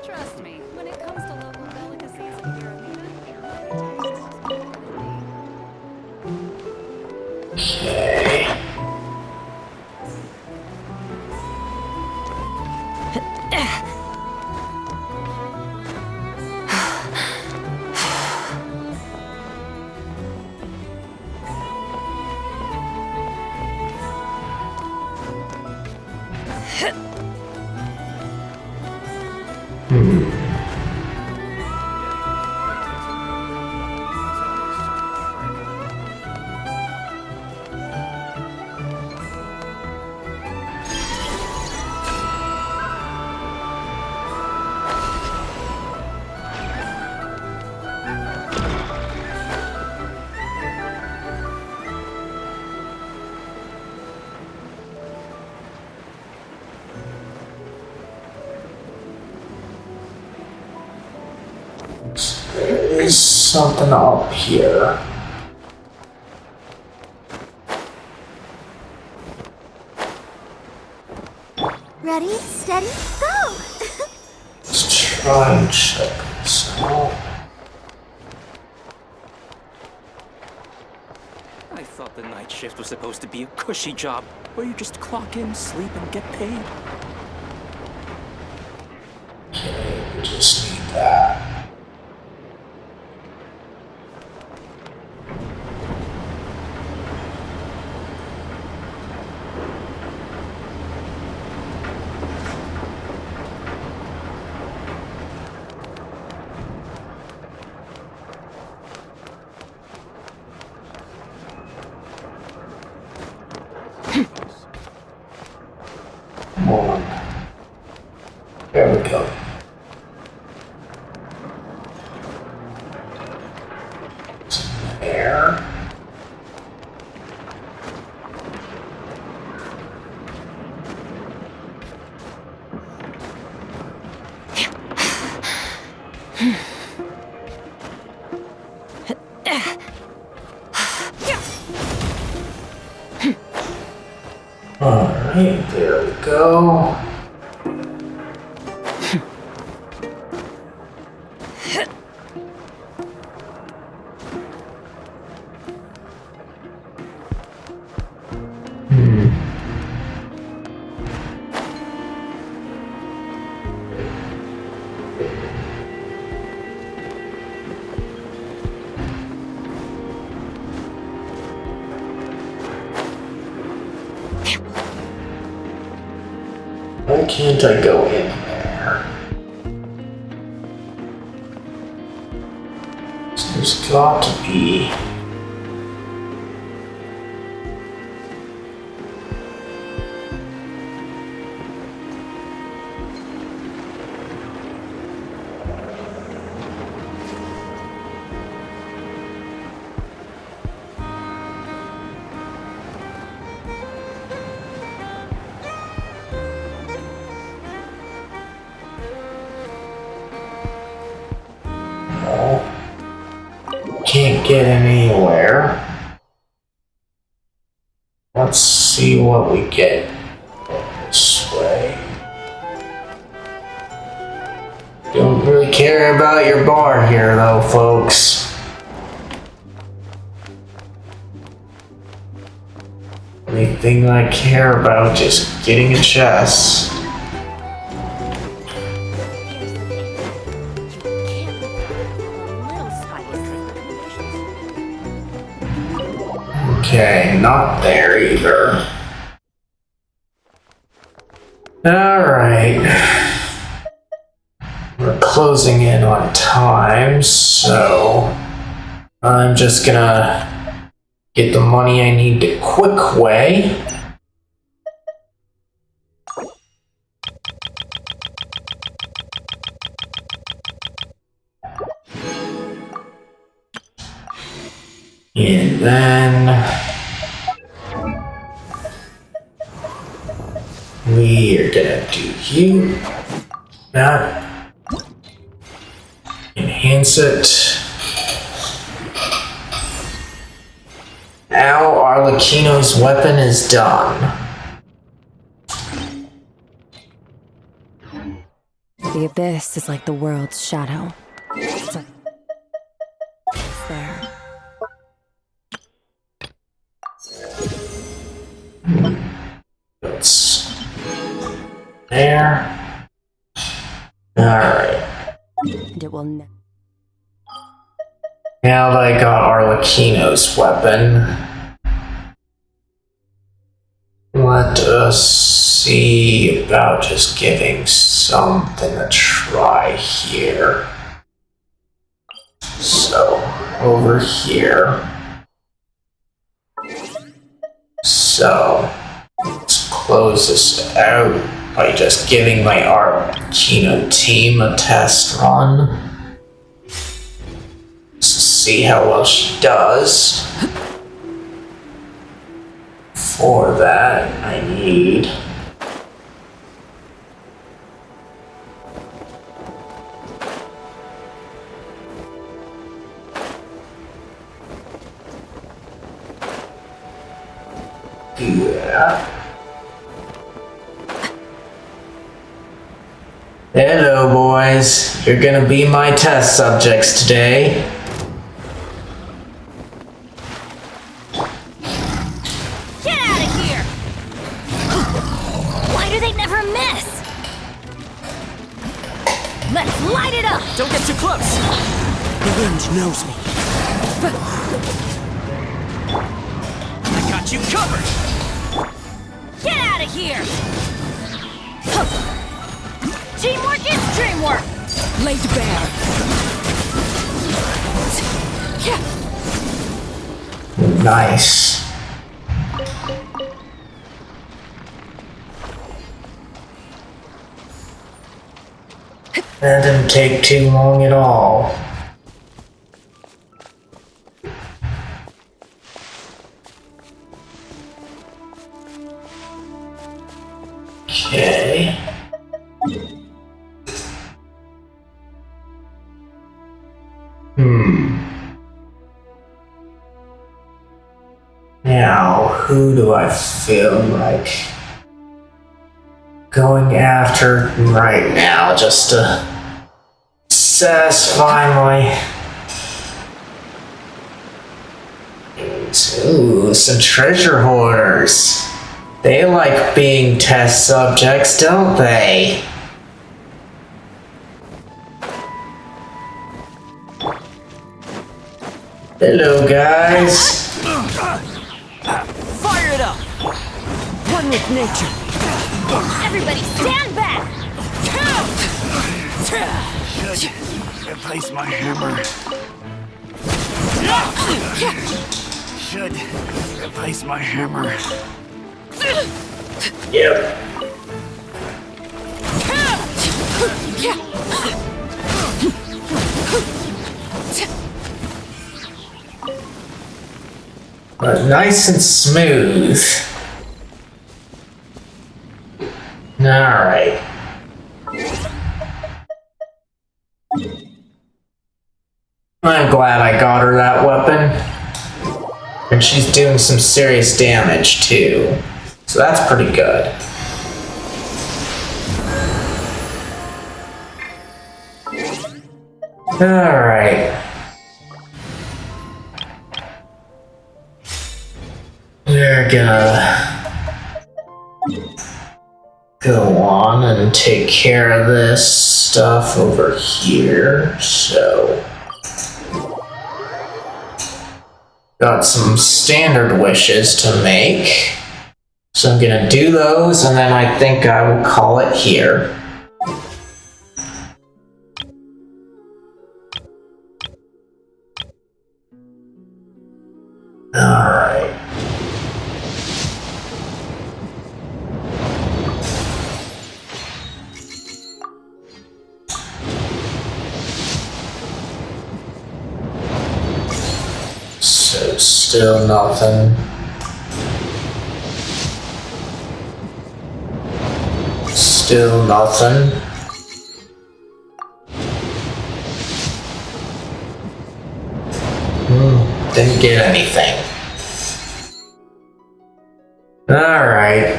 Speaker 7: Trust me, when it comes to local delicacies in European,
Speaker 1: Okay. There is something up here.
Speaker 2: Ready, steady, go!
Speaker 1: Let's try and check this out.
Speaker 6: I thought the night shift was supposed to be a cushy job where you just clock in, sleep, and get paid.
Speaker 1: Okay, we just need that. Come on. There we go. There. Alright, there we go. Why can't I go in there? So there's got to be. Can't get anywhere. Let's see what we get this way. Don't really care about your bar here though, folks. Only thing I care about is getting a chest. Okay, not there either. Alright. We're closing in on time, so I'm just gonna get the money I need the quick way. And then we are gonna do you. That. Enhance it. Now Arlecchino's weapon is done.
Speaker 3: The abyss is like the world's shadow. It's like it's there.
Speaker 1: It's there. Alright.
Speaker 3: And it will never.
Speaker 1: Now that I got Arlecchino's weapon, let us see about just giving something a try here. So, over here. So, let's close this out by just giving my Arlecchino team a test run. See how well she does. For that, I need do that. Hello, boys. You're gonna be my test subjects today.
Speaker 7: Let's light it up!
Speaker 6: Don't get too close!
Speaker 8: The wind knows me.
Speaker 6: I got you covered!
Speaker 7: Get out of here! Teamwork is dreamwork!
Speaker 8: Laid bare.
Speaker 1: Nice. That didn't take too long at all. Okay. Now, who do I feel like going after right now just to satisfy my... Ooh, some treasure hoarders. They like being test subjects, don't they? Hello, guys.
Speaker 6: Fire it up!
Speaker 8: One with nature.
Speaker 7: Everybody stand back!
Speaker 9: Should replace my hammer. Should replace my hammer.
Speaker 1: Yep. But nice and smooth. Alright. I'm glad I got her that weapon. And she's doing some serious damage too. So that's pretty good. Alright. We're gonna go on and take care of this stuff over here. So, got some standard wishes to make. So I'm gonna do those, and then I think I will call it here. Alright. So still nothing. Still nothing. Didn't get anything. Alright.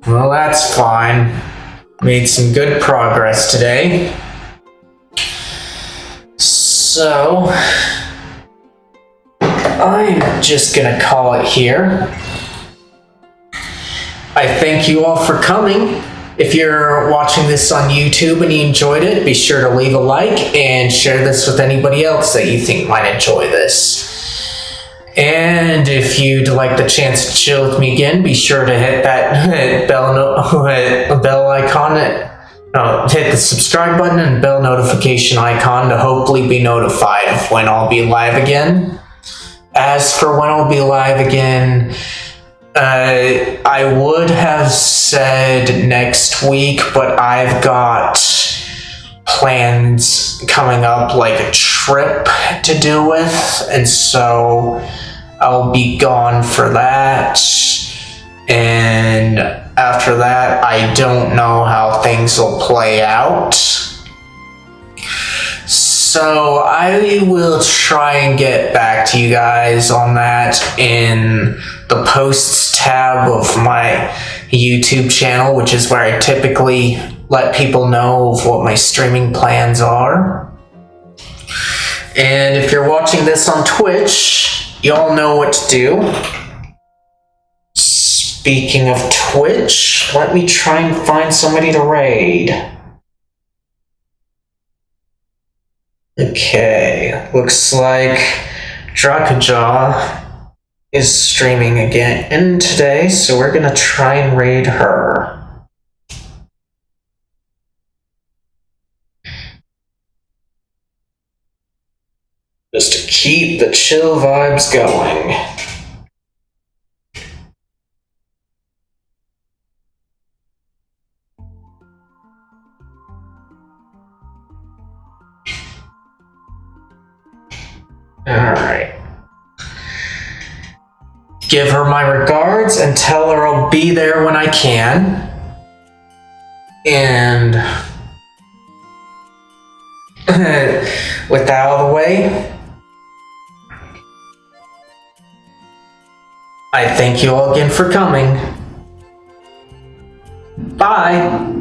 Speaker 1: Well, that's fine. Made some good progress today. So, I'm just gonna call it here. I thank you all for coming. If you're watching this on YouTube and you enjoyed it, be sure to leave a like and share this with anybody else that you think might enjoy this. And if you'd like the chance to chill with me again, be sure to hit that bell icon. Hit the subscribe button and bell notification icon to hopefully be notified of when I'll be live again. As for when I'll be live again, I would have said next week, but I've got plans coming up, like a trip to deal with, and so I'll be gone for that. And after that, I don't know how things will play out. So I will try and get back to you guys on that in the posts tab of my YouTube channel, which is where I typically let people know of what my streaming plans are. And if you're watching this on Twitch, you all know what to do. Speaking of Twitch, let me try and find somebody to raid. Okay, looks like Drakajaw is streaming again today, so we're gonna try and raid her. Just to keep the chill vibes going. Alright. Give her my regards and tell her I'll be there when I can. And with that out of the way, I thank you all again for coming. Bye!